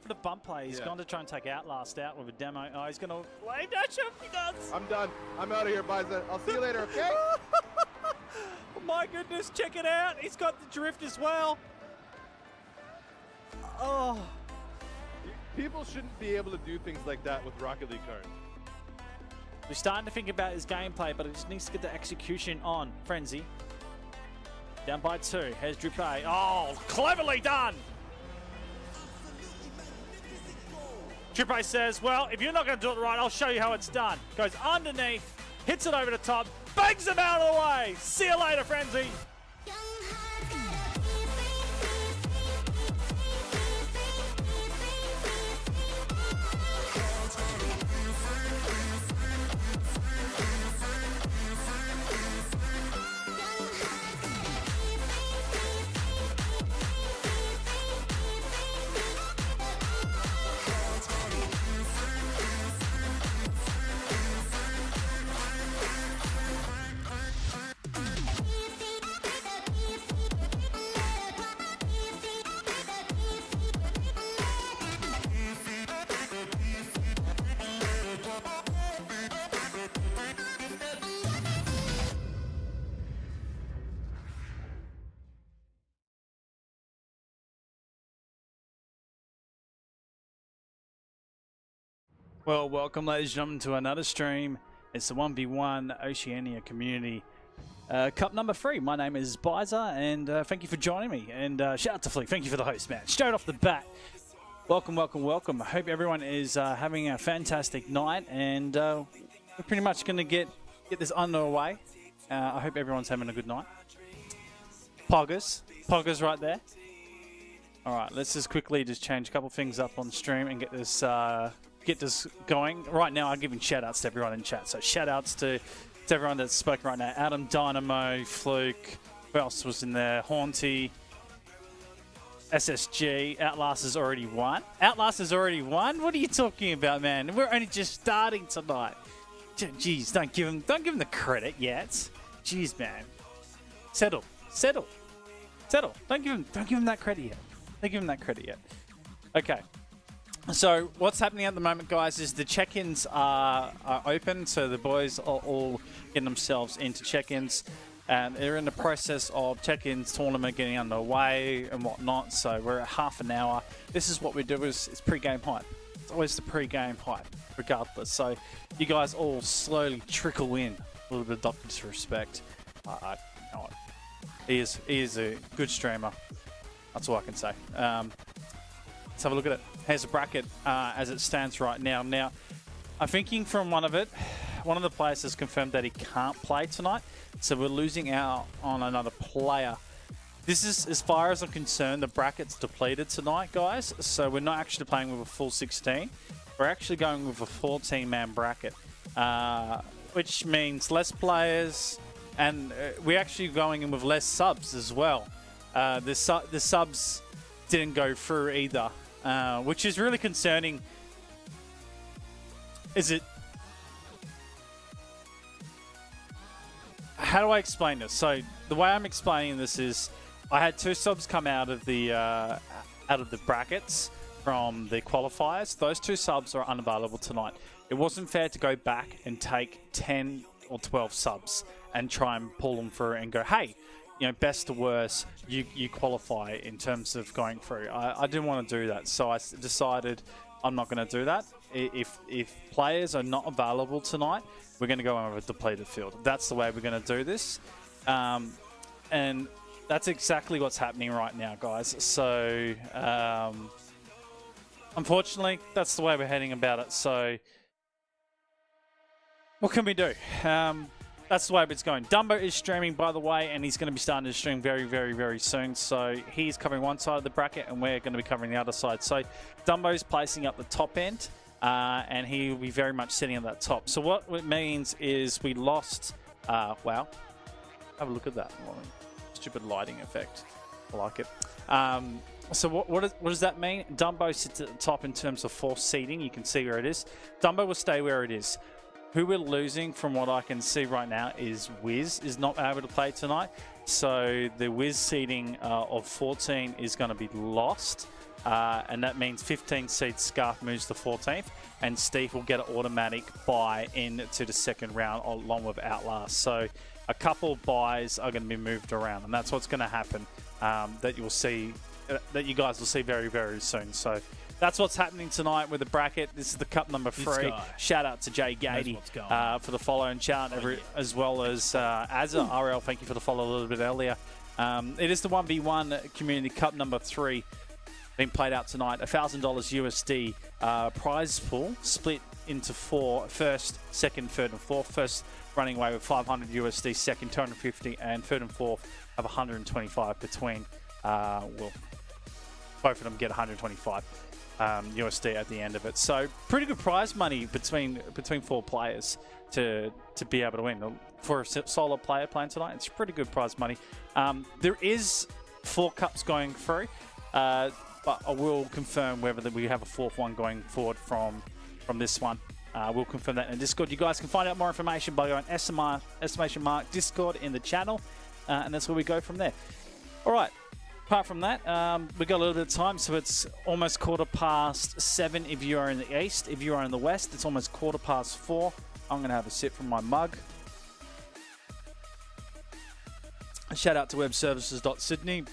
for the bump play. He's gone to try and take Outlast out with a demo. Oh, he's going to wave dash him. He does. I'm done. I'm out of here, Bison. I'll see you later, okay? Oh my goodness, check it out. He's got the drift as well. Oh. People shouldn't be able to do things like that with Rocket League cards. We're starting to think about his gameplay, but it just needs to get the execution on. Frenzy. Down by 2. Here's Drupe. Oh, cleverly done. Drupe says, well, if you're not going to do it right, I'll show you how it's done. Goes underneath, hits it over the top, bangs him out of the way. See you later, Frenzy. Well, welcome ladies and gentlemen to another stream. It's the 1v1 Oceania Community Cup number 3. My name is Bizer and thank you for joining me. And shout out to Flick, thank you for the host, man. Straight off the bat, welcome, welcome, welcome. I hope everyone is having a fantastic night and we're pretty much going to get this underway. I hope everyone's having a good night. Poggers right there. All right, let's just quickly change a couple things up on stream and get this going. Right now, I'm giving shout-outs to everyone in chat. So shout-outs to everyone that's spoken right now. Adam, Dynamo, Fluke, who else was in there? Haunty, SSG, Outlast has already won. Outlast has already won? What are you talking about, man? We're only just starting tonight. Jeez, don't give him the credit yet. Jeez, man. Settle. Don't give him that credit yet. Don't give him that credit yet. Okay. So what's happening at the moment, guys, is the check-ins are open. So the boys are all getting themselves into check-ins. And they're in the process of check-ins tournament getting underway and whatnot. So we're at half an hour. This is what we do is it's pre-game hype. It's always the pre-game hype, regardless. So you guys all slowly trickle in. A little bit of doctor's respect. You know what? He is a good streamer. That's all I can say. Let's have a look at it. Here's a bracket as it stands right now. Now, I'm thinking from one of the players has confirmed that he can't play tonight. So we're losing out on another player. This is, as far as I'm concerned, the bracket's depleted tonight, guys. So we're not actually playing with a full 16. We're actually going with a 14-man bracket, which means less players. And we're actually going in with less subs as well. The subs didn't go through either. Which is really concerning. How do I explain this? So the way I'm explaining this is, I had 2 subs come out of the brackets from the qualifiers. Those 2 subs are unavailable tonight. It wasn't fair to go back and take 10 or 12 subs and try and pull them through and go, hey, you know, best to worst, you qualify in terms of going through. I didn't want to do that, so I decided I'm not going to do that. If players are not available tonight, we're going to go in with a depleted field. That's the way we're going to do this, and that's exactly what's happening right now, guys. So, unfortunately, that's the way we're heading about it. So, what can we do? That's the way it's going. Dumbo is streaming, by the way, and he's going to be starting to stream very, very, very soon. So he's covering one side of the bracket, and we're going to be covering the other side. So Dumbo's placing up the top end, and he will be very much sitting at that top. So what it means is we lost... wow. Have a look at that. Stupid lighting effect. I like it. So what does that mean? Dumbo sits at the top in terms of force seating. You can see where it is. Dumbo will stay where it is. Who we're losing from what I can see right now is Wiz is not able to play tonight. So the Wiz seating of 14 is going to be lost. and that means 15 seed Scarf moves to 14th, and Steve will get an automatic buy into the second round along with Outlast. So a couple buys are going to be moved around, and that's what's going to happen. That you'll see, that you guys will see very, very soon. So that's what's happening tonight with the bracket. This is the cup number 3. Shout out to Jay Gady for the follow, and shout out as well as Azza RL. Thank you for the follow a little bit earlier. It is the 1v1 Community Cup number 3 being played out tonight. $1,000 USD prize pool split into 4: first, second, third, and fourth. First running away with 500 USD, second 250, and third and fourth have 125 between. Well, both of them get 125 USD at the end of it. So pretty good prize money between 4 players to be able to win. For a solo player playing tonight, it's pretty good prize money. There is 4 cups going through, but I will confirm whether we have a 4th one going forward from this one. We'll confirm that in Discord. You guys can find out more information by going exclamation mark Discord in the channel, and that's where we go from there. All right. Apart from that, we've got a little bit of time, so it's almost 7:15 if you are in the east. If you are in the west, it's almost 4:15. I'm going to have a sip from my mug. Shout out to webservices.sydney.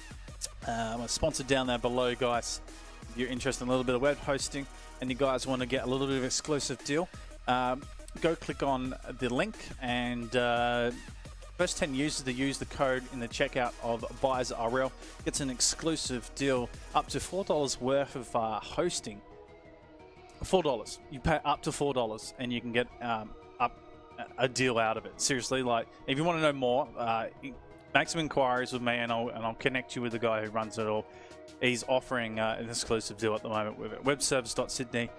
I'm sponsored down there below, guys. If you're interested in a little bit of web hosting and you guys want to get a little bit of exclusive deal, go click on the link, and first 10 users to use the code in the checkout of BuyersRL gets an exclusive deal up to $4 worth of hosting. $4. You pay up to $4 and you can get a deal out of it. Seriously, like, if you want to know more, make some inquiries with me, and I'll connect you with the guy who runs it all. He's offering an exclusive deal at the moment with it. Webservice.sydney,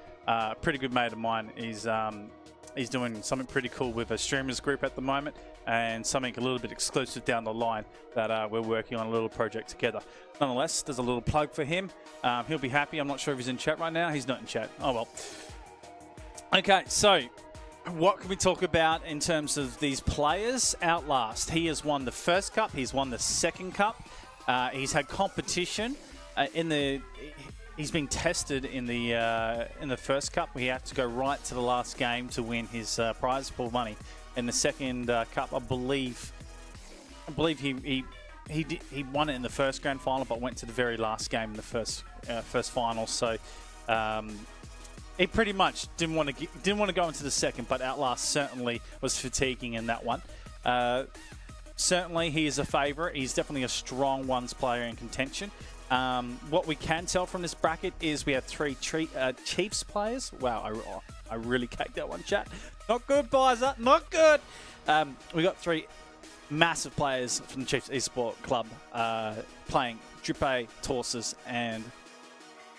pretty good mate of mine. He's doing something pretty cool with a streamers group at the moment, and something a little bit exclusive down the line that we're working on a little project together. Nonetheless, there's a little plug for him. He'll be happy. I'm not sure if he's in chat right now. He's not in chat. Oh, well. Okay, so what can we talk about in terms of these players? Outlast. He has won the first cup. He's won the second cup. He's had competition He's been tested in the first cup. He had to go right to the last game to win his prize pool money. In the second cup, I believe he won it in the first grand final, but went to the very last game in the first final. So he pretty much didn't want to go into the second, but Outlast certainly was fatiguing in that one. Certainly, he is a favourite. He's definitely a strong ones player in contention. What we can tell from this bracket is we have 3 Chiefs players. Wow, I really caked that one, chat. Not good, Bizer. Not good. We got 3 massive players from the Chiefs Esport Club playing Drippe, Torsus, and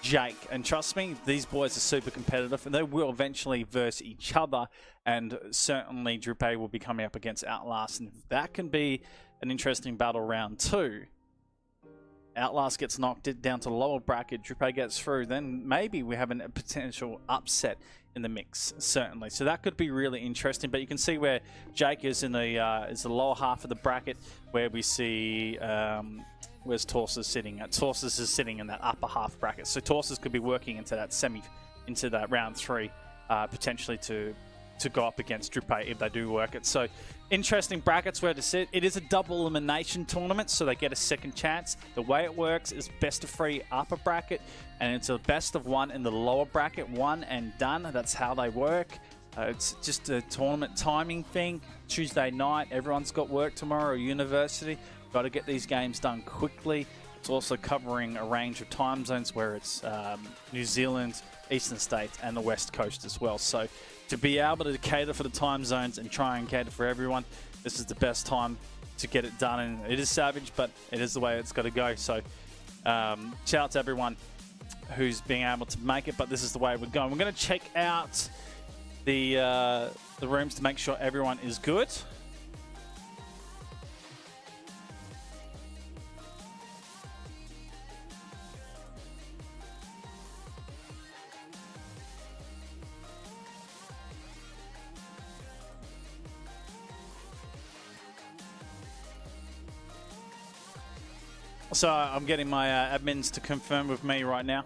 Jake. And trust me, these boys are super competitive, and they will eventually verse each other. And certainly, Drippe will be coming up against Outlast, and that can be an interesting battle round 2. Outlast gets knocked down to the lower bracket, Drippe gets through, then maybe we have a potential upset in the mix, certainly. So that could be really interesting, but you can see where Jake is in the lower half of the bracket, where we see where's Torsus sitting at. Torsus is sitting in that upper half bracket, so Torsus could be working into that round 3, potentially to go up against Drippe if they do work it. So interesting brackets where to sit. It is a double elimination tournament, so they get a second chance. The way it works is best of 3 upper bracket, and it's a best of 1 in the lower bracket, 1 and done. That's how they work. It's just a tournament timing thing. Tuesday night, everyone's got work tomorrow, university. Got to get these games done quickly. It's also covering a range of time zones where it's New Zealand, Eastern States, and the West Coast as well. So to be able to cater for the time zones and try and cater for everyone, this is the best time to get it done. And it is savage, but it is the way it's got to go. So shout out to everyone who's being able to make it, but this is the way we're going. We're going to check out the rooms to make sure everyone is good. So I'm getting my admins to confirm with me right now.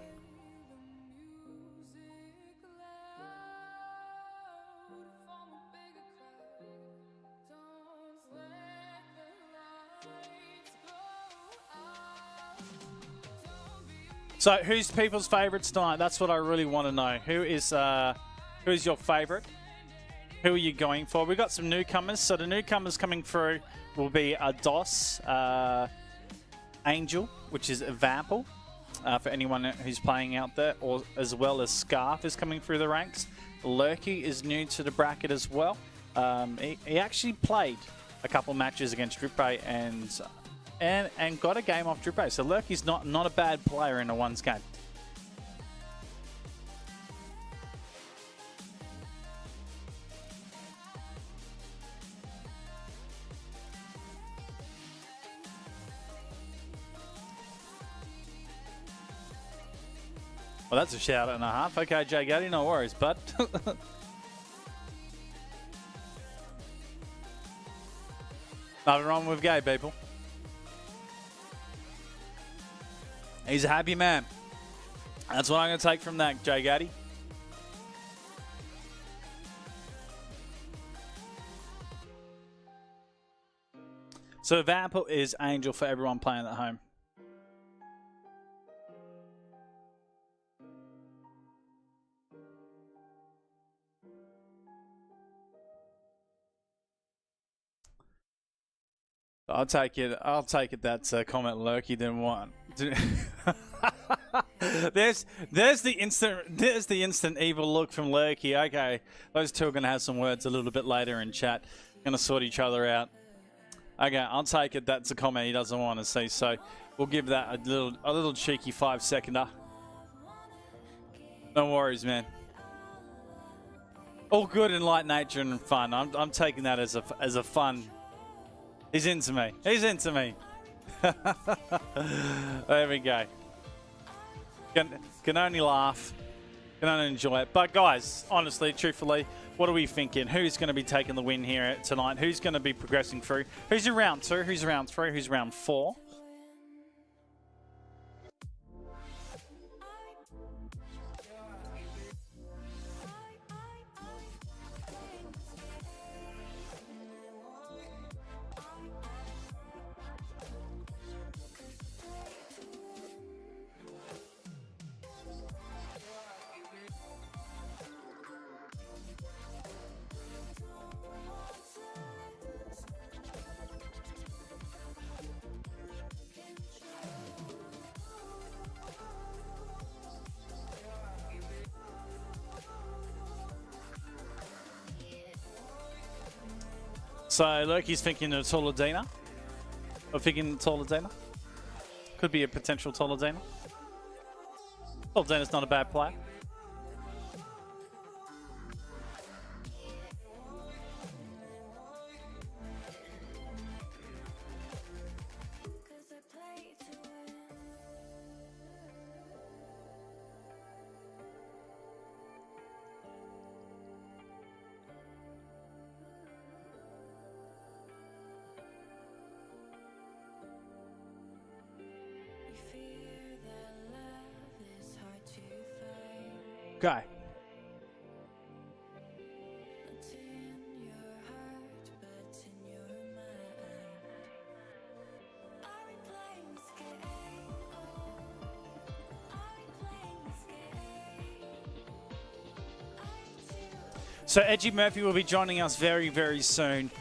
So who's people's favourites tonight? That's what I really want to know. Who's your favourite? Who are you going for? We've got some newcomers. So the newcomers coming through will be a DOS, Angel, which is a Vample, for anyone who's playing out there, or as well as Scarf is coming through the ranks. Lurky is new to the bracket as well. He actually played a couple matches against Drippay and got a game off Drippay. So Lurky's not a bad player in a one's game. Well, that's a shout and a half. Okay, Jay Gaddy, no worries, bud. Nothing wrong with gay people. He's a happy man. That's what I'm going to take from that, Jay Gaddy. So Vample is Angel for everyone playing at home. I'll take it. That's a comment Lurky didn't want. there's the instant evil look from Lurky. Okay, those two are gonna have some words a little bit later in chat. Gonna sort each other out. Okay, I'll take it. That's a comment he doesn't want to see. So we'll give that a little cheeky 5-seconder. No worries, man. All good in light nature and fun. I'm taking that as a fun. He's into me. He's into me. There we go. Can only laugh. Can only enjoy it. But guys, honestly, truthfully, what are we thinking? Who's going to be taking the win here tonight? Who's going to be progressing through? Who's in round 2? Who's round 3? Who's round 4? So Loki's thinking of Toledina. Or thinking Toledina. Could be a potential Toledina. Toledina's not a bad player. Okay. So Edgy Murphy will be joining us very, very soon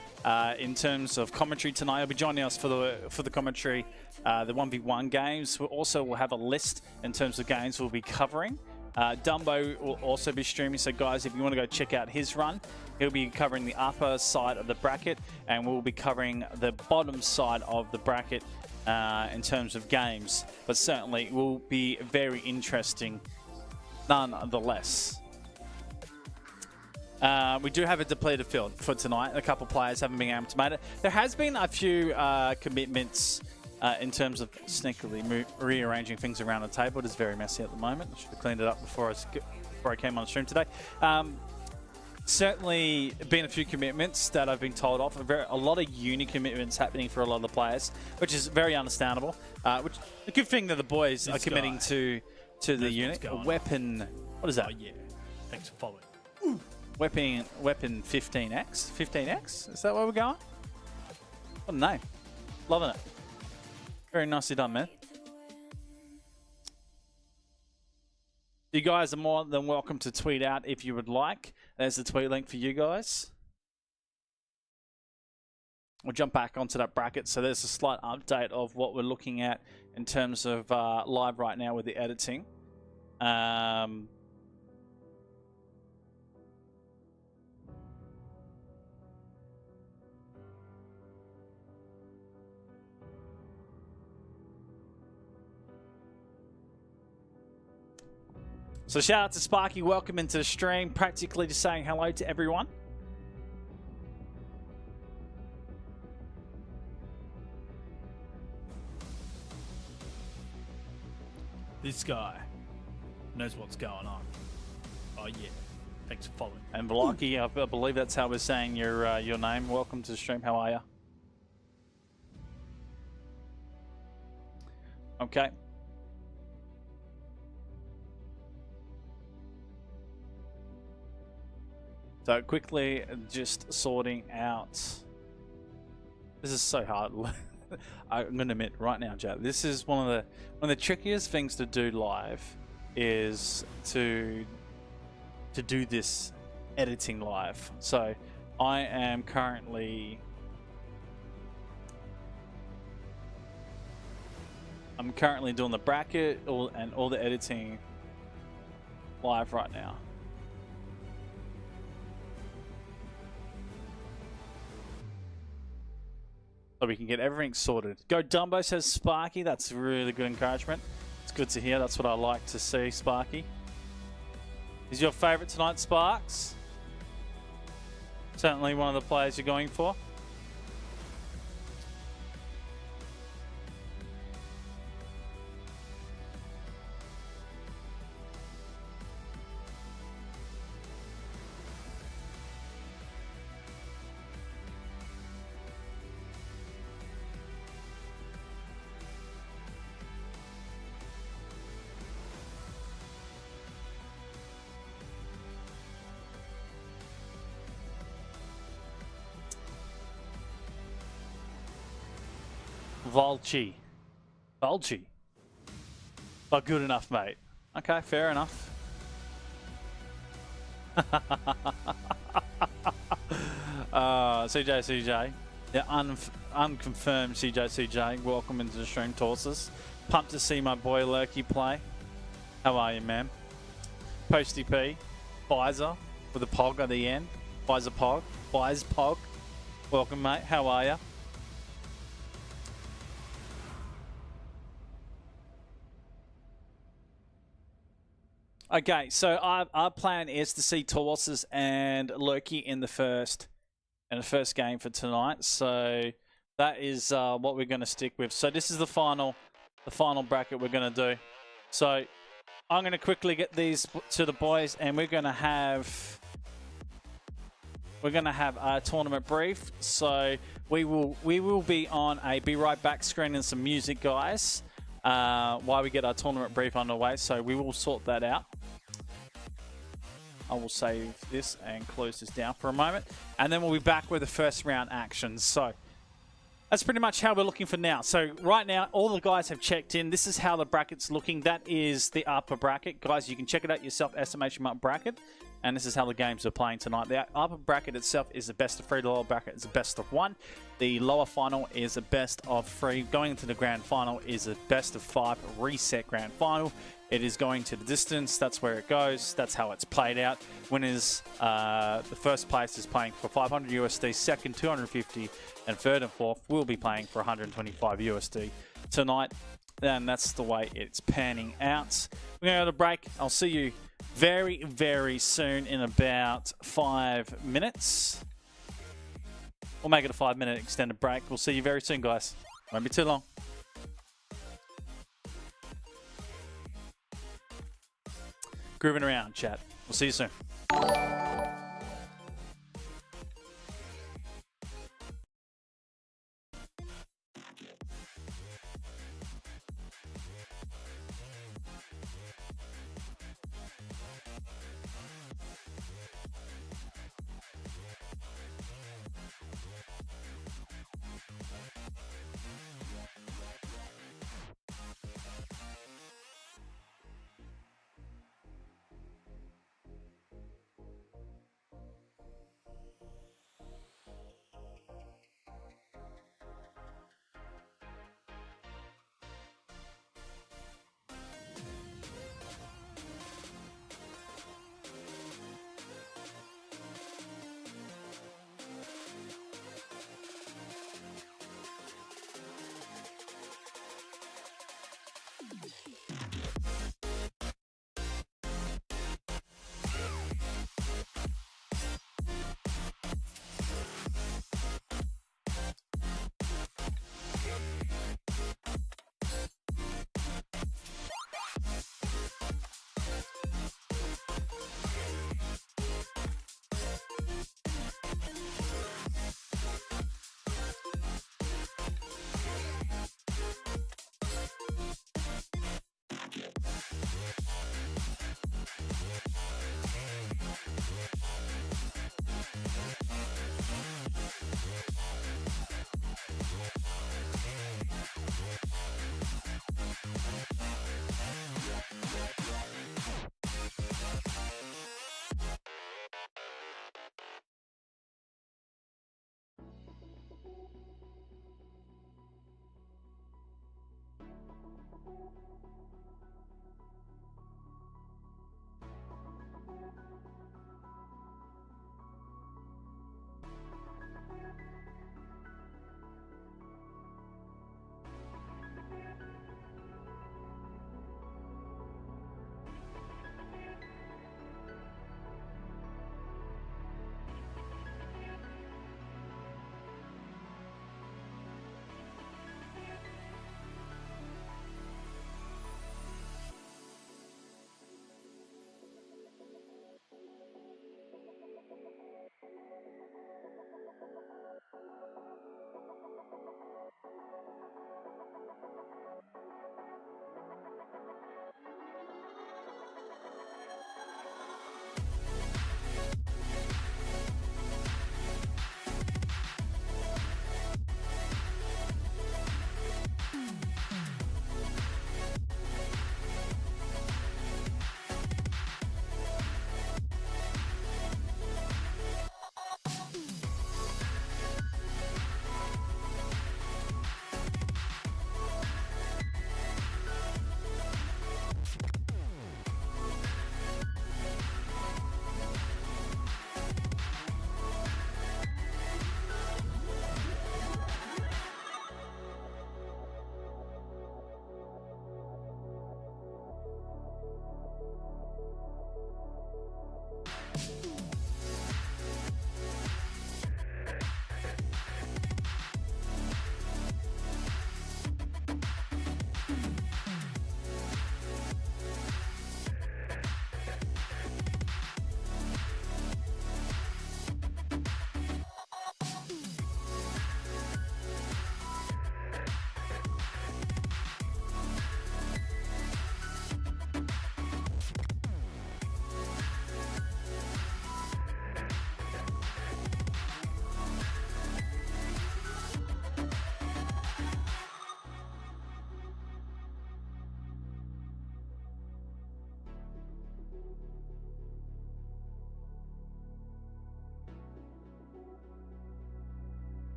in terms of commentary tonight. He'll be joining us for the commentary, the 1v1 games. We'll have a list in terms of games we'll be covering. Dumbo will also be streaming, so guys, if you want to go check out his run, he'll be covering the upper side of the bracket, and we'll be covering the bottom side of the bracket in terms of games. But certainly, it will be very interesting nonetheless. We do have a depleted field for tonight. A couple players haven't been able to make it. There has been a few commitments in terms of sneakily rearranging things around the table. It is very messy at the moment. I should have cleaned it up before I came on stream today. Certainly been a few commitments that I've been told off. A lot of uni commitments happening for a lot of the players, which is very understandable. Which a good thing that the boys are committing to the unit. A weapon. What is that? Oh, yeah. Thanks for following. Ooh. Weapon 15X? 15X? Is that where we're going? What a name. Loving it. Very nicely done, man. You guys are more than welcome to tweet out if you would like. There's the tweet link for you guys. We'll jump back onto that bracket. So there's a slight update of what we're looking at in terms of live right now with the editing. So shout out to Sparky, welcome into the stream, practically just saying hello to everyone. This guy knows what's going on. Oh yeah, thanks for following. And Blocky, I believe that's how we're saying your name. Welcome to the stream, how are you? Okay. So quickly, just sorting out. This is so hard. I'm going to admit right now, Jack. This is one of the trickiest things to do live, is to do this editing live. So I am currently. I'm currently doing the bracket and all the editing live right now. So we can get everything sorted. Go Dumbo, says Sparky. That's really good encouragement. It's good to hear. That's what I like to see, Sparky. Is your favourite tonight Sparks? Certainly one of the players you're going for. Volchi. But good enough, mate. Okay, fair enough. CJ. Yeah, unconfirmed CJ. Welcome into the stream, Torsus. Pumped to see my boy Lurky play. How are you, man? Posty P. Pfizer with a pog at the end. Pfizer Pog. Welcome, mate. How are you? Okay, so our plan is to see Torsus and Loki in the first game for tonight. So that is what we're going to stick with. So this is the final bracket we're going to do. So I'm going to quickly get these to the boys, and we're going to have a tournament brief. So we will be on a Be Right Back screen and some music, guys, while we get our tournament brief underway. So we will sort that out. I will save this and close this down for a moment, and then we'll be back with the first round actions. So that's pretty much how we're looking for now. So right now, all the guys have checked in. This is how the bracket's looking. That is the upper bracket. Guys, you can check it out yourself, SMH Mark bracket. And this is how the games are playing tonight. The upper bracket itself is the best of 3. The lower bracket is a best of 1. The lower final is a best of 3. Going into the grand final is a best of 5 reset grand final. It is going to the distance. That's where it goes. That's how it's played out. Winners, the first place is playing for 500 USD. Second, 250. And third and fourth will be playing for 125 USD tonight. And that's the way it's panning out. We're going to go to break. I'll see you very, very soon in about 5 minutes. We'll make it a 5-minute extended break. We'll see you very soon, guys. Won't be too long. Grooving around, chat. We'll see you soon.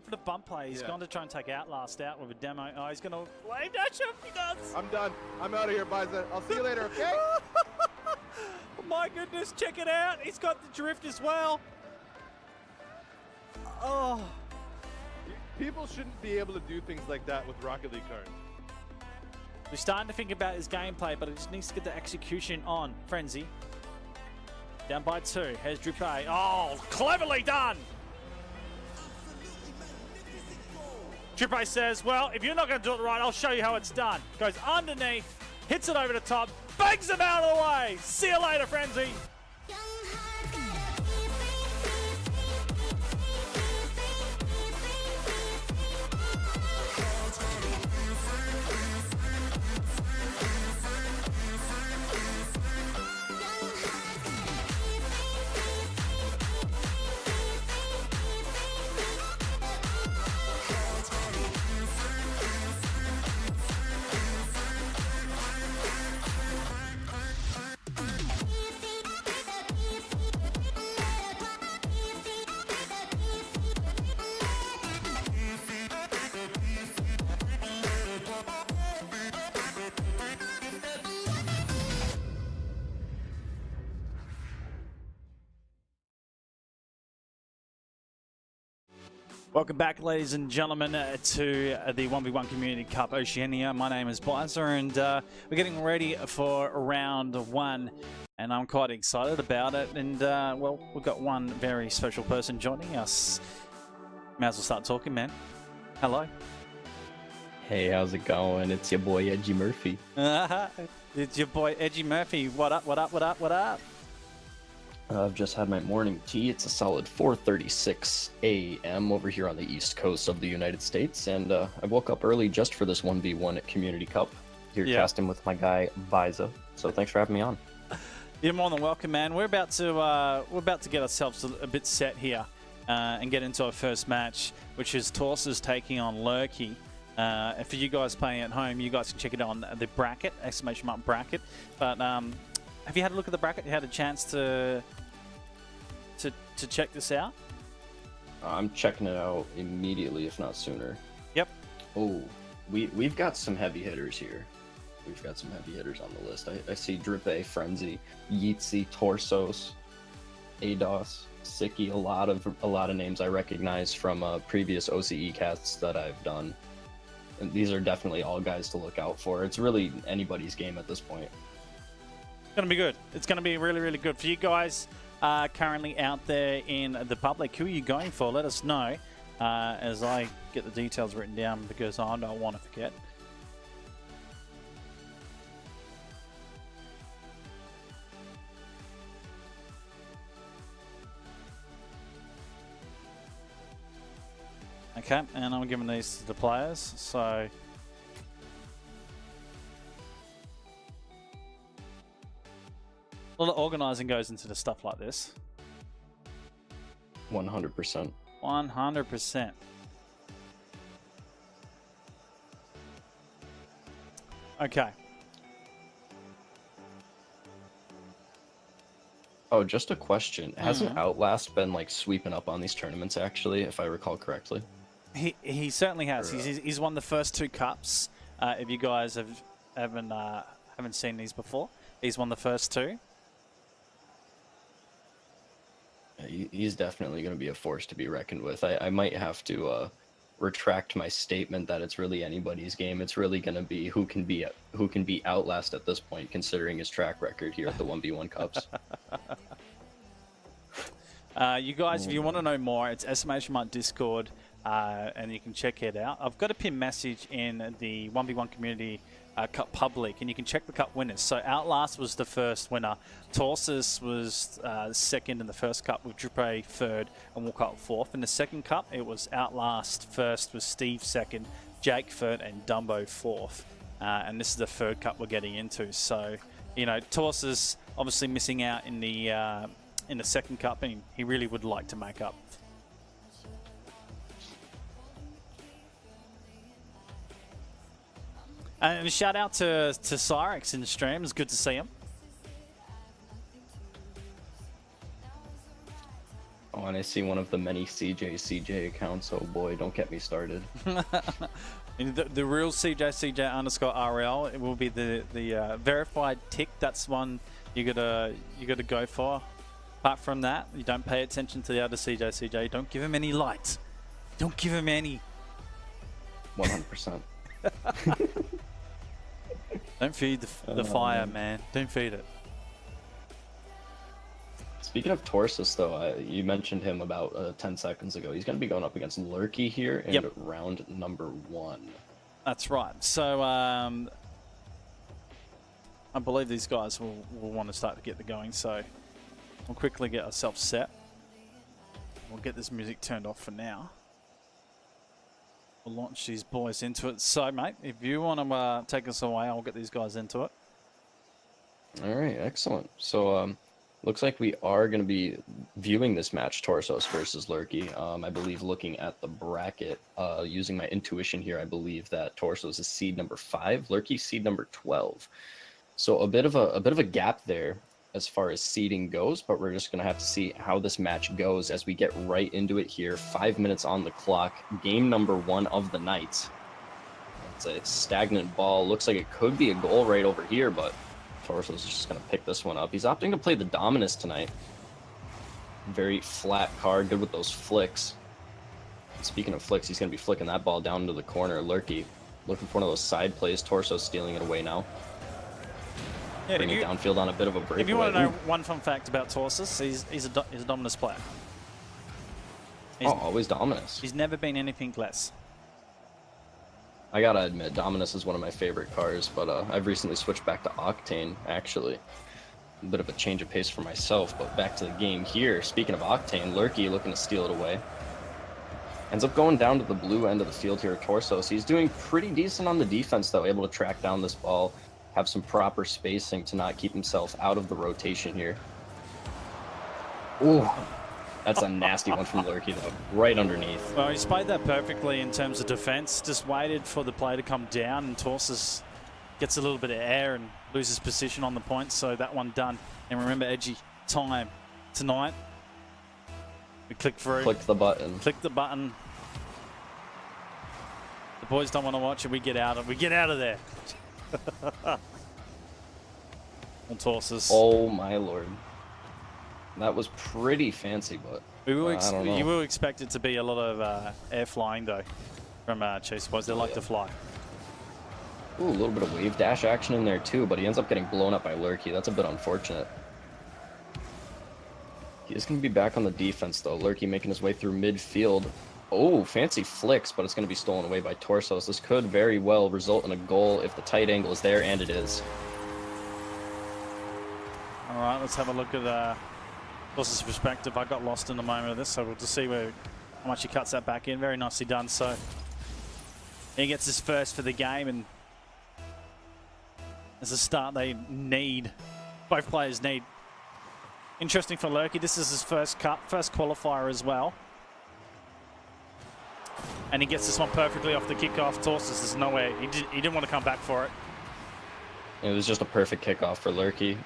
for the bump play. He's Yeah. gone to try and take Outlast out with a demo. Oh, he's going to wave dash him. He does. I'm done. I'm out of here, Bison. I'll see you later, okay? My goodness, check it out. He's got the drift as well. Oh. People shouldn't be able to do things like that with Rocket League cards. We're starting to think about his gameplay, but it just needs to get the execution on. Frenzy. Down by 2. Here's Drupe. Oh, cleverly done. Drupe says, well, if you're not going to do it right, I'll show you how it's done. Goes underneath, hits it over the top, bangs him out of the way. See you later, Frenzy. Welcome back, ladies and gentlemen, to the 1v1 Community Cup Oceania. My name is Blizer, and we're getting ready for round 1, and I'm quite excited about it. And, well, we've got one very special person joining us. Might as well start talking, man. Hello. Hey, how's it going? It's your boy, Edgy Murphy. It's your boy, Edgy Murphy. What up, what up, what up, what up? I've just had my morning tea. It's a solid 4:36 a.m. over here on the east coast of the United States, and I woke up early just for this 1v1 at Community Cup. Here casting with my guy Biza. So thanks for having me on. You're more than welcome, man. We're about to get ourselves a bit set here and get into our first match, which is Torses taking on Lurky. And for you guys playing at home, you guys can check it on the bracket, !bracket. But have you had a look at the bracket? You had a chance to check this out? I'm checking it out immediately, if not sooner. Yep. Oh, we've got some heavy hitters here. We've got some heavy hitters on the list. I see Drippe, Frenzy, Yeetsy, Torsos, ADOS, Sicky, a lot of names I recognize from previous OCE casts that I've done. And these are definitely all guys to look out for. It's really anybody's game at this point. It's going to be good. It's going to be really, really good. For you guys currently out there in the public, who are you going for? Let us know as I get the details written down, because I don't want to forget. Okay, and I'm giving these to the players, so a lot of organising goes into the stuff like this. 100%. 100%. Okay. Oh, just a question. Hasn't Outlast been like sweeping up on these tournaments, actually, if I recall correctly? He certainly has. He's won the first 2 cups. If you guys haven't seen these before, he's won the first 2. He's definitely going to be a force to be reckoned with. I might have to retract my statement that it's really anybody's game. It's really going to be who can be Outlast at this point, considering his track record here at the 1v1 Cups. You guys, if you want to know more, it's SMH Discord, and you can check it out. I've got a pinned message in the 1v1 Community Cup public, and you can check the cup winners. So Outlast was the first winner. Torsus was second in the first cup, with Druppe third and Walcott fourth. In the second cup, it was Outlast first with Steve second, Jake third, and Dumbo fourth. And this is the third cup we're getting into. So, you know, Torsus obviously missing out in the second cup, and he really would like to make up. And a shout out to Cyrex in the stream. It's good to see him. Oh, and I see one of the many CJ accounts. Oh boy, don't get me started. And the real CJ_RL, it will be the verified tick. That's one you gotta go for. Apart from that, you don't pay attention to the other CJ. Don't give him any light. Don't give him any. 100%. Don't feed the fire, man. Don't feed it. Speaking of Torsus, though, you mentioned him about 10 seconds ago. He's going to be going up against Lurky here in round number 1. That's right. So I believe these guys will want to start to get the going. So we'll quickly get ourselves set. We'll get this music turned off for now. We'll launch these boys into it. So, mate, if you want to take us away, I'll get these guys into it. All right, excellent. So, looks like we are going to be viewing this match, Torsos versus Lurky. I believe looking at the bracket, using my intuition here, I believe that Torsos is seed number 5, Lurky seed number 12. So a bit of a gap there as far as seeding goes, but we're just going to have to see how this match goes as we get right into it here. 5 minutes on the clock, game number 1 of the night. It's a stagnant ball. Looks like it could be a goal right over here, but Torsos is just going to pick this one up. He's opting to play the Dominus tonight. Very flat card, good with those flicks. Speaking of flicks, he's going to be flicking that ball down into the corner. Lurky looking for one of those side plays. Torsos stealing it away now. Yeah, Bringing it downfield on a bit of a breakaway. If you want to know one fun fact about Torsus, he's a Dominus player. Always Dominus. He's never been anything less. I gotta admit, Dominus is one of my favorite cars, but I've recently switched back to Octane, actually. A bit of a change of pace for myself, but back to the game here. Speaking of Octane, Lurky looking to steal it away. Ends up going down to the blue end of the field here, Torsos. He's doing pretty decent on the defense, though, able to track down this ball, have some proper spacing to not keep himself out of the rotation here. Ooh, that's a nasty one from Lurky, though, right underneath. Well, he played that perfectly in terms of defense. Just waited for the play to come down, and Torsus gets a little bit of air and loses position on the point, so that one done. And remember, Edgy, time tonight. We click through. Click the button. Click the button. The boys don't want to watch it. We get out of there. And Torsus. Oh my lord. That was pretty fancy, but you I will expect it to be a lot of air flying, though, from Chase Boys. They like to fly. Ooh, a little bit of wave dash action in there too, but he ends up getting blown up by Lurky. That's a bit unfortunate. He is going to be back on the defense, though. Lurky making his way through midfield. Oh, fancy flicks, but it's going to be stolen away by Torsos. This could very well result in a goal if the tight angle is there, and it is. All right, let's have a look at Torsos' perspective. I got lost in the moment of this, so we'll just see how much he cuts that back in. Very nicely done. So he gets his first for the game, and as a start they need. Both players need. Interesting for Lurky. This is his first cup, first qualifier as well. And he gets this one perfectly off the kickoff. Torsos, there's no way. He didn't want to come back for it. It was just a perfect kickoff for Lurky.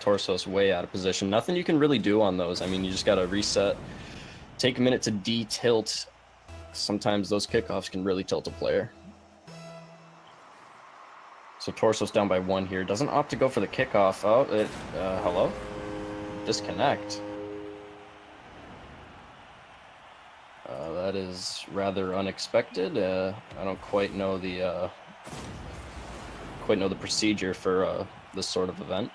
Torsos way out of position. Nothing you can really do on those. I mean, you just got to reset. Take a minute to de-tilt. Sometimes those kickoffs can really tilt a player. So Torsos down by 1 here. Doesn't opt to go for the kickoff. Oh, hello? Disconnect. That is rather unexpected. I don't quite know the procedure for this sort of event.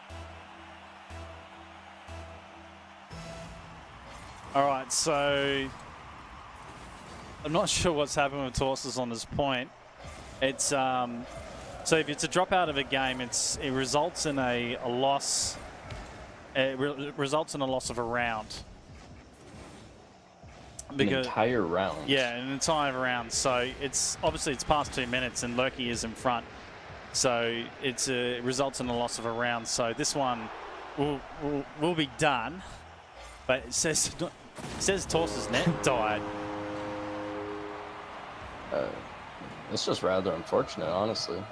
All right, so I'm not sure what's happened with Torsos on this point. It's so if it's a drop out of a game, it results in a loss. It results in a loss of a round. Because, an entire round. Yeah, an entire round. So it's obviously it's past 2 minutes and Lurky is in front. So it results in a loss of a round. So this one will be done. But it says Torsos' net died. It's just rather unfortunate, honestly.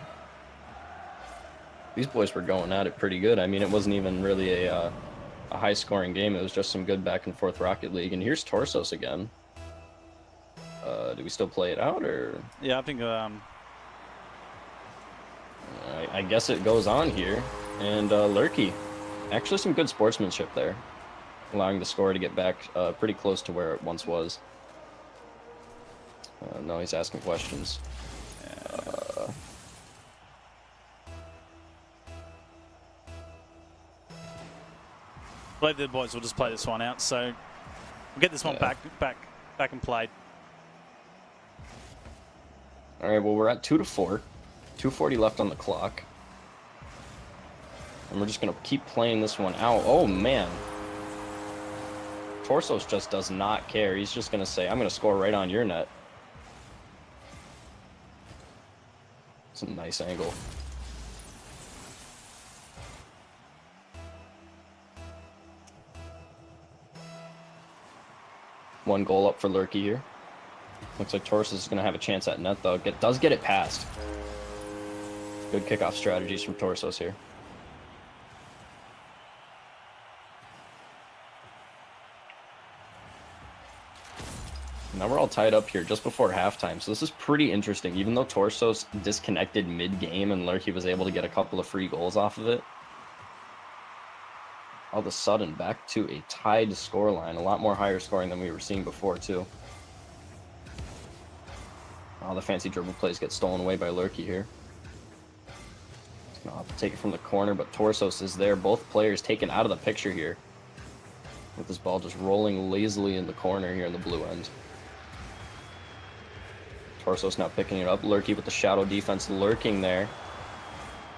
These boys were going at it pretty good. I mean, it wasn't even really a a high-scoring game. It was just some good back-and-forth Rocket League. And here's Torsos again. Do we still play it out, or? Yeah, I think. I guess it goes on here. And Lurky, actually some good sportsmanship there, allowing the score to get back pretty close to where it once was. No, he's asking questions. Believe the boys will just play this one out, so we'll get this one back and played. All right, well, we're at 2-4. 2:40 left on the clock. And we're just going to keep playing this one out. Oh, man. Torsos just does not care. He's just going to say, I'm going to score right on your net. It's a nice angle. One goal up for Lurky here. Looks like Torsos is going to have a chance at net, though. Does get it past. Good kickoff strategies from Torsos here. Now we're all tied up here just before halftime, so this is pretty interesting. Even though Torsos disconnected mid-game and Lurky was able to get a couple of free goals off of it, all of a sudden back to a tied scoreline. A lot more higher scoring than we were seeing before, too. Oh, the fancy dribble plays get stolen away by Lurky here. He's gonna have to take it from the corner, but Torsos is there. Both players taken out of the picture here, with this ball just rolling lazily in the corner here in the blue end. Torsos now picking it up. Lurky with the shadow defense lurking there.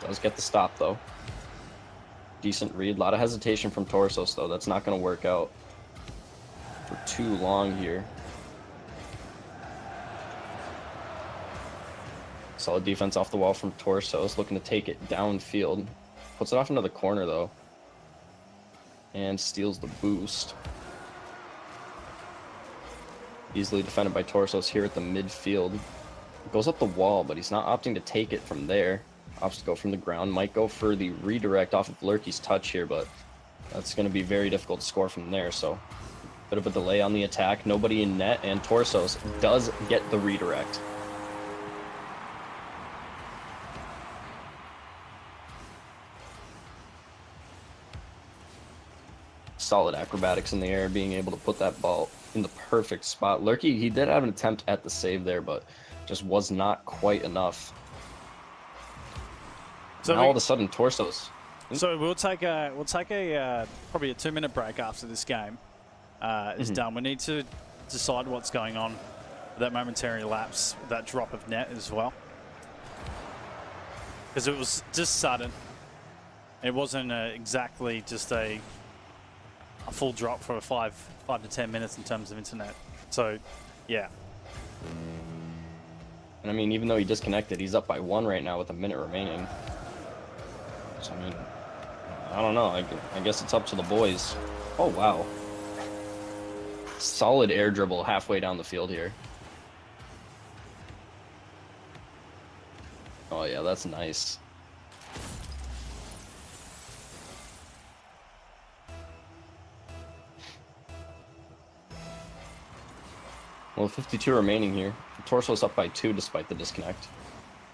Does get the stop, though. Decent read. A lot of hesitation from Torsos, though. That's not going to work out for too long here. Solid defense off the wall from Torsos. Looking to take it downfield. Puts it off into the corner, though. And steals the boost. Easily defended by Torsos here at the midfield. Goes up the wall, but he's not opting to take it from there. Opts to go from the ground. Might go for the redirect off of Lurky's touch here, but that's going to be very difficult to score from there. So, bit of a delay on the attack. Nobody in net, and Torsos does get the redirect. Solid acrobatics in the air, being able to put that ball in the perfect spot. Lurky, he did have an attempt at the save there, but just was not quite enough. So now all of a sudden, Torsos. So we'll take a probably a 2-minute break after this game is done. We need to decide what's going on with that momentary lapse, that drop of net as well, because it was just sudden. It wasn't exactly just a full drop for 5 to 10 minutes in terms of internet. So, yeah. And I mean, even though he disconnected, he's up by 1 right now with a minute remaining. So, I mean, I don't know. I guess it's up to the boys. Oh, wow. Solid air dribble halfway down the field here. Oh, yeah, that's nice. Well, 52 remaining here. Torso's up by 2 despite the disconnect.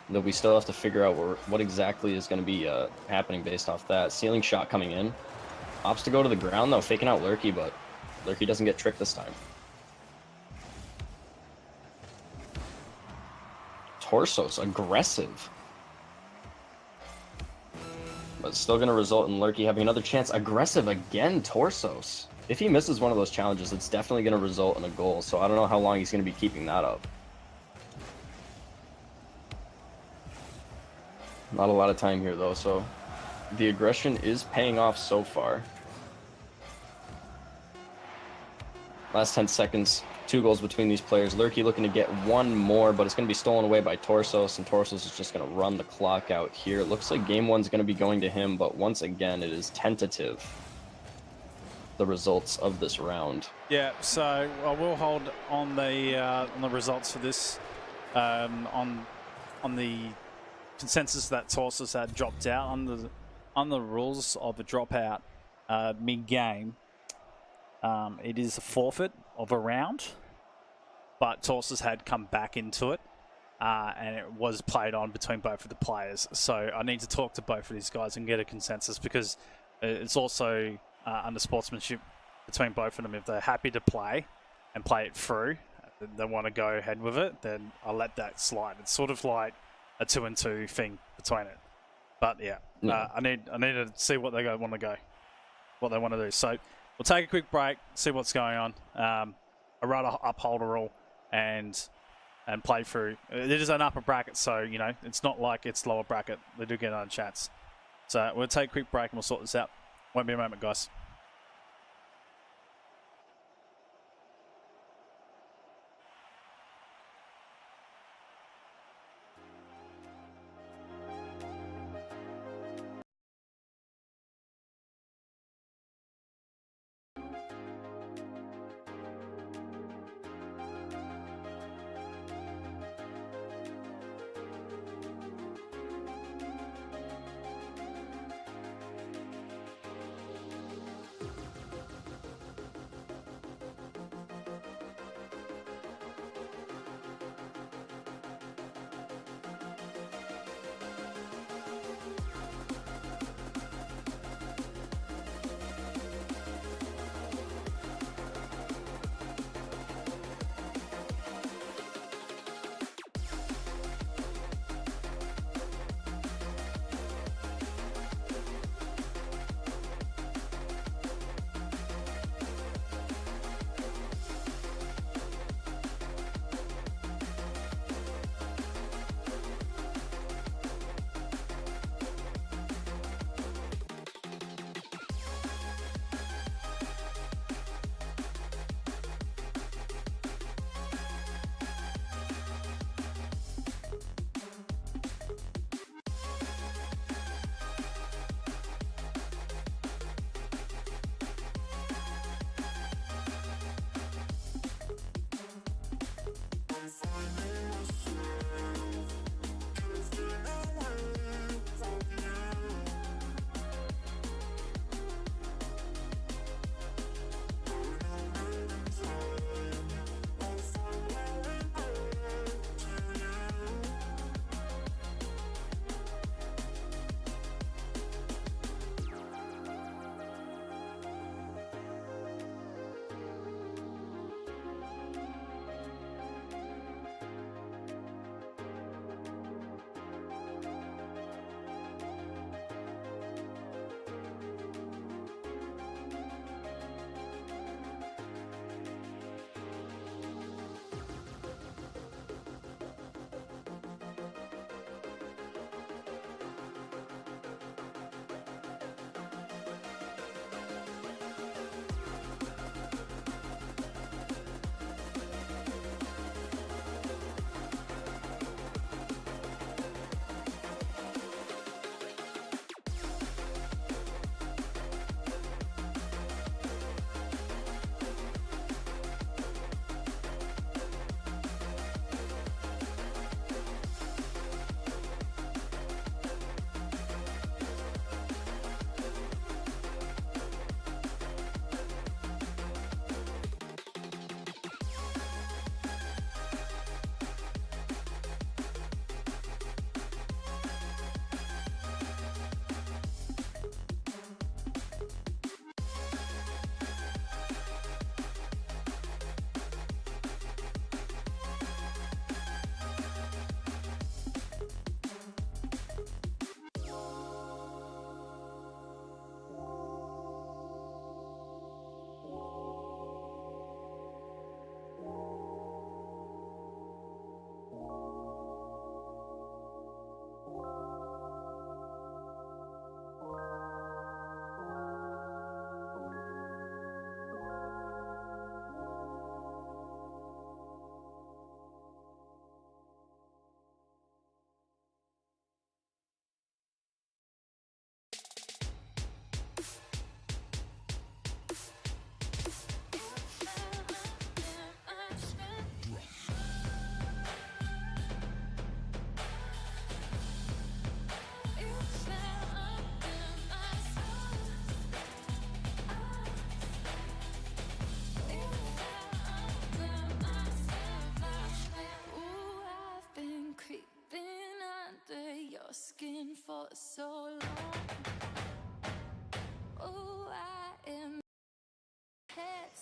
Though we still have to figure out what exactly is going to be happening based off that. Ceiling shot coming in. Opts to go to the ground, though, faking out Lurky, but Lurky doesn't get tricked this time. Torsos, aggressive. But it's still going to result in Lurky having another chance. Aggressive again, Torsos. If he misses one of those challenges, it's definitely going to result in a goal. So I don't know how long he's going to be keeping that up. Not a lot of time here, though, so the aggression is paying off so far. Last 10 seconds, 2 goals between these players. Lurky looking to get 1 more, but it's going to be stolen away by Torsos, and Torsos is just going to run the clock out here. It looks like game 1's going to be going to him, but once again, it is tentative, the results of this round. Yeah, so I will hold on the results for this on the consensus that Torsos had dropped out on the rules of a dropout. mid-game, it is a forfeit of a round, but Torsus had come back into it, and it was played on between both of the players. So I need to talk to both of these guys and get a consensus, because it's also under sportsmanship between both of them. If they're happy to play and play it through, they want to go ahead with it, then I'll let that slide. It's sort of like a 2-2 thing between it. But yeah, I need to see what they want to do. So we'll take a quick break, see what's going on. I'd rather uphold a rule and play through. It is an upper bracket, so it's not like it's lower bracket. They do get another chance. So we'll take a quick break and we'll sort this out. Won't be a moment, guys.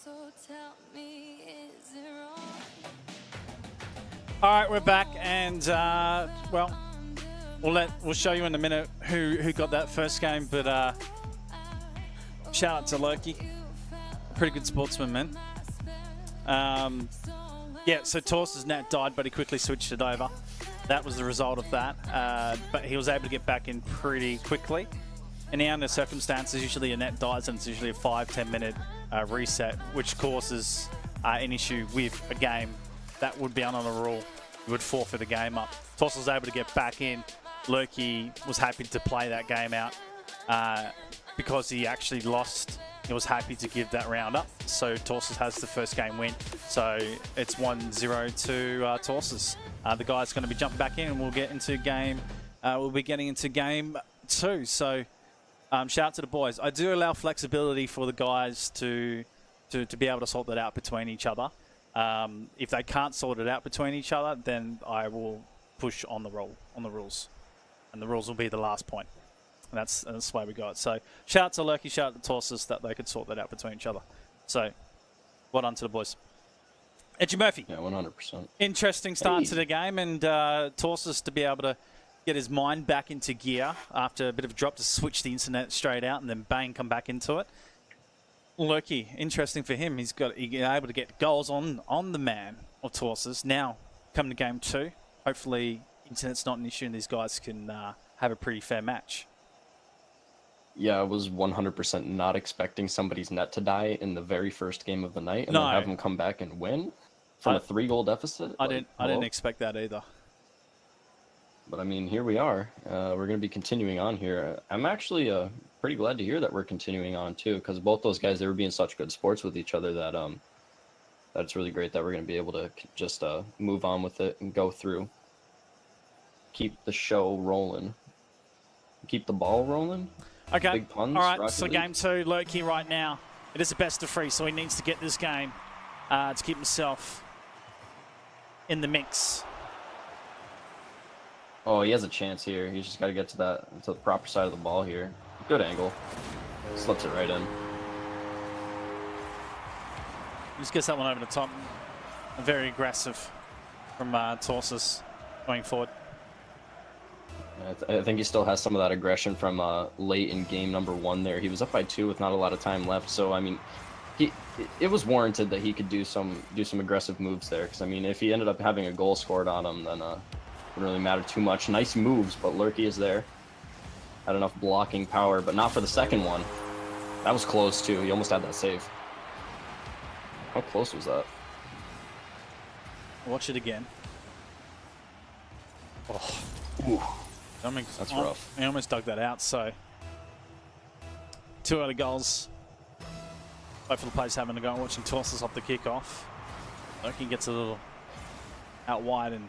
So tell me, is it wrong? All right, we're back, and well, we'll show you in a minute who got that first game. But shout out to Loki, pretty good sportsman, man. Yeah, so Torsa's net died, but he quickly switched it over. That was the result of that. But he was able to get back in pretty quickly. And now in the circumstances, usually a net dies and it's usually a 5-10 minute reset, which causes an issue with a game that would be on a rule. You would forfeit a game up. Torsa was able to get back in. Lurky was happy to play that game out because he actually lost. He was happy to give that round up. So Torsa has the first game win. So it's 1-0 to Torsa's. The guy's going to be jumping back in, and we'll get into game. We'll be getting into game 2. So shout out to the boys. I do allow flexibility for the guys to be able to sort that out between each other. If they can't sort it out between each other, then I will push on the rules, and the rules will be the last point. And that's the way we got it. So shout out to Lurky, shout out to Torsus that they could sort that out between each other. So well done to the boys. Edgy Murphy. Yeah, 100%. Interesting start to the game, and Torsus to be able to get his mind back into gear after a bit of a drop to switch the internet straight out and then bang, come back into it. Lurky, interesting for him. He's able to get goals on the man of Torsus. Now, come to game 2. Hopefully, internet's not an issue and these guys can have a pretty fair match. Yeah, I was 100% not expecting somebody's net to die in the very first game of the night, and then have them come back and win from a 3-goal deficit. I didn't expect that either. But I mean, here we are. We're going to be continuing on here. I'm actually pretty glad to hear that we're continuing on too, because both those guys, they were being such good sports with each other that that's really great that we're going to be able to just move on with it and go through. Keep the show rolling. Keep the ball rolling. Okay. Big puns, all right, Rocket so League. game 2, Lurky right now. It is a best of 3, so he needs to get this game to keep himself in the mix. Oh, he has a chance here. He's just got to get to the proper side of the ball here. Good angle. Slips it right in. Just gets that one over the top. Very aggressive from Torsus going forward. I think he still has some of that aggression from late in game number 1 there. He was up by 2 with not a lot of time left, so I mean, it was warranted that he could do some aggressive moves there. Because I mean, if he ended up having a goal scored on him, then wouldn't really matter too much. Nice moves, but Lurky is there. Had enough blocking power, but not for the second one. That was close too. He almost had that save. How close was that? Watch it again. Oh. Ooh. That's rough. He almost dug that out, so 2 early goals. Both of the players having to go and watching Torsus off the kickoff. Lurky gets a little out wide and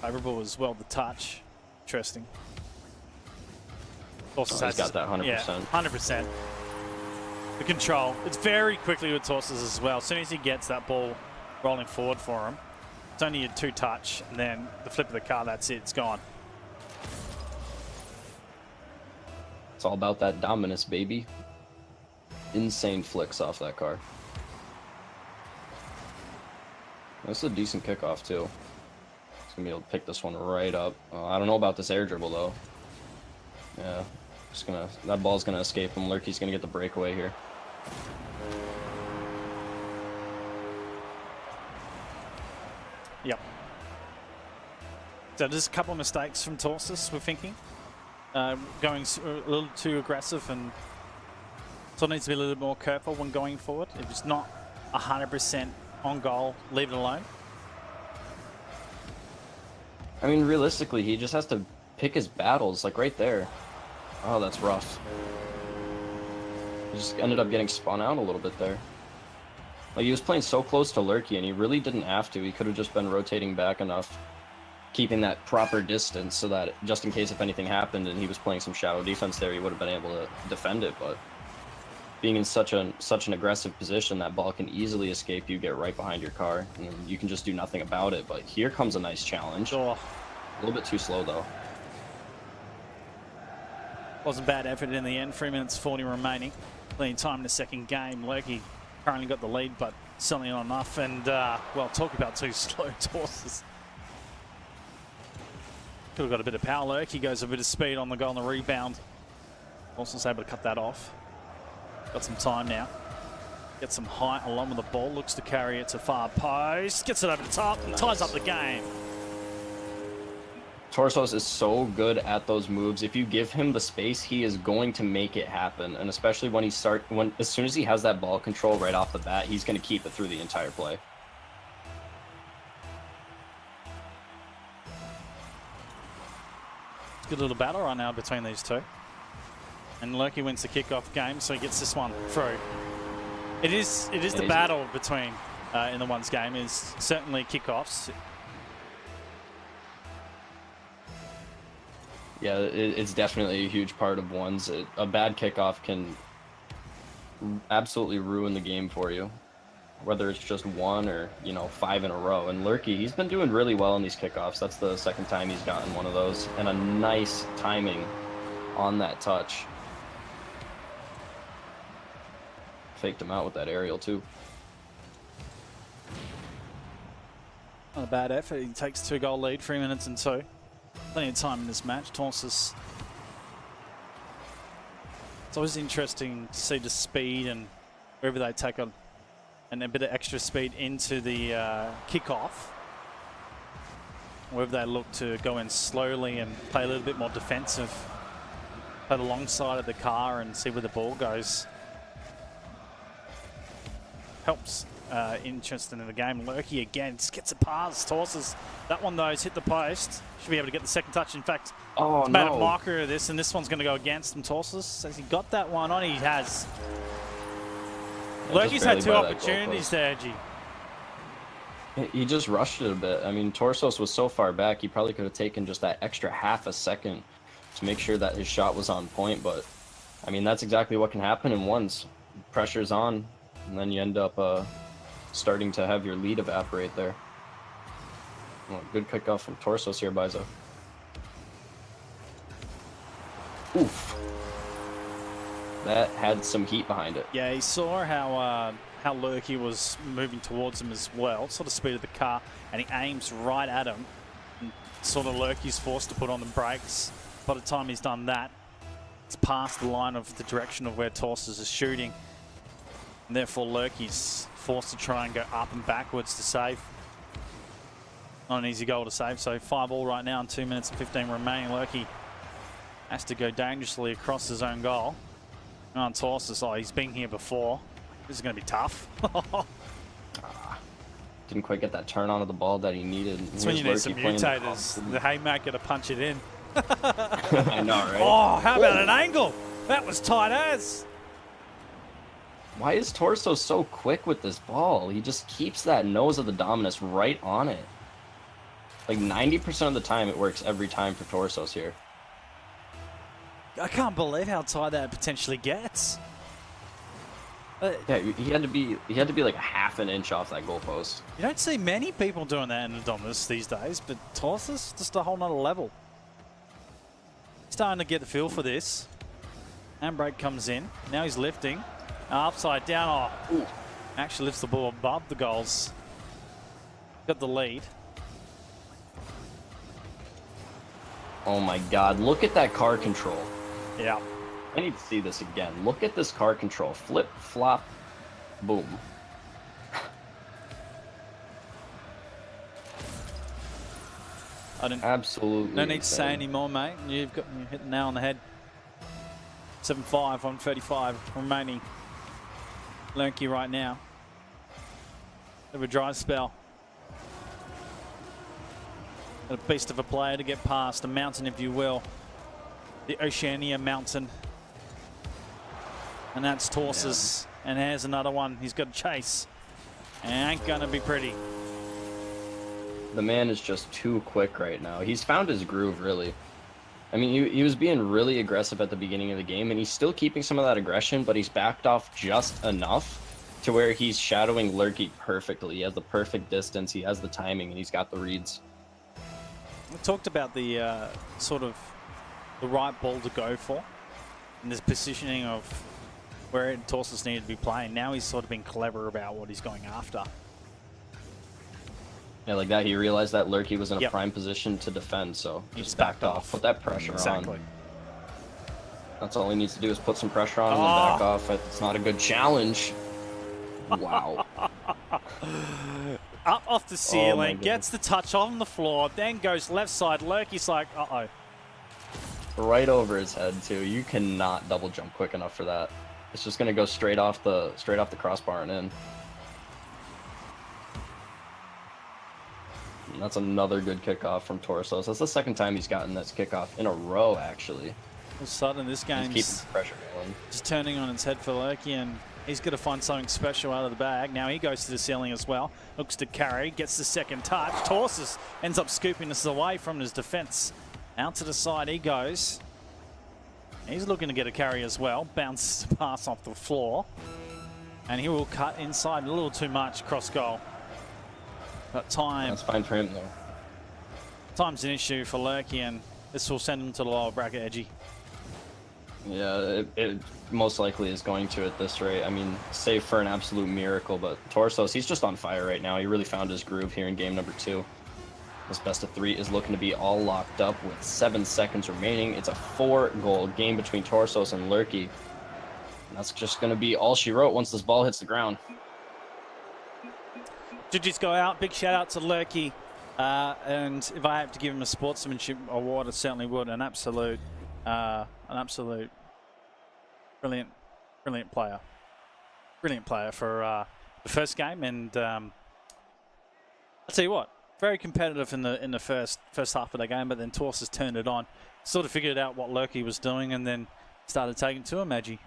favourable as well, the touch. Interesting. Torsus He's got that 100%. Yeah, 100%. The control. It's very quickly with Torsus as well. As soon as he gets that ball rolling forward for him, it's only a 2-touch, and then the flip of the car, that's it, it's gone. It's all about that dominance, baby. Insane flicks off that car. That's a decent kickoff, too. He's going to be able to pick this one right up. I don't know about this air dribble, though. Yeah, that ball's going to escape him. Lurky's going to get the breakaway here. Yep. So there's a couple of mistakes from Torsus, we're thinking. Going a little too aggressive, and so needs to be a little bit more careful when going forward. If it's not 100% on goal, leave it alone. I mean, realistically, he just has to pick his battles, like right there. Oh, that's rough. He just ended up getting spun out a little bit there. Like, he was playing so close to Lurky, and he really didn't have to. He could have just been rotating back enough, keeping that proper distance so that just in case if anything happened and he was playing some shallow defense there, he would have been able to defend it. But being in such an aggressive position, that ball can easily escape you, get right behind your car, and you can just do nothing about it. But here comes a nice challenge. Oh. A little bit too slow, though. Wasn't bad effort in the end. 3 minutes 40 remaining. Plenty of time in the second game. Lurky currently got the lead, but certainly not enough. And, well, talk about two slow tosses. Could have got a bit of power. Lurky goes a bit of speed on the goal and the rebound. Also able to cut that off. Got some time now. Gets some height along with the ball. Looks to carry it to far post. Gets it over the top and ties up the game. Torsos is so good at those moves. If you give him the space, he is going to make it happen. And especially when as soon as he has that ball control right off the bat, he's going to keep it through the entire play. Good little battle right now between these two. And Lurky wins the kickoff game, so he gets this one through. It is the battle between in the ones game is certainly kickoffs. Yeah, it's definitely a huge part of ones. A bad kickoff can absolutely ruin the game for you, whether it's just one or 5 in a row. And Lurky, he's been doing really well in these kickoffs. That's the second time he's gotten one of those, and a nice timing on that touch. Faked him out with that aerial too. Not a bad effort. He takes 2-goal lead, 3 minutes and 2. Plenty of time in this match. Torsus. It's always interesting to see the speed and wherever they take on and a bit of extra speed into the kickoff. Whether they look to go in slowly and play a little bit more defensive, play alongside of the car and see where the ball goes. Helps interesting in the game. Lurky again just gets it past. Tosses. That one though has hit the post. Should be able to get the second touch. In fact, oh, made a marker of this, and this one's going to go against him. Tosses. Has he got that one on? He has. Lurky's had 2 opportunities there, G. He just rushed it a bit. I mean, Torsos was so far back, he probably could have taken just that extra half a second to make sure that his shot was on point. But, I mean, that's exactly what can happen in ones. Pressure's on, and then you end up starting to have your lead evaporate there. Well, good kickoff from Torsos here, Bizo. Oof. That had some heat behind it. Yeah, he saw how Lurky was moving towards him as well, sort of speed of the car, and he aims right at him. And sort of Lurky's forced to put on the brakes. By the time he's done that, it's past the line of the direction of where Torsos is shooting. And therefore Lurky's forced to try and go up and backwards to save. Not an easy goal to save, so 5-all right now in 2 minutes and 15 remaining. Lurky has to go dangerously across his own goal. On Torsus, he's been here before. This is going to be tough. Didn't quite get that turn onto the ball that he needed. That's when you need some mutators. The haymaker to punch it in. I know, right? Oh, how about an angle? That was tight as. Why is Torso so quick with this ball? He just keeps that nose of the Dominus right on it. Like 90% of the time, it works every time for Torsos here. I can't believe how tight that potentially gets. Yeah, he had to be like a half an inch off that goalpost. You don't see many people doing that in the Dominus these days, but Torsus, just a whole nother level. Starting to get the feel for this. Handbrake comes in. Now he's lifting. Upside down. Oh, ooh. Actually lifts the ball above the goals. Got the lead. Oh my God, look at that car control. Yeah. I need to see this again. Look at this car control. Flip, flop, boom. Absolutely No need to insane. say anymore, mate. You've hit the nail on the head. 7-5 on 35 remaining. Lurky right now. Have a dry spell. A beast of a player to get past, a mountain if you will. The Oceania mountain. And that's Torsus. Yeah. And here's another one. He's got to chase. And ain't gonna be pretty. The man is just too quick right now. He's found his groove, really. I mean, he was being really aggressive at the beginning of the game, and he's still keeping some of that aggression, but he's backed off just enough to where he's shadowing Lurky perfectly. He has the perfect distance, he has the timing, and he's got the reads. We talked about the sort of the right ball to go for, and this positioning of where Torsus needed to be playing. Now he's sort of been clever about what he's going after. Yeah, like that, he realized that Lurky was in a Yep. prime position to defend, so He just backed off. Put that pressure Exactly. on. That's all he needs to do is put some pressure on and then back off. It's not a good challenge. Wow. Up off the ceiling, goodness. gets the touch on the floor, then goes left side. Lurky's like, uh-oh. Right over his head too. You cannot double jump quick enough for that. It's just gonna go straight off the crossbar and in. And that's another good kickoff from Torsos. That's the second time he's gotten this kickoff in a row, actually. All of a sudden, this He's keeping game's the pressure going. just turning on its head for Lurky, and he's going to find something special out of the bag. Now he goes to the ceiling as well. Looks to carry, gets the second touch. Torsus ends up scooping this away from his defense. Out to the side he goes. He's looking to get a carry as well. Bounce pass off the floor. And he will cut inside a little too much cross goal. But That's fine for him, though. time's an issue for Lurky, and this will send him to the lower bracket, Edgy. Yeah, it most likely is going to at this rate. I mean, save for an absolute miracle, but Torsos, he's just on fire right now. He really found his groove here in game number 2. This best of 3 is looking to be all locked up with 7 seconds remaining. It's a 4-goal game between Torsos and Lurky. And that's just going to be all she wrote once this ball hits the ground. Judges go out. Big shout out to Lurky. And if I had to give him a sportsmanship award, I certainly would. An absolute brilliant player. Brilliant player for the first game. And I'll tell you what, very competitive in the first half of the game, but then Torsus turned it on, sort of figured out what Lurky was doing, and then started taking to him, Maggie.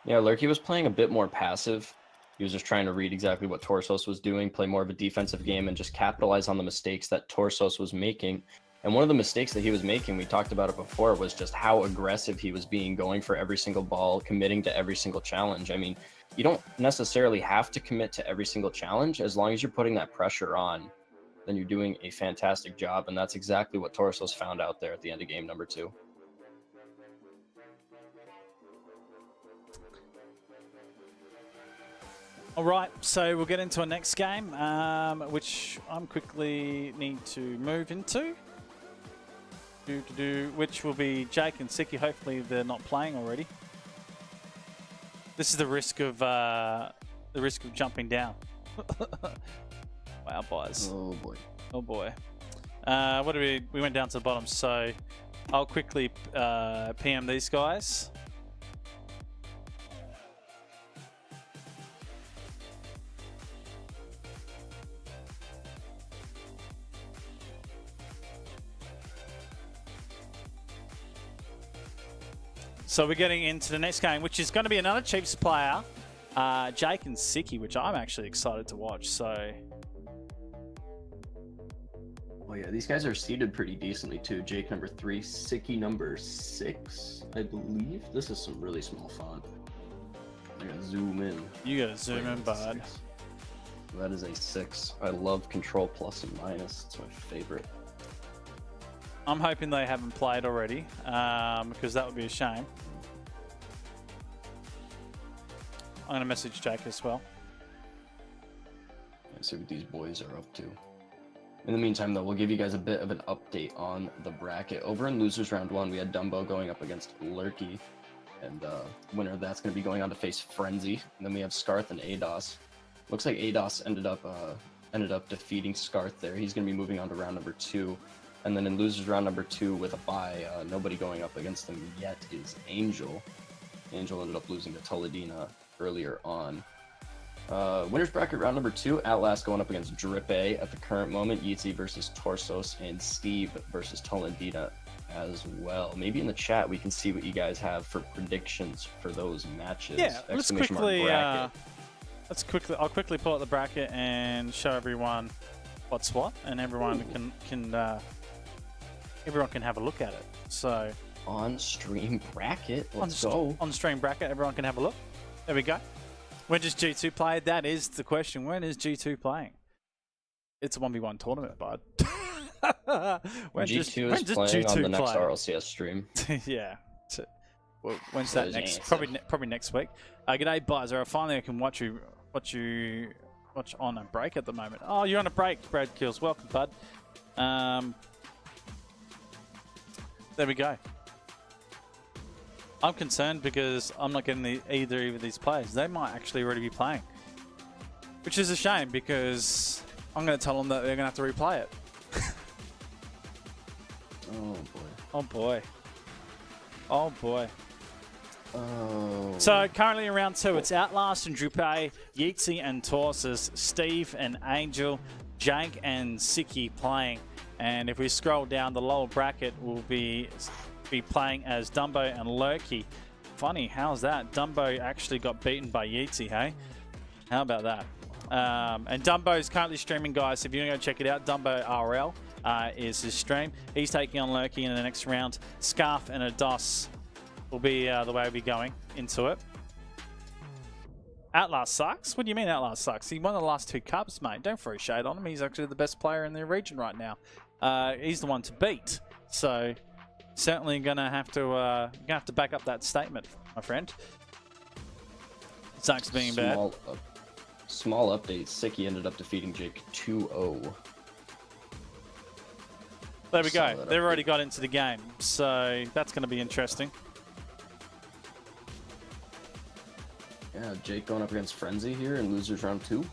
Yeah, Lurky was playing a bit more passive. He was just trying to read exactly what Torsos was doing, play more of a defensive game, and just capitalize on the mistakes that Torsos was making. And one of the mistakes that he was making, we talked about it before, was just how aggressive he was being, going for every single ball, committing to every single challenge. I mean, you don't necessarily have to commit to every single challenge. As long as you're putting that pressure on, then you're doing a fantastic job. And that's exactly what Torsos found out there at the end of game number 2. All right, so we'll get into our next game, which I'm quickly need to move into. Which will be Jake and Siki. Hopefully they're not playing already. This is the risk of jumping down. Wow, boys. Oh boy. Oh boy. What do we went down to the bottom, so I'll quickly PM these guys. So we're getting into the next game, which is going to be another Chiefs player, Jake and Siki, which I'm actually excited to watch. So, Oh yeah, these guys are seated pretty decently too. Jake number 3, Siki number 6, I believe. This is some really small font. I gotta zoom in. you gotta zoom in, bud. That is a 6. I love control plus and minus. It's my favorite. I'm hoping they haven't played already, because that would be a shame. I'm going to message Jake as well. Let's see what these boys are up to. In the meantime, though, we'll give you guys a bit of an update on the bracket. Over in losers round 1, we had Dumbo going up against Lurky, and winner of that's going to be going on to face Frenzy. And then we have Scarth and ADOS. Looks like ADOS ended up defeating Scarth there. He's going to be moving on to round number 2. And then in losers round number 2 with a bye, nobody going up against them yet is Angel. Angel ended up losing to Toledina earlier on. Winners bracket round number 2, Outlast going up against Drip A at the current moment, Yeezy versus Torsos, and Steve versus Toledina as well. Maybe in the chat we can see what you guys have for predictions for those matches. Yeah, let's quickly, I'll quickly pull out the bracket and show everyone what's what, and everyone everyone can have a look at it. So on stream bracket, let's go. On stream bracket, everyone can have a look. There we go. When does G2 play? That is the question. When is G2 playing? It's a 1v1 tournament, bud. G2 is playing on the next RLCS stream. Yeah. when's that There's next? answer. Probably next week. G'day, Bizer. Finally, I can watch on a break at the moment. Oh, you're on a break, Brad Kills. Welcome, bud. There we go. I'm concerned because I'm not getting either of these players. They might actually already be playing, which is a shame because I'm going to tell them that they're going to have to replay it. Oh boy. Oh boy. Oh boy. Oh. So currently in round 2, it's Outlast and Drupe, Yeatsy and Torsus, Steve and Angel, Jake and Siki playing. And if we scroll down, the lower bracket will be playing as Dumbo and Lurky. Funny, how's that? Dumbo actually got beaten by Yeatsy, hey? How about that? And Dumbo is currently streaming, guys. So if you want to go check it out, Dumbo RL is his stream. He's taking on Lurky in the next round. Scarf and Ados will be the way we'll be going into it. Outlast sucks? What do you mean Outlast sucks? He won the last 2 cups, mate. Don't throw shade on him. He's actually the best player in the region right now. He's the one to beat. So certainly gonna have to back up that statement, my friend. Sucks being bad. Small update. Siki ended up defeating Jake 2-0. There we go. Solid They've update. already got into the game, so that's going to be interesting. Yeah, Jake going up against Frenzy here in losers round 2.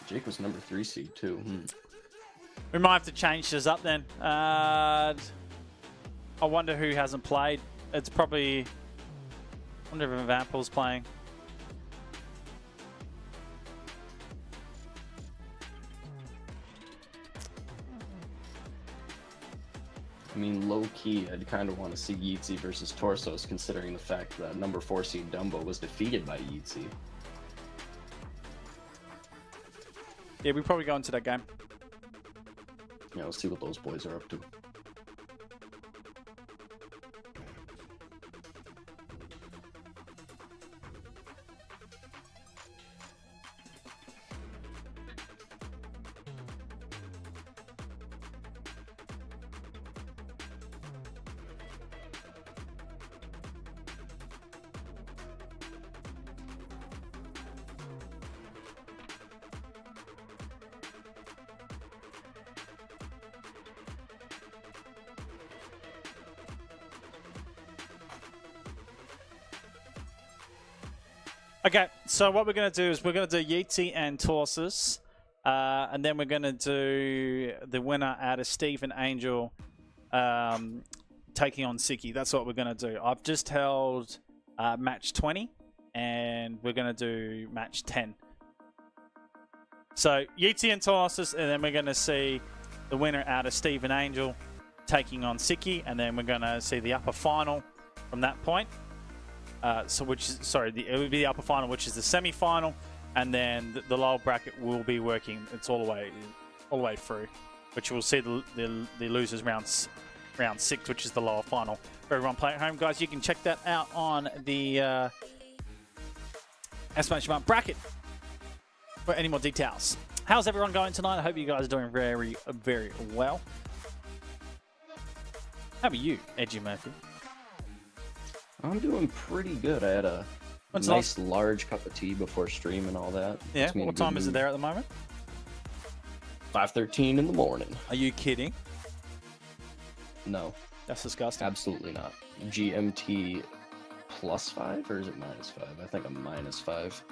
Jake was number 3 seed too. We might have to change this up then. I wonder who hasn't played. It's probably... I wonder if Vample's playing. I mean, low-key, I'd kind of want to see Yeatsy versus Torsos, considering the fact that number 4 seed Dumbo was defeated by Yeatsy. Yeah, we probably go into that game. Yeah, we'll see what those boys are up to. Okay, so what we're going to do is we're going to do Yeatsy and Torsus, and then we're going to do the winner out of Steve and Angel taking on Siki. That's what we're going to do. I've just held match 20, and we're going to do match 10. So Yeatsy and Torsus, and then we're going to see the winner out of Steve and Angel taking on Siki, and then we're going to see the upper final from that point. It would be the upper final, which is the semi-final, and then the lower bracket will be working. It's all the way through, which we'll see the losers round 6, which is the lower final. For everyone playing at home, guys, you can check that out on the Estimation bracket for any more details. How's everyone going tonight? I hope you guys are doing very, very well. How are you, Edgy Murphy? I'm doing pretty good. I had a nice large cup of tea before stream and all that. Yeah, Puts me in a what good time is it mood. there at the moment? 5:13 in the morning. Are you kidding? No, That's disgusting. absolutely not. GMT +5 or is it -5? I think I'm -5.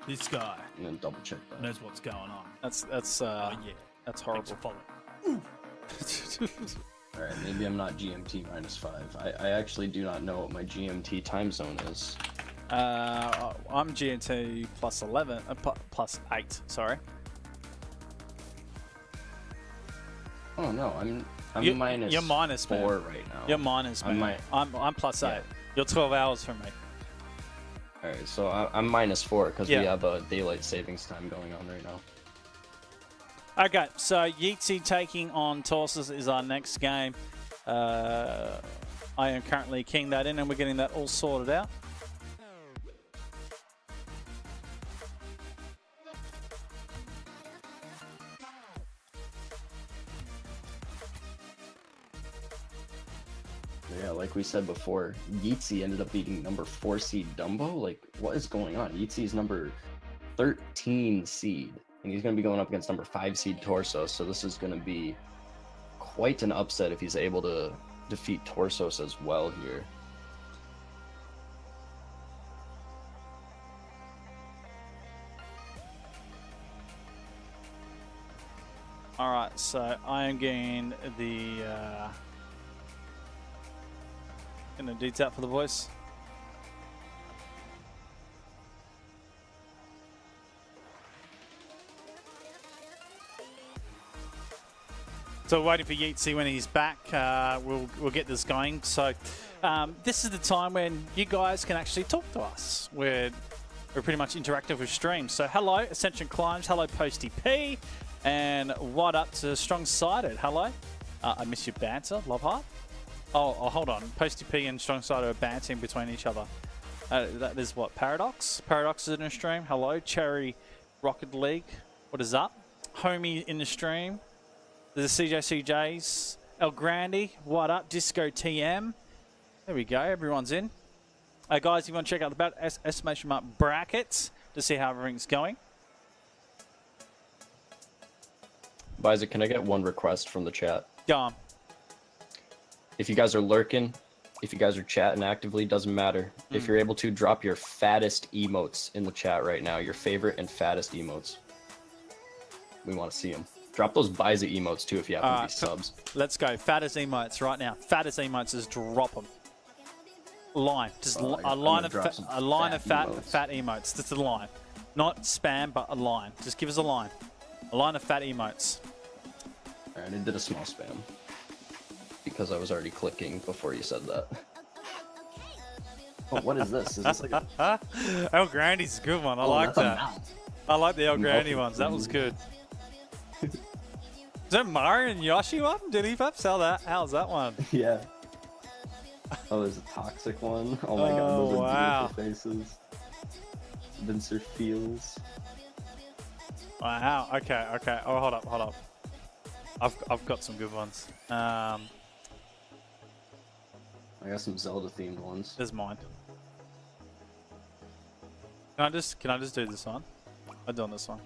This guy I'm gonna double check that. knows what's going on. That's Oh, yeah. that's Thanks horrible. for following. All right, maybe I'm not GMT -5. I actually do not know what my GMT time zone is. I'm GMT +11, +8. Sorry. Oh no, I'm You're -4 minus, man. right now. You're minus, man. I'm +8. Yeah. You're 12 hours from me. All right, so I'm -4 because Yeah. we have a daylight savings time going on right now. Okay, so Yeatsy taking on Torsus is our next game. I am currently keying that in, and we're getting that all sorted out. Yeah, like we said before, Yeezy ended up beating number 4 seed Dumbo. Like, what is going on? Yeetsy's number 13 seed, and he's going to be going up against number 5 seed Torso. So this is going to be quite an upset if he's able to defeat Torsos as well here. All right, so I am getting the deets out for the boys. So waiting for Yeatsy when he's back. We'll get this going. So this is the time when you guys can actually talk to us. We're pretty much interactive with streams. So hello, Ascension Climbs. Hello, Posty P. And what up to Strong Sided? Hello. I miss your banter. Love heart. Oh, hold on. Posty P and Strong Sided are bantering between each other. That is what? Paradox? Paradox is in the stream. Hello. Cherry Rocket League. What is up? Homie in the stream. There's the CJCJs. El Grande. What up? Disco TM. There we go. Everyone's in. Guys, if you want to check out the estimation mark brackets to see how everything's going. Biza, can I get one request from the chat? Go on. If you guys are lurking, if you guys are chatting actively, doesn't matter. If you're able to, drop your fattest emotes in the chat right now. Your favorite and fattest emotes. We want to see them. Drop those Biza emotes too if you happen to be subs. Let's go. Fattest emotes right now. Fattest emotes, just drop them. Line. Just a line of fat emotes. Just a line. Not spam, but a line. Just give us a line. A line of fat emotes. Alright, I did a small spam. Because I was already clicking before you said that. Oh, what is this? Is this like a... El Grande's a good one. I like that. I like the El Grande ones. That was good. Is that Mario and Yoshi one? Did he sell that? How's that one? Yeah. Oh, there's a toxic one. Oh my god, those are beautiful faces. Vincer Fields. Wow. Okay. Oh, hold up. I've got some good ones. I got some Zelda themed ones. There's mine. Can I just do this one? I'm doing this one.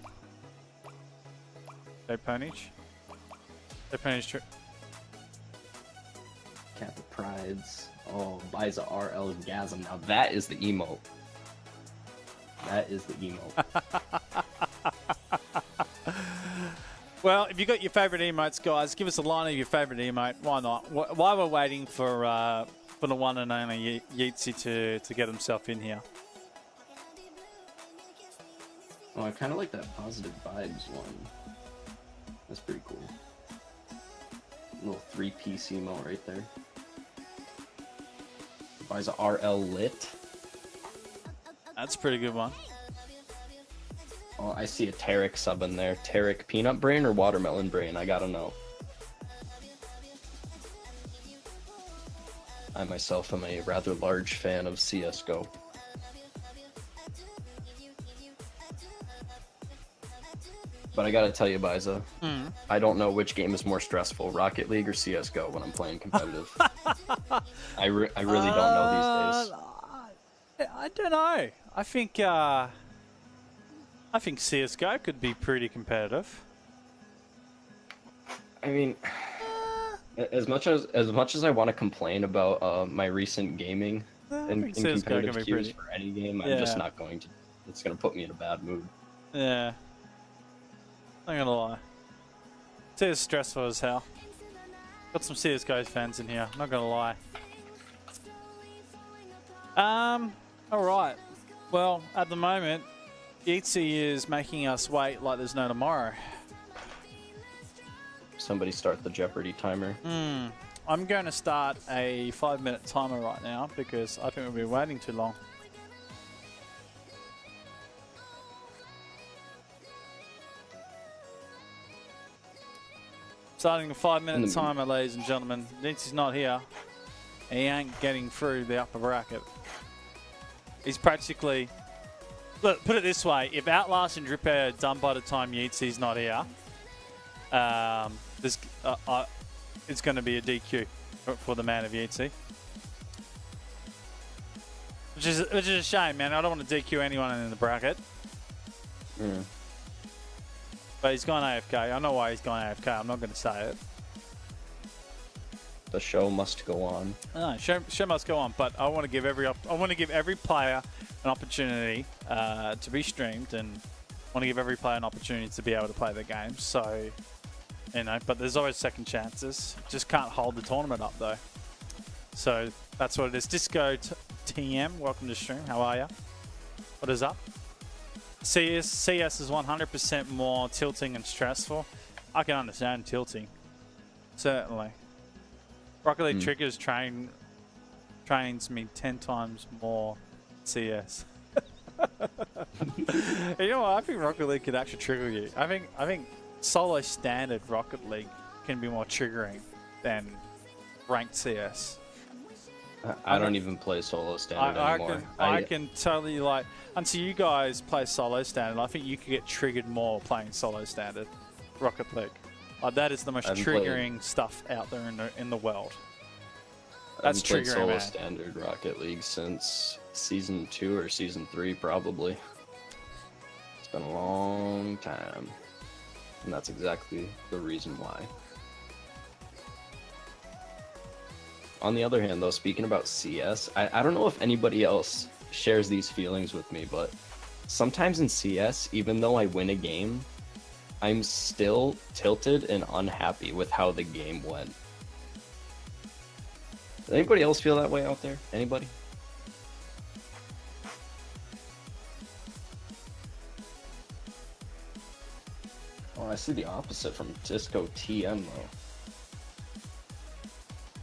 Hey Ponage. Hey Ponage trick. Cat the Prides. Oh, Biza RL Gasm. Now that is the emote. That is the emote. Well, if you got your favorite emotes, guys, give us a line of your favorite emote. Why not? While we're waiting for the one and only Yeatsy to get himself in here. Oh, I kind of like that Positive Vibes one. That's pretty cool. Little 3-piece emote right there. Biza RL Lit. That's a pretty good one. Oh, I see a Tarek sub in there. Tarek Peanut Brain or Watermelon Brain? I gotta know. I myself am a rather large fan of CSGO. But I gotta tell you, Biza, I don't know which game is more stressful, Rocket League or CSGO when I'm playing competitive. I really don't know these days. I don't know. I think CSGO could be pretty competitive. I mean, as much as I want to complain about my recent gaming in competitive queues for any game, I'm just not going to. It's gonna put me in a bad mood. Yeah. Not gonna lie. It's stressful as hell. Got some CSGO fans in here, not gonna lie. Alright. Well, at the moment, Yeatsy is making us wait like there's no tomorrow. Somebody start the Jeopardy timer. I'm going to start a 5-minute timer right now because I think we'll be waiting too long. Starting a 5-minute timer, ladies and gentlemen. Yeatsy's not here. He ain't getting through the upper bracket. He's practically... Look, put it this way. If Outlast and Drip are done by the time Yeatsy's not here, it's going to be a DQ for the man of Yeatsy. Which is a shame, man. I don't want to DQ anyone in the bracket. But he's gone AFK. I know why he's gone AFK. I'm not going to say it. The show must go on. No, show must go on. But I want to give every player an opportunity to be streamed, and want to give every player an opportunity to be able to play their games. So, but there's always second chances. Just can't hold the tournament up though. So that's what it is. Disco TM, welcome to stream. How are ya? What is up? CS is 100% more tilting and stressful. I can understand tilting, certainly. Rocket League Triggers trains me 10 times more CS. You know what? I think Rocket League could actually trigger you. I think solo standard Rocket League can be more triggering than ranked CS. I don't even play solo standard anymore. I can totally, like, until you guys play solo standard, I think you could get triggered more playing solo standard Rocket League. Like, that is the most triggering stuff out there in the world. That's triggering, man. I've played solo standard Rocket League since season 2 or season 3, probably. It's been a long time, and that's exactly the reason why. On the other hand, though, speaking about CS, I don't know if anybody else shares these feelings with me, but sometimes in CS, even though I win a game, I'm still tilted and unhappy with how the game went. Does anybody else feel that way out there? Anybody? Oh, I see the opposite from Disco TM, though.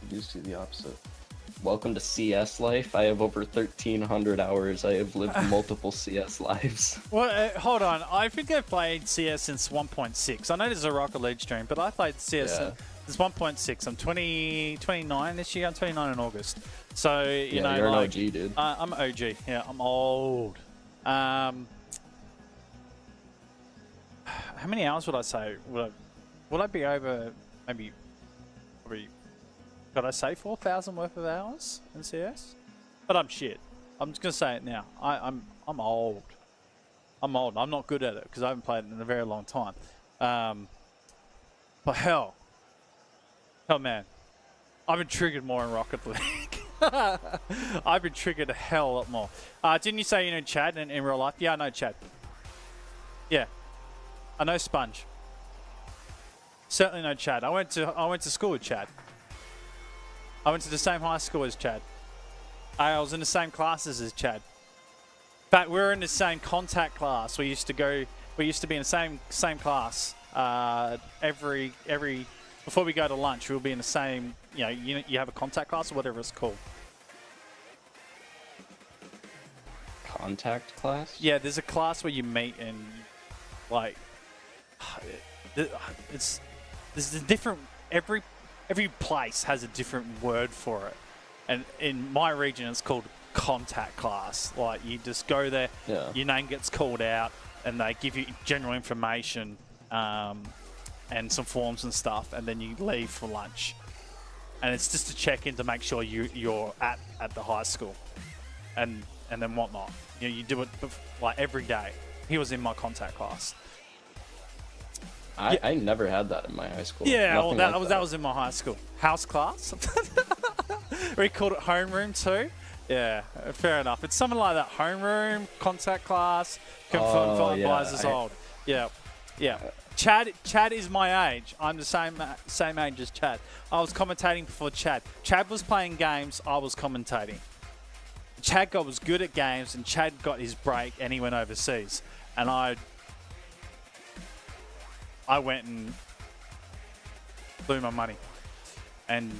I do see the opposite. Welcome to CS life. I have over 1,300 hours. I have lived multiple CS lives. Well, hold on. I think I've played CS since 1.6. I know there's a Rocket League stream, but I played CS since 1.6. I'm 29 this year. I'm 29 in August. So, you know, you're like, an OG, dude. I'm OG. Yeah, I'm old. How many hours would I say? Would I be over maybe probably... Could I say 4,000 worth of hours in CS? But I'm shit. I'm just gonna say it now. I'm old. I'm old. I'm not good at it because I haven't played it in a very long time. But hell, man, I've been triggered more in Rocket League. I've been triggered a hell lot more. Didn't you say you know Chad in real life? Yeah, I know Chad. Yeah, I know Sponge. Certainly know Chad. I went to school with Chad. I went to the same high school as Chad. I was in the same classes as Chad. In fact, we were in the same contact class. We used to be in the same class every before we go to lunch. We'll be in the same. You have a contact class or whatever it's called. Contact class? Yeah, there's a class where you meet and like there's a different Every place has a different word for it, and in my region it's called contact class. Like, you just go there, your name gets called out, and they give you general information and some forms and stuff, and then you leave for lunch. And it's just to check in to make sure you're at the high school, and then whatnot. You do it like every day. He was in my contact class. I never had that in my high school. Yeah, well, that was in my high school. House class. We called it homeroom too. Yeah, fair enough. It's something like that. Homeroom, contact class, confirmed advisors old. Yeah. Chad is my age. I'm the same age as Chad. I was commentating before Chad. Chad was playing games, I was commentating. Chad was good at games, and Chad got his break and he went overseas. And I went and blew my money and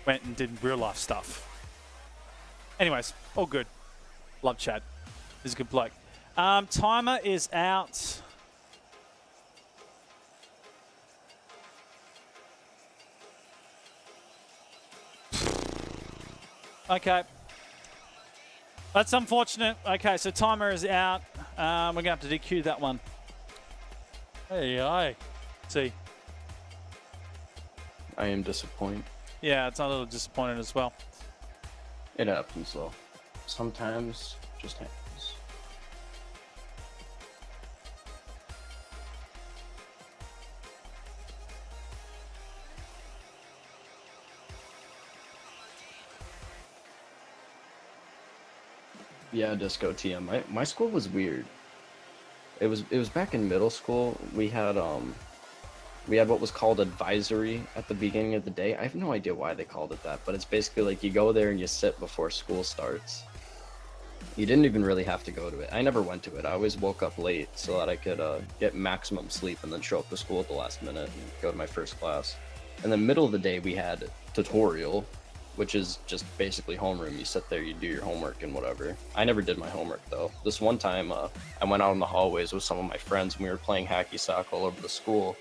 went and did real life stuff. Anyways, all good. Love Chad. He's a good bloke. Timer is out. Okay. That's unfortunate. Okay, so timer is out. We're going to have to DQ that one. Hey, I see. I am disappointed. Yeah, it's a little disappointed as well. It happens, though. sometimes just happens. Yeah, Disco TM. My school was weird. It was back in middle school. We had what was called advisory at the beginning of the day. I have no idea why they called it that, but it's basically like you go there and you sit before school starts. You didn't even really have to go to it. I never went to it. I always woke up late so that I could get maximum sleep and then show up to school at the last minute and go to my first class. And then middle of the day we had tutorial, which is just basically homeroom. You sit there, you do your homework and whatever. I never did my homework though. This one time I went out in the hallways with some of my friends and we were playing hacky sack all over the school.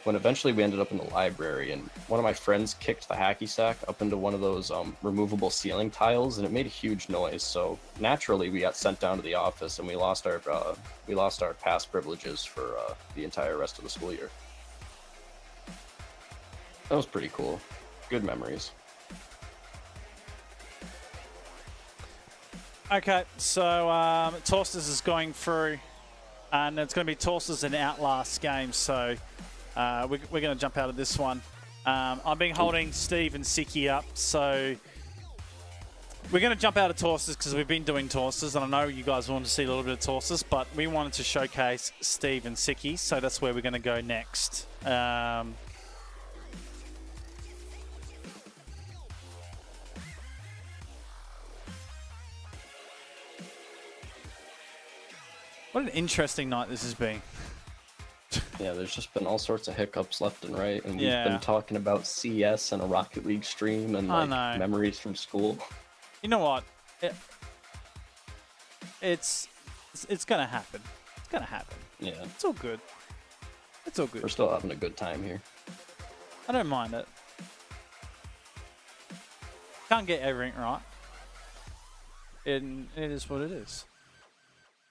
When eventually we ended up in the library and one of my friends kicked the hacky sack up into one of those removable ceiling tiles and it made a huge noise. So naturally we got sent down to the office and we lost our pass privileges for the entire rest of the school year. That was pretty cool. Good memories. Okay, so Torsters is going through, and it's going to be Torsters and Outlast game, so we're going to jump out of this one. I've been holding Steve and Siki up, so we're going to jump out of Torsters because we've been doing Torsters, and I know you guys want to see a little bit of Torsters, but we wanted to showcase Steve and Siki, so that's where we're going to go next. What an interesting night this has been. Yeah, there's just been all sorts of hiccups left and right, and we've been talking about CS and a Rocket League stream and like memories from school. You know what? It's gonna happen. It's gonna happen. Yeah, it's all good. It's all good. We're still having a good time here. I don't mind it. Can't get everything right. It is what it is.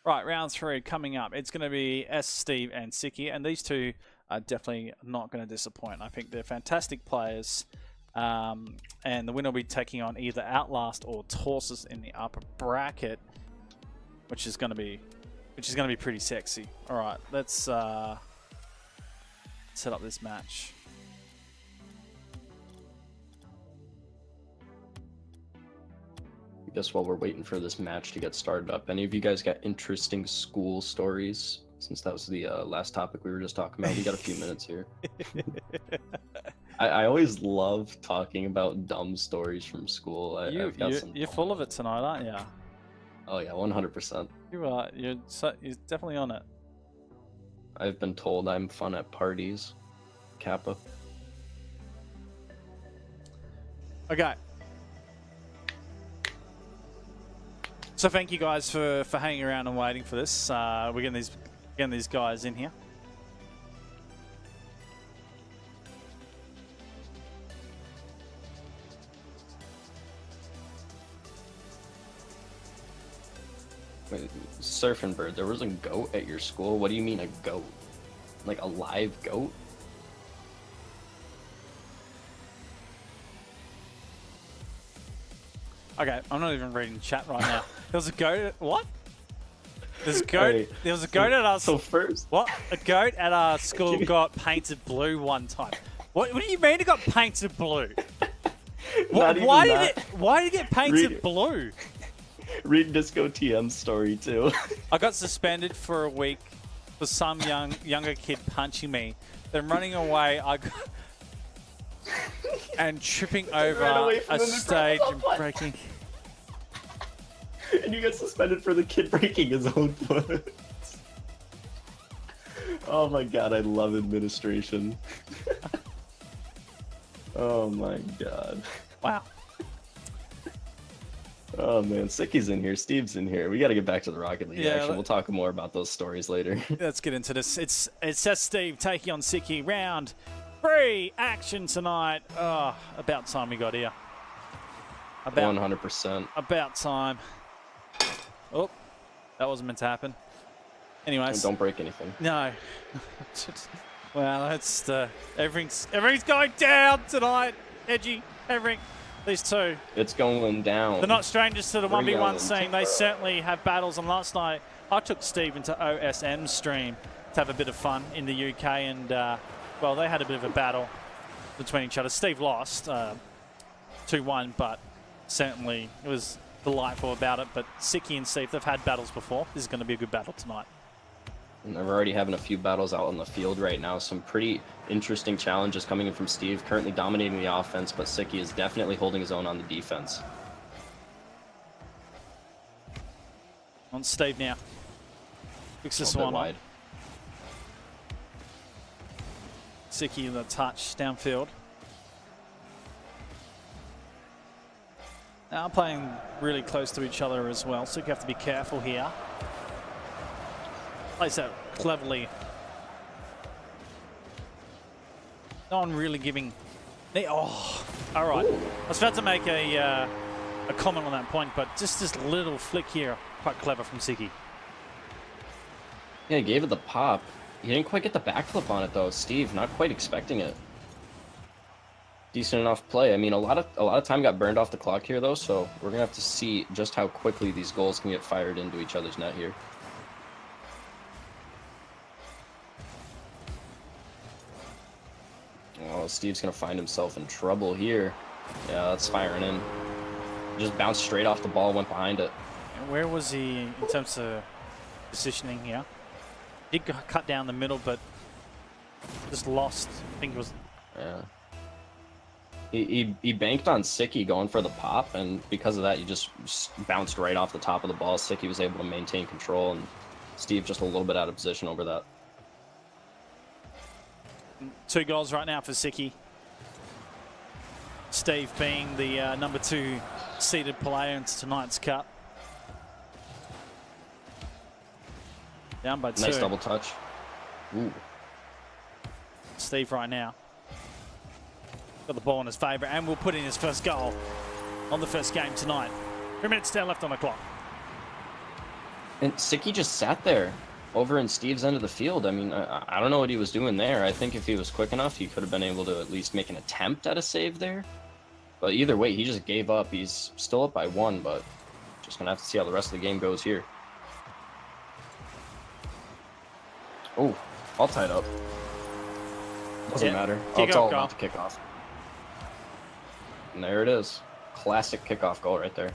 Right, round 3 coming up. It's going to be S, Steve, and Siki, and these two are definitely not going to disappoint. I think they're fantastic players, and the winner will be taking on either Outlast or Torsus in the upper bracket, which is going to be pretty sexy. All right, let's set up this match. I guess while we're waiting for this match to get started up, any of you guys got interesting school stories? Since that was the last topic we were just talking about, we got a few minutes here. I always love talking about dumb stories from school. You're full of it tonight, aren't you? Oh yeah, 100%. You are. You're definitely on it. I've been told I'm fun at parties. Kappa. Okay. So thank you guys for hanging around and waiting for this. We're getting these guys in here. Wait, Surfing Bird, there was a goat at your school? What do you mean a goat? Like a live goat? Okay, I'm not even reading chat right now. There was a goat. What? There's a goat. Wait, there was a goat at our. So first, what? A goat at our school got painted blue one time. What do you mean it got painted blue? Why did it get painted blue? Read Disco TM's story too. I got suspended for a week for some younger kid punching me. Then running away, I got and tripping over a stage and breaking. And you get suspended for the kid breaking his own foot. Oh my god, I love administration. Oh my god. Wow. Oh man, Siki's in here, Steve's in here. We got to get back to the Rocket League action. We'll talk more about those stories later. Let's get into this. It says Steve taking on Siki. Round 3 action tonight. Oh, about time we got here. 100%. About time. Oh, that wasn't meant to happen. Anyways. Don't break anything. No. Well, that's everything's going down tonight. Edgy, everything. These two, It's going down. they're not strangers to the 1v1 Bring scene. on. They certainly have battles. And last night, I took Steve into OSM's stream to have a bit of fun in the UK. And, well, they had a bit of a battle between each other. Steve lost 2-1, but certainly it was delightful about it. But Siki and Steve, they've had battles before. This is going to be a good battle tonight. And they're already having a few battles out on the field right now. Some pretty interesting challenges coming in from Steve, currently dominating the offense, but Siki is definitely holding his own on the defense. On Steve now. Picks this A bit one wide. up. Siki in the touch downfield. Now playing really close to each other as well, so you have to be careful here. Plays that cleverly. No one really giving. Oh, all right. I was about to make a comment on that point, but just this little flick here, quite clever from Siki. Yeah, he gave it the pop. He didn't quite get the backflip on it though. Steve, not quite expecting it. Decent enough play. I mean, a lot of time got burned off the clock here though, so we're gonna have to see just how quickly these goals can get fired into each other's net here. Oh, Steve's gonna find himself in trouble here. Yeah, that's firing in. Just bounced straight off the ball, went behind it. And where was he in terms of positioning here? Did cut down the middle, but just lost. I think it was. Yeah. He banked on Siki going for the pop, and because of that, he just bounced right off the top of the ball. Siki was able to maintain control, and Steve just a little bit out of position over that. 2 goals right now for Siki. Steve being the #2 seeded player into tonight's cup. Down by 2. Nice double touch. Ooh. Steve right now. Got the ball in his favour and will put in his first goal on the first game tonight. 3 minutes down left on the clock. And Siki just sat there over in Steve's end of the field. I mean, I don't know what he was doing there. I think if he was quick enough, he could have been able to at least make an attempt at a save there. But either way, he just gave up. He's still up by 1, but just going to have to see how the rest of the game goes here. Oh, all tied up. Doesn't matter. Oh, it's all about the kickoff. And there it is. Classic kickoff goal right there.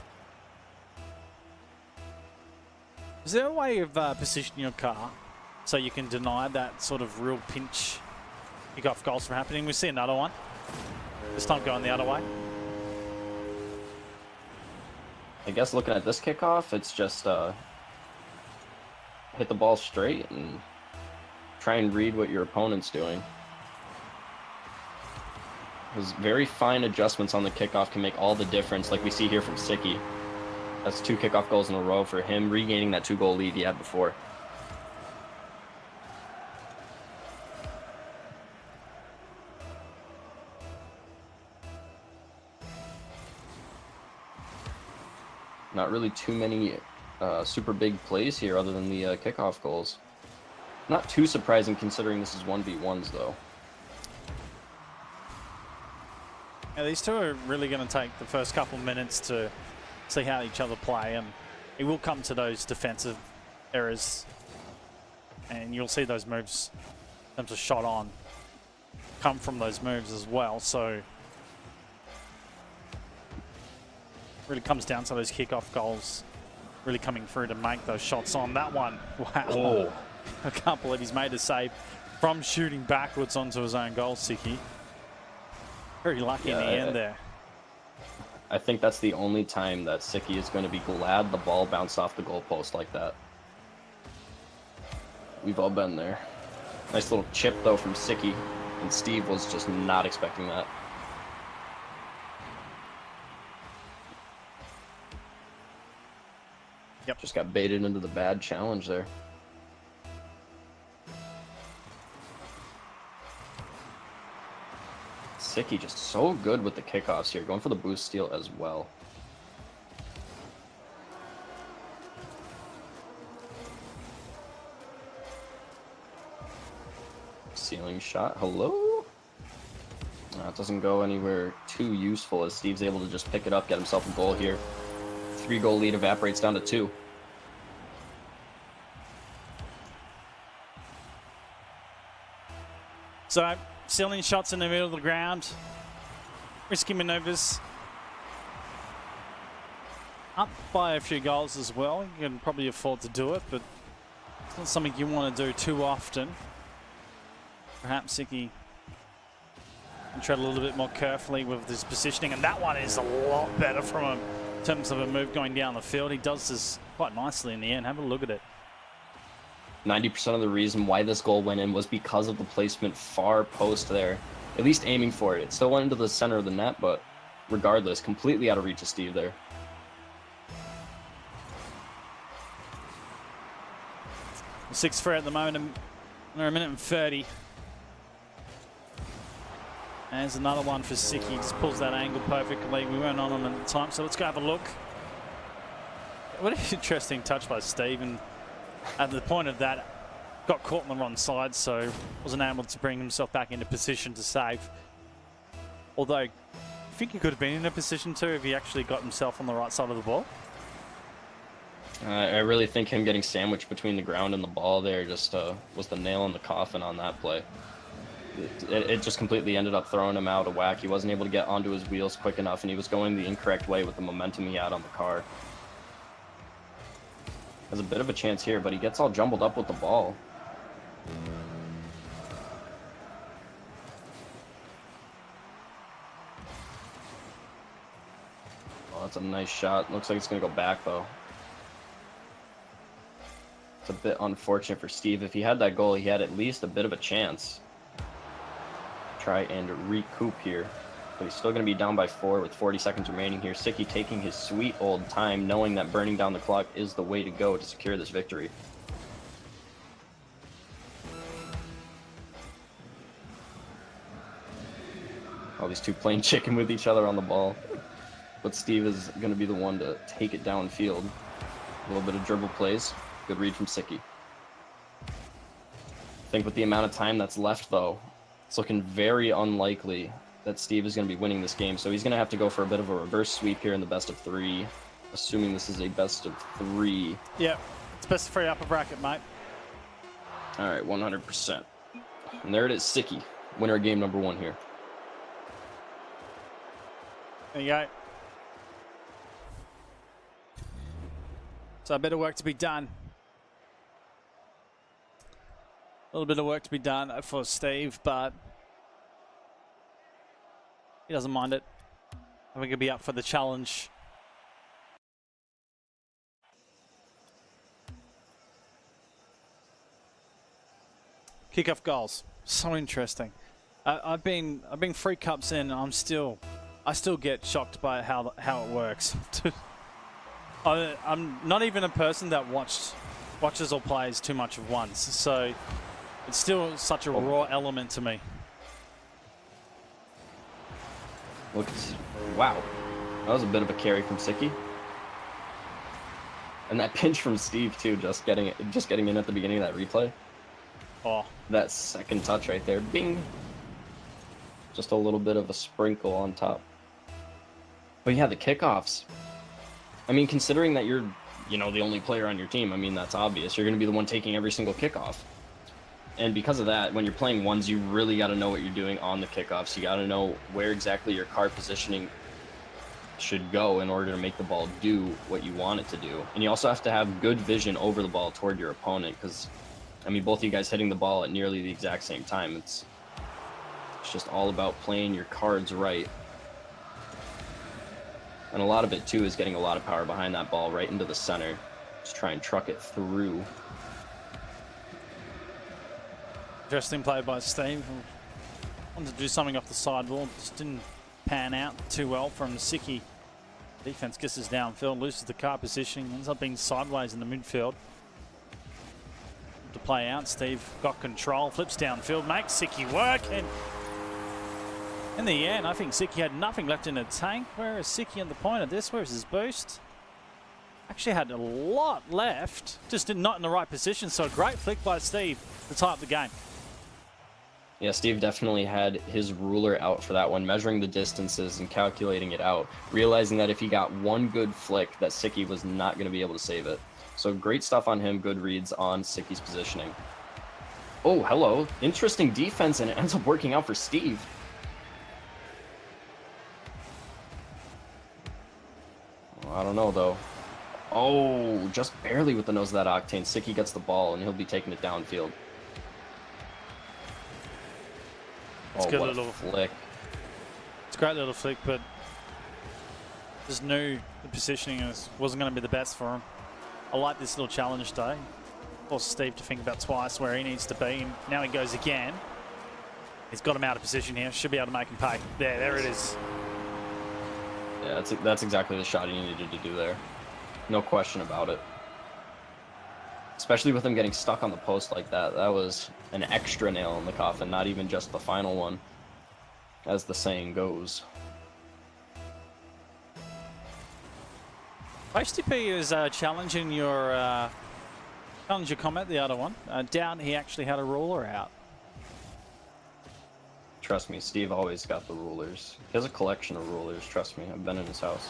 Is there a way of positioning your car so you can deny that sort of real pinch kickoff goals from happening? We see another one. This time going the other way. I guess looking at this kickoff, it's just hit the ball straight and try and read what your opponent's doing. Because very fine adjustments on the kickoff can make all the difference, like we see here from Siki. That's 2 kickoff goals in a row for him, regaining that 2-goal lead he had before. Not really too many super big plays here other than the kickoff goals. Not too surprising considering this is 1v1s though. Yeah, these two are really going to take the first couple minutes to see how each other play, and it will come to those defensive errors, and you'll see those moves in terms of shot on come from those moves as well. So really comes down to those kickoff goals really coming through to make those shots on. That one, wow. Oh. I can't believe he's made a save from shooting backwards onto his own goal, Siki. Very lucky in the end there. I think that's the only time that Siki is going to be glad the ball bounced off the goalpost like that. We've all been there. Nice little chip though from Siki, and Steve was just not expecting that. Yep. Just got baited into the bad challenge there. Siki just so good with the kickoffs here, going for the boost steal as well. Ceiling shot, hello? It doesn't go anywhere too useful as Steve's able to just pick it up, get himself a goal here. 3-goal lead evaporates down to 2. So, stealing shots in the middle of the ground. Risky maneuvers. Up by a few goals as well. You can probably afford to do it, but it's not something you want to do too often. Perhaps Siki can tread a little bit more carefully with his positioning, and that one is a lot better from him in terms of a move going down the field. He does this quite nicely in the end. Have a look at it. 90% of the reason why this goal went in was because of the placement far post there. At least aiming for it. It still went into the center of the net, but regardless, completely out of reach of Steve there. Six for at the moment. Another minute and 30. And there's another one for Siki. Just pulls that angle perfectly. We weren't on him at the time, so let's go have a look. What an interesting touch by Steve. And at the point of that, got caught on the wrong side, so wasn't able to bring himself back into position to save. Although, I think he could have been in a position to if he actually got himself on the right side of the ball. I really think him getting sandwiched between the ground and the ball there just was the nail in the coffin on that play. It just completely ended up throwing him out of whack. He wasn't able to get onto his wheels quick enough, and he was going the incorrect way with the momentum he had on the car. Has a bit of a chance here, but he gets all jumbled up with the ball. Oh, that's a nice shot. Looks like it's going to go back, though. It's a bit unfortunate for Steve. If he had that goal, he had at least a bit of a chance. Try and recoup here. But he's still going to be down by 4 with 40 seconds remaining here. Siki taking his sweet old time, knowing that burning down the clock is the way to go to secure this victory. Oh, these two playing chicken with each other on the ball. But Steve is going to be the one to take it downfield. A little bit of dribble plays. Good read from Siki. I think with the amount of time that's left, though, it's looking very unlikely that Steve is going to be winning this game. So he's going to have to go for a bit of a reverse sweep here in the best of 3. Assuming this is a best of 3. Yeah, it's best of 3 upper bracket, mate. All right, 100%. And there it is, Siki, winner of game number 1 here. There you go. So a bit of work to be done. A little bit of work to be done for Steve, but he doesn't mind it. I think he'll be up for the challenge. Kickoff goals, so interesting. I've been 3 cups in. I still get shocked by how it works. I'm not even a person that watches or plays too much of once, so it's still such a raw element to me. Wow, that was a bit of a carry from Siki. And that pinch from Steve too, just getting in at the beginning of that replay. Oh, That second touch right there, bing. Just a little bit of a sprinkle on top. But yeah, the kickoffs. I mean, considering that you're, the only player on your team, I mean, that's obvious. You're going to be the one taking every single kickoff. And because of that, when you're playing ones, you really got to know what you're doing on the kickoffs. You got to know where exactly your car positioning should go in order to make the ball do what you want it to do. And you also have to have good vision over the ball toward your opponent, because, I mean, both of you guys hitting the ball at nearly the exact same time. It's just all about playing your cards right. And a lot of it, too, is getting a lot of power behind that ball right into the center. Just try and truck it through. interesting play by Steve. Wanted to do something off the sidewall, just didn't pan out too well from Siki. Defense kisses downfield, loses the car positioning, ends up being sideways in the midfield. To play out, Steve got control, flips downfield, makes Siki work, and in the end, I think Siki had nothing left in the tank. Where is Siki at the point of this? Where's his boost? Actually had a lot left, just not in the right position. So a great flick by Steve to tie up the game. Yeah, Steve definitely had his ruler out for that one, measuring the distances and calculating it out, realizing that if he got one good flick, that Sicky was not going to be able to save it. So great stuff on him, good reads on Sicky's positioning. Oh, hello. Interesting defense, and it ends up working out for Steve. Oh, I don't know, though. Oh, just barely with the nose of that Octane. Sicky gets the ball, and he'll be taking it downfield. It's Oh, good what a little flick. It's a great little flick, but just knew the positioning wasn't going to be the best for him. I like this little challenge though. Forces Steve to think about twice where he needs to be, and now he goes again. He's got him out of position here. Should be able to make him pay. There it is. Yeah, that's exactly the shot he needed to do there. No question about it. Especially with him getting stuck on the post like that. That was an extra nail in the coffin, not even just the final one, as the saying goes. HTP is challenging your comment, the other one. Down, he actually had a ruler out. Trust me, Steve always got the rulers. He has a collection of rulers, trust me. I've been in his house.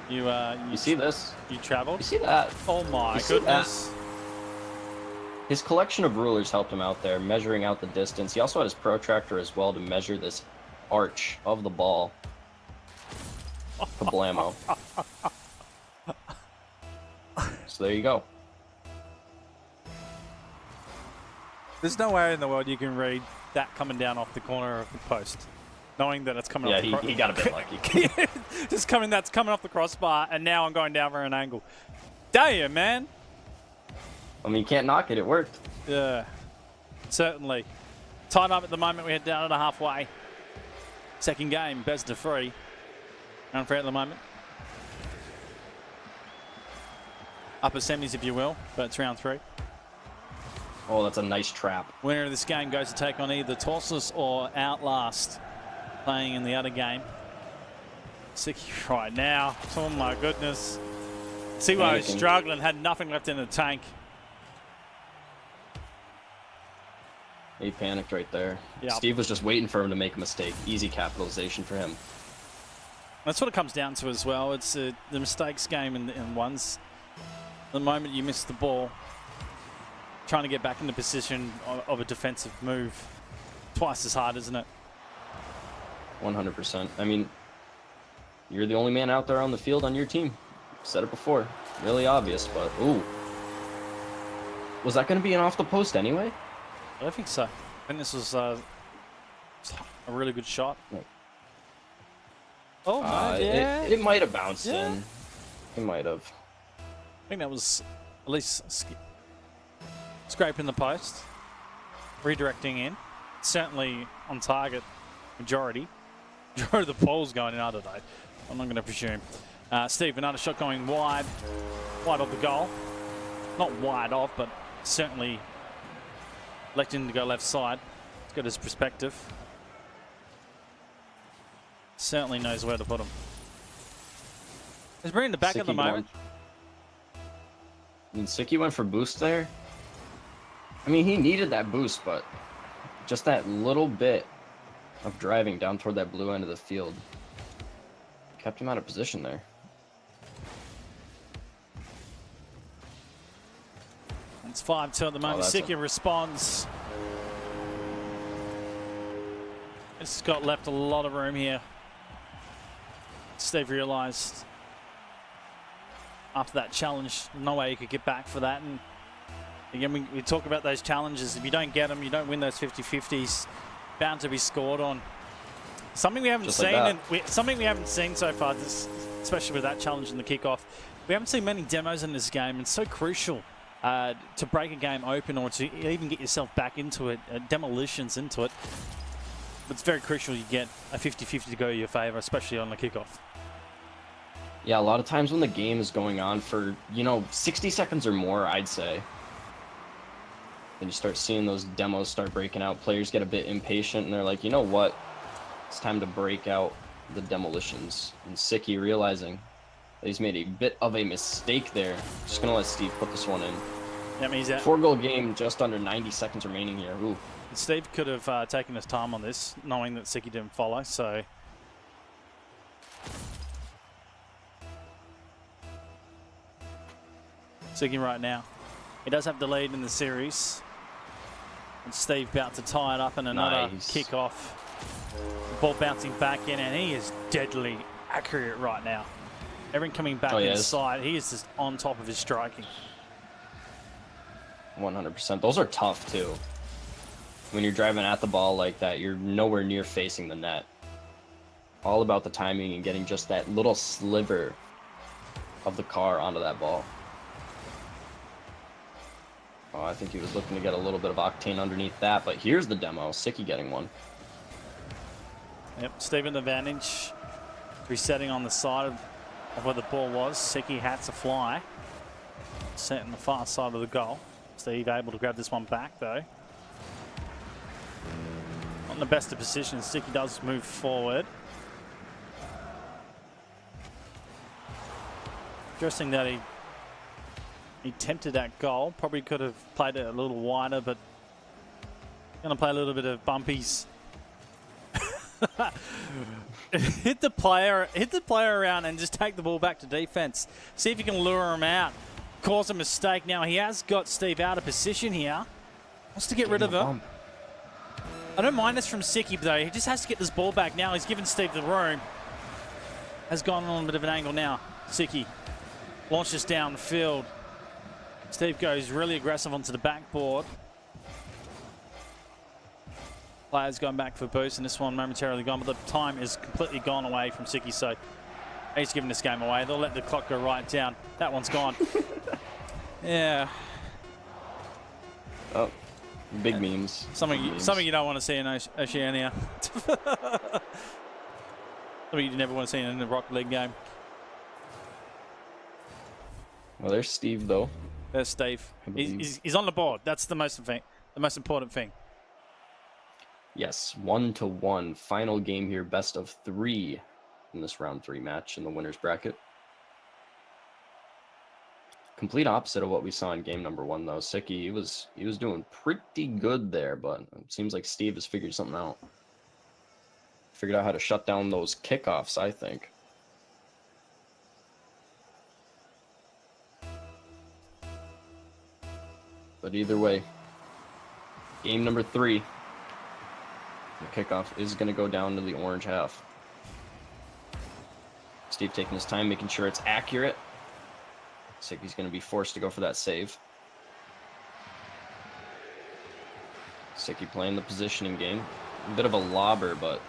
You see this? You traveled? You see that? Oh my You see goodness. that? His collection of rulers helped him out there, measuring out the distance. He also had his protractor as well to measure this arch of the ball. Kablamo. So there you go. There's no way in the world you can read that coming down off the corner of the post, knowing that it's coming off the he got a bit lucky. That's coming off the crossbar, and now I'm going down for an angle. Damn, man. I mean, you can't knock it. It worked. Yeah, certainly. Time up at the moment. We head down at a halfway. Second game, best of 3. Round 3 at the moment. Upper semis, if you will, but it's round 3. Oh, that's a nice trap. Winner of this game goes to take on either Torsus or Outlast, playing in the other game. Sicky right now. Oh my goodness. See why he's struggling, had nothing left in the tank. He panicked right there. Yep. Steve was just waiting for him to make a mistake. Easy capitalization for him. That's what it comes down to as well. It's the mistakes game in ones. The moment you miss the ball, trying to get back in the position of a defensive move, twice as hard, isn't it? 100%. I mean, you're the only man out there on the field on your team. Said it before. Really obvious, but ooh. Was that going to be an off the post anyway? I don't think so. I think this was a really good shot. Oh, no, yeah. It might have bounced Yeah. in. It might have. I think that was at least scraping the post, redirecting in. Certainly on target, majority. Majority of the ball's going in, I don't know. I'm not going to presume. Steve, another shot going wide of the goal. Not wide off, but certainly electing to go left side. It's got his perspective. Certainly knows where to put him. He's bringing the back at the moment. I mean, Sicky went for boost there. I mean, he needed that boost, but just that little bit of driving down toward that blue end of the field kept him out of position there. It's 5-2 at the moment. Sicky responds. It's got left a lot of room here. Steve realised after that challenge, no way he could get back for that. And again, we talk about those challenges. If you don't get them, you don't win those 50-50s. Bound to be scored on. Something we haven't seen, something we haven't seen so far, especially with that challenge in the kickoff. We haven't seen many demos in this game. It's so crucial to break a game open or to even get yourself back into it, demolitions into it. But it's very crucial you get a 50-50 to go your favour, especially on the kickoff. Yeah, a lot of times when the game is going on for, 60 seconds or more, I'd say, then you start seeing those demos start breaking out. Players get a bit impatient, and they're like, you know what? It's time to break out the demolitions. And Sicky realizing that he's made a bit of a mistake there. Just going to let Steve put this one in. That means that 4-goal game, just under 90 seconds remaining here. Ooh. Steve could have taken his time on this, knowing that Siki didn't follow, so... Siki right now. He does have the lead in the series. And Steve about to tie it up in another kick-off. Ball bouncing back in, and he is deadly accurate right now. Everything coming back inside. He is just on top of his striking. 100%. Those are tough, too. When you're driving at the ball like that, you're nowhere near facing the net. All about the timing and getting just that little sliver of the car onto that ball. Oh, I think he was looking to get a little bit of octane underneath that, but here's the demo. Siki getting one. Yep, Steve in the advantage. Resetting on the side of where the ball was. Siki had to fly. Set in the far side of the goal. Steve able to grab this one back, though. Not in the best of positions. Siki does move forward. Interesting that he tempted that goal. Probably could have played it a little wider, but going to play a little bit of bumpies. hit the player around and just take the ball back to defense. See if you can lure him out. Cause a mistake. Now he has got Steve out of position here. Wants to get rid of him. I don't mind this from Siki, though. He just has to get this ball back now. He's given Steve the room. Has gone on a bit of an angle now. Siki launches downfield. Steve goes really aggressive onto the backboard. Players going back for boost, and this one momentarily gone, but the time is completely gone away from Siki, so he's giving this game away. They'll let the clock go right down. That one's gone. Yeah. Oh, big memes. Something you don't want to see in Oceania. Something you never want to see in a Rocket League game. Well, there's Steve, though. There's Steve. He's on the board. That's the most important thing. Yes, 1-1. Final game here, best of 3 in this round 3 match in the winner's bracket. Complete opposite of what we saw in game number 1, though. Siki, he was doing pretty good there, but it seems like Steve has figured something out. Figured out how to shut down those kickoffs, I think. But either way, game number 3. The kickoff is going to go down to the orange half. Steve taking his time, making sure it's accurate. Siki's going to be forced to go for that save. Siki playing the positioning game. A bit of a lobber, but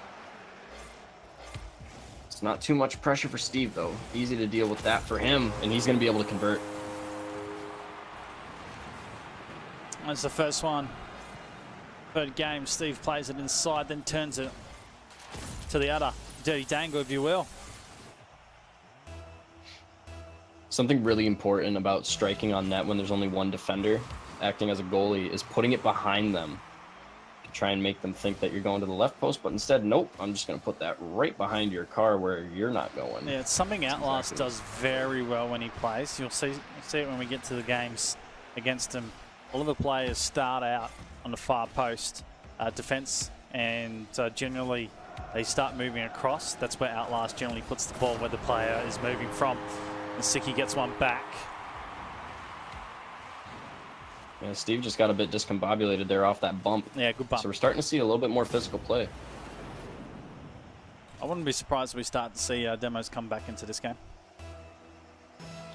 it's not too much pressure for Steve, though. Easy to deal with that for him, and he's going to be able to convert. That's the first one. Third game, Steve plays it inside, then turns it to the other. Dirty dangle, if you will. Something really important about striking on net when there's only one defender acting as a goalie is putting it behind them to try and make them think that you're going to the left post, but instead, nope, I'm just going to put that right behind your car where you're not going. Yeah, it's something Outlast does very well when he plays. You'll see it when we get to the games against him. All of the players start out on the far post defense, and generally they start moving across. That's where Outlast generally puts the ball where the player is moving from. And Siki gets one back. Yeah, Steve just got a bit discombobulated there off that bump. Yeah, good bump. So we're starting to see a little bit more physical play. I wouldn't be surprised if we start to see demos come back into this game.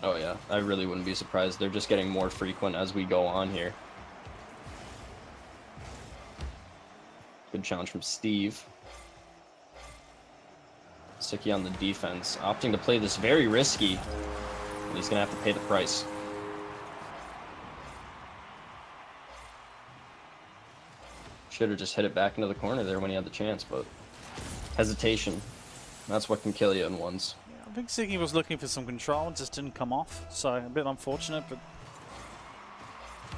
Oh yeah, I really wouldn't be surprised. They're just getting more frequent as we go on here. Good challenge from Steve. Siki on the defense, opting to play this very risky, and he's going to have to pay the price. Should have just hit it back into the corner there when he had the chance, but hesitation, that's what can kill you in ones. Yeah, I think Siki was looking for some control and just didn't come off, so a bit unfortunate, but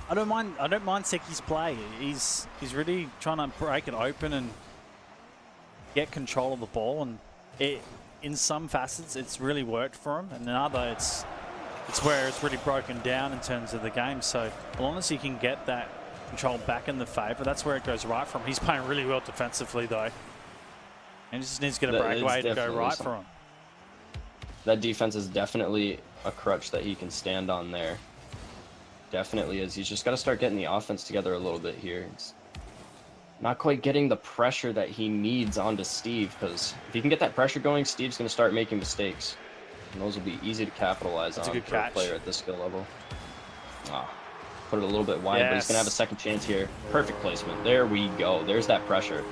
I don't mind Siki's play. He's really trying to break it open and get control of the ball, and in some facets it's really worked for him, and in other it's it's where it's really broken down in terms of the game. So as long as he can get that control back in the favour, that's where it goes right for him. He's playing really well defensively though. And he just needs to get a breakaway to go right for him. That defense is definitely a crutch that he can stand on there. Definitely is. He's just got to start getting the offense together a little bit here. It's not quite getting the pressure that he needs onto Steve, because if he can get that pressure going, Steve's going to start making mistakes. And those will be easy to capitalize on for a player at this skill level. Put it a little bit wide, but he's going to have a second chance here. Perfect placement. There we go. There's that pressure.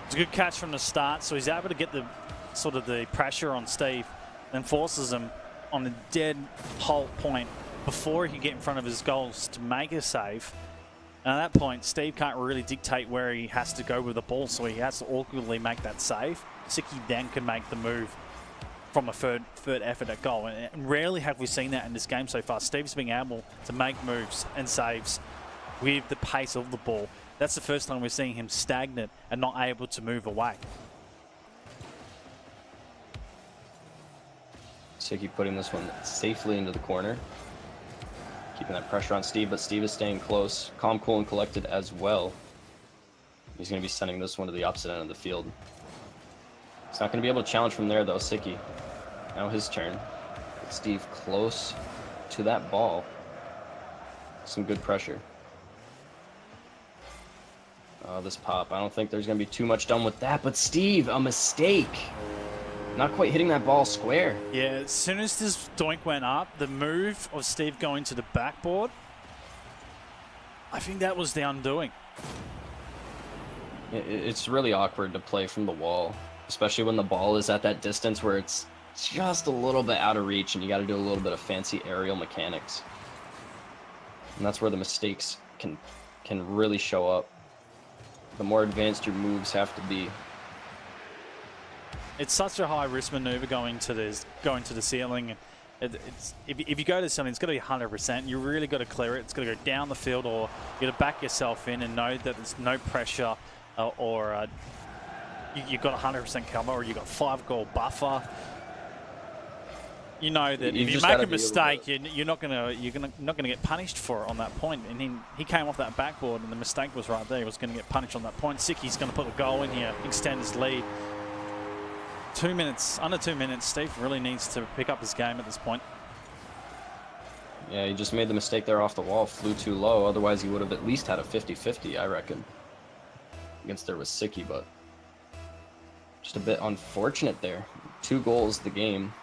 It's a good catch from the start, so he's able to get the sort of the pressure on Steve and forces him on a dead halt point before he can get in front of his goals to make a save. And at that point, Steve can't really dictate where he has to go with the ball, so he has to awkwardly make that save. Siki then can make the move from a third effort at goal. And rarely have we seen that in this game so far. Steve's being able to make moves and saves with the pace of the ball. That's the first time we're seeing him stagnant and not able to move away. Siki putting this one safely into the corner. Keeping that pressure on Steve, but Steve is staying close. Calm, cool, and collected as well. He's going to be sending this one to the opposite end of the field. He's not going to be able to challenge from there, though. Siki. Now his turn. Steve close to that ball. Some good pressure. This pop. I don't think there's going to be too much done with that, but Steve, a mistake. Not quite hitting that ball square. Yeah, as soon as this doink went up, the move of Steve going to the backboard, I think that was the undoing. It's really awkward to play from the wall, especially when the ball is at that distance where it's just a little bit out of reach and you got to do a little bit of fancy aerial mechanics. And that's where the mistakes can really show up. The more advanced your moves have to be. It's such a high risk maneuver going to the ceiling. If you go to something, it's got to be 100%. You really got to clear it. It's got to go down the field, or you got to back yourself in and know that there's no pressure, or you've got 100% cover, or you've got 5-goal buffer. You know that if you make a mistake, you're not gonna get punished for it on that point. And he came off that backboard, and the mistake was right there. He was going to get punished on that point. Siki's going to put a goal in here, extend his lead. 2 minutes, under 2 minutes. Steve really needs to pick up his game at this point. Yeah, he just made the mistake there off the wall, flew too low. Otherwise, he would have at least had a 50-50, I reckon. Against there was Siki, but just a bit unfortunate there. 2 goals the game.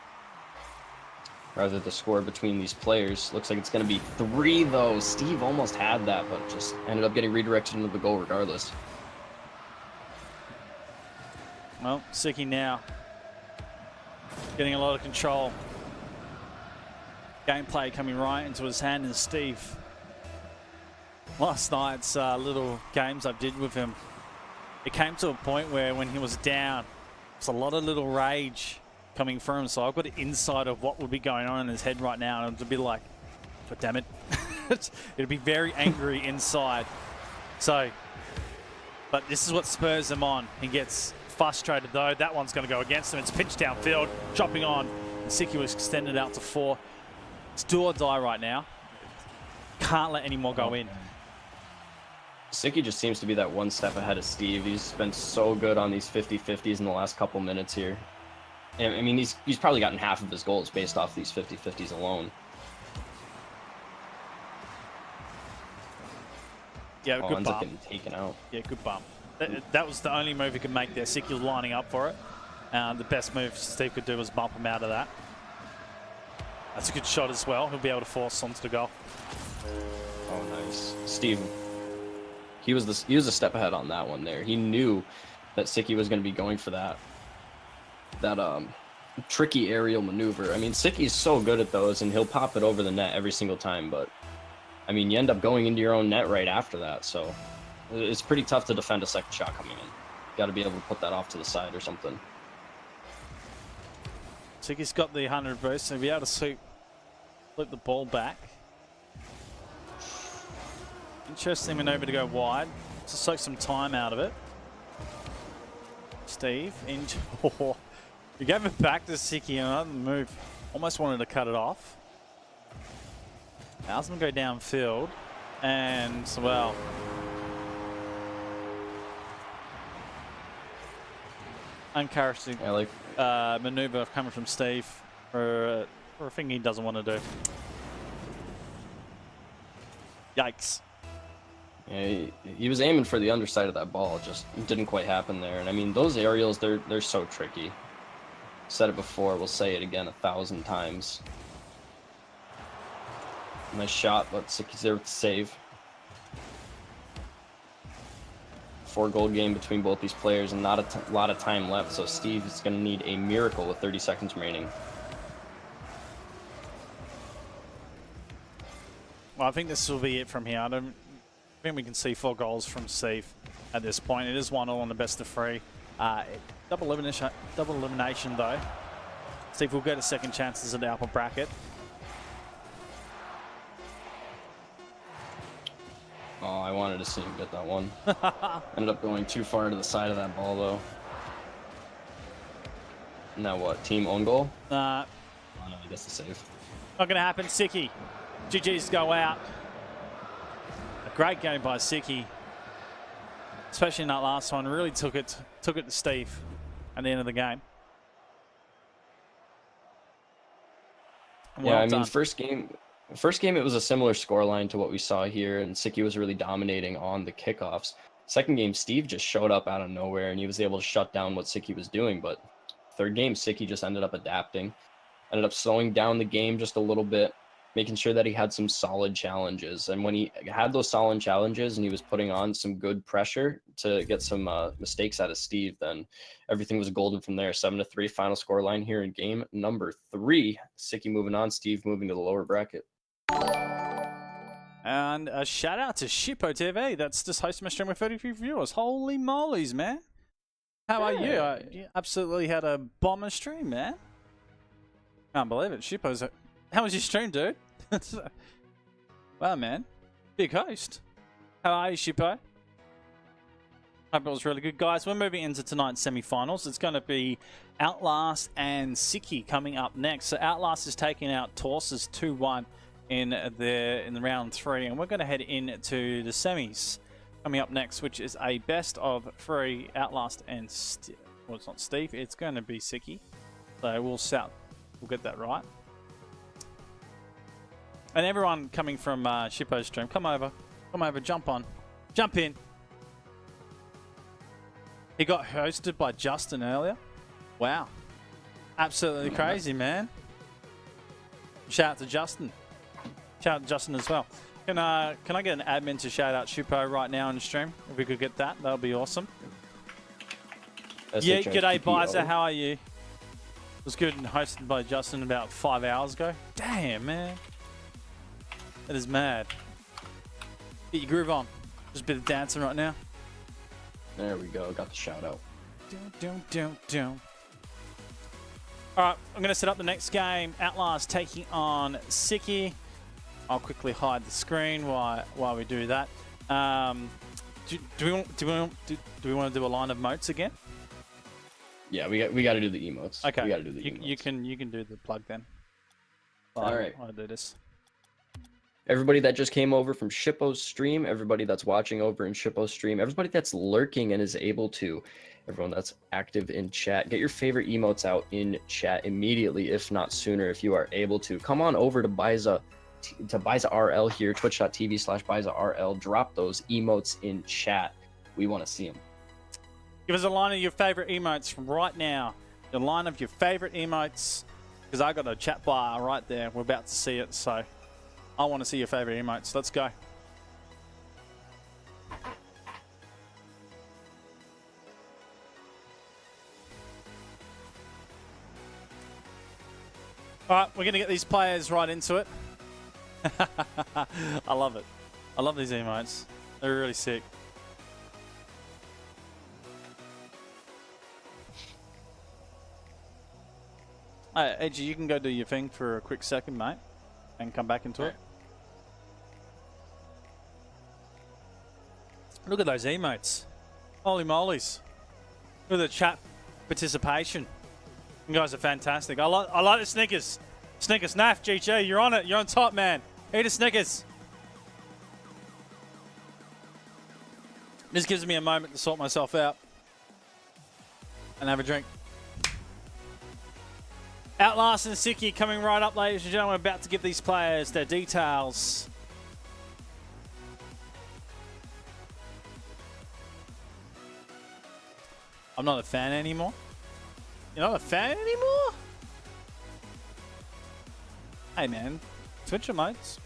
Rather the score between these players. Looks like it's going to be 3, though. Steve almost had that, but just ended up getting redirected into the goal regardless. Well, Siki now getting a lot of control. Gameplay coming right into his hand, and Steve. Last night's little games I did with him, it came to a point where when he was down, there's a lot of little rage coming from him. So I've got an insight of what would be going on in his head right now, and it'd be like, but damn it, it'd be very angry inside. So, but this is what spurs him on. He gets frustrated though. That one's going to go against him. It's pitched downfield, dropping on. And Siki was extended out to 4. It's do or die right now. Can't let any more go in. Siki just seems to be that one step ahead of Steve. He's been so good on these 50-50s in the last couple minutes here. And, I mean, he's probably gotten half of his goals based off these 50-50s alone. Yeah, good ends up bump. getting taken out. Yeah, good bump. That was the only move he could make there. Siki was lining up for it. The best move Steve could do was bump him out of that. That's a good shot as well. He'll be able to force onto the goal. Oh, nice. Steve, he was a step ahead on that one there. He knew that Siki was going to be going for that tricky aerial maneuver. I mean, Siki's so good at those, and he'll pop it over the net every single time, but I mean, you end up going into your own net right after that, so it's pretty tough to defend a second shot coming in. Got to be able to put that off to the side or something. Siki's got the 100 boost, so he'll be able to flip the ball back. Interesting maneuver to go wide to soak some time out of it. Steve into. He gave it back to Siki, and another move. Almost wanted to cut it off. Al's going to go downfield. And, well... uncharacteristic maneuver coming from Steve for a thing he doesn't want to do. Yikes. Yeah, he was aiming for the underside of that ball, just didn't quite happen there. And I mean, those aerials, they're so tricky. Said it before, we'll say it again 1,000 times. Nice shot, but Sicky's there with the save. 4-goal game between both these players and not a lot of time left, so Steve is going to need a miracle with 30 seconds remaining. Well, I think this will be it from here. I don't think we can see 4 goals from Steve at this point. It is 1-1 on the best of 3. Double elimination though. Steve will get a second chances at the upper bracket. Oh, I wanted to see him get that one. Ended up going too far to the side of that ball, though. Now what? Team own goal? Oh, no, I guess the save. Not going to happen. Sicky. GG's go out. A great game by Sicky. Especially in that last one. Really took it to Steve at the end of the game. Well, yeah, I mean, first game it was a similar scoreline to what we saw here, and Sicky was really dominating on the kickoffs. Second game, Steve just showed up out of nowhere, and he was able to shut down what Sicky was doing. But third game, Sicky just ended up adapting, ended up slowing down the game just a little bit, making sure that he had some solid challenges. And when he had those solid challenges and he was putting on some good pressure to get some mistakes out of Steve, then everything was golden from there. 7-3 final scoreline here in game number 3. Sicky moving on, Steve moving to the lower bracket. And a shout out to Shippo TV. That's just hosting my stream with 33 viewers. Holy mollies, man. How are you? You absolutely had a bomber stream, man. Can't believe it. Shippo's... How was your stream, dude? Wow, man. Big host. How are you, Shippo? Hope it was really good. Guys, we're moving into tonight's semi-finals. It's going to be Outlast and Sicky coming up next. So Outlast is taking out Torsus 2-1 in the round 3, and we're going to head into the semis coming up next, which is a best of 3. Outlast and well, it's not Steve, it's going to be Sicky. So we'll get that right. And everyone coming from Shippo's stream, come over, jump in. He got hosted by Justin earlier. Wow, absolutely crazy, man. Shout out to Justin. Shout out to Justin as well. Can I get an admin to shout out Shippo right now on the stream? If we could get that, that would be awesome. Yeah, g'day Biza, how are you? It was good and hosted by Justin about 5 hours ago. Damn, man. That is mad. Get your groove on. Just a bit of dancing right now. There we go, got the shout out. Alright, I'm going to set up the next game. Outlast taking on Sicky. I'll quickly hide the screen while we do that. Do we want to do a line of motes again? Yeah, we got to do the emotes. Okay, we got to do the emotes. You can do the plug then. All right, I'll do this. Everybody that just came over from Shippo's stream, everybody that's watching over in Shippo's stream, everybody that's lurking and is able to, everyone that's active in chat, get your favorite emotes out in chat immediately, if not sooner, if you are able to. Come on over to Biza RL here, twitch.tv/BizaRL. Drop those emotes in chat. We want to see them. Give us a line of your favorite emotes right now. The line of your favorite emotes, because I got a chat bar right there. We're about to see it, so I want to see your favorite emotes. Let's go. All right, we're going to get these players right into it. I love it. I love these emotes. They're really sick. Hey, Edgy, you can go do your thing for a quick second, mate, and come back into it. Look at those emotes. Holy mollies. Look at the chat participation. You guys are fantastic. I like the sneakers. Sneakers, Naf, GG, you're on it. You're on top, man. Eat a Snickers. This gives me a moment to sort myself out and have a drink. Outlast and Siki coming right up, ladies and gentlemen. About to give these players their details. I'm not a fan anymore. You're not a fan anymore? Hey man, switch your modes.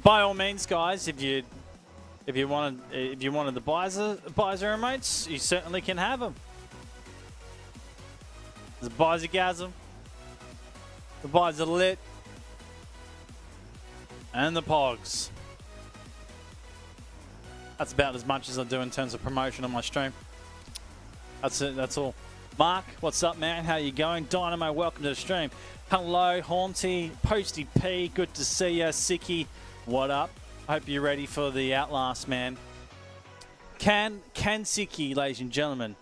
By all means, guys, if you wanted the Bizer emotes, you certainly can have them. The Bizergasm, the Bizer Lit, and the Pogs. That's about as much as I do in terms of promotion on my stream. That's it. That's all. Mark, what's up, man? How you going? Dynamo, welcome to the stream. Hello, Haunty, Posty P, good to see ya. Siki, what up? I hope you're ready for the Outlast, man. Can Siki, ladies and gentlemen,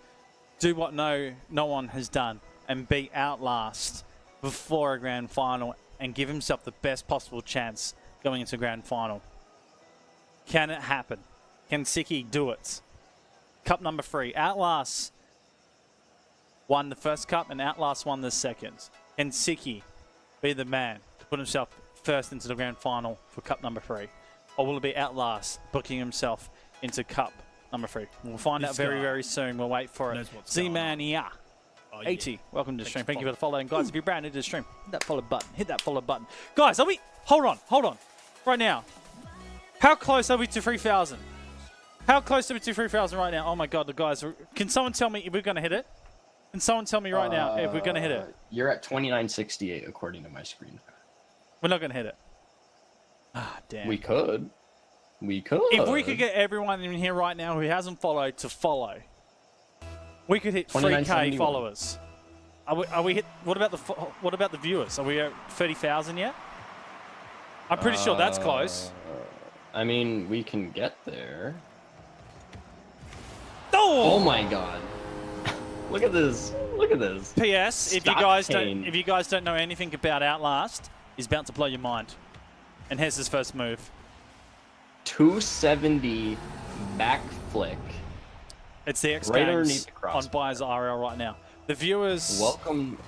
do what no one has done and beat Outlast before a grand final and give himself the best possible chance going into grand final? Can it happen? Can Siki do it? Cup number 3. Outlast won the first cup and Outlast won the second. Can Siki be the man to put himself first into the grand final for cup number 3? Or will it be Outlast booking himself into cup number 3? We'll find out very, very soon. We'll wait for it. Z-Man, yeah. 80, welcome to the stream. Thank you for the follow. And guys, if you're brand new to the stream, hit that follow button. Hit that follow button. Guys, are we... Hold on. Right now. How close are we to 3,000? How close are we to 3,000 right now? Oh my God, the guys. Can someone tell me if we're going to hit it? Can someone tell me right now if we're going to hit it? You're at 2968 according to my screen. We're not going to hit it. Ah, damn. We could. If we could get everyone in here right now who hasn't followed to follow, we could hit 3K followers. Are we hit? What about the viewers? Are we at 30,000 yet? I'm pretty sure that's close. I mean, we can get there. Oh my God! Look at this! PS: if you guys don't know anything about Outlast, he's about to blow your mind. And here's his first move. 270 back flick. It's the X right Games on Buyers RL right now. The viewers... Welcome.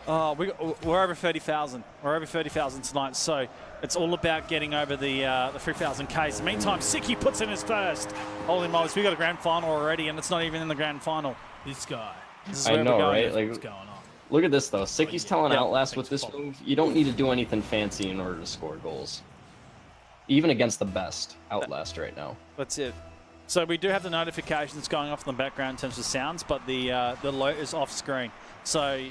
We're over 30,000. We're over 30,000 tonight, so it's all about getting over the 3,000Ks. Meantime, Siki puts in his first. Holy smokes, we got a grand final already, and it's not even in the grand final. This guy. This is where I know, we're going. right? Like, What's going on? Look at this, though. Siki's telling Outlast with this move, you don't need to do anything fancy in order to score goals. Even against the best Outlast right now. That's it. So we do have the notifications going off in the background in terms of sounds, but the alert is off screen. So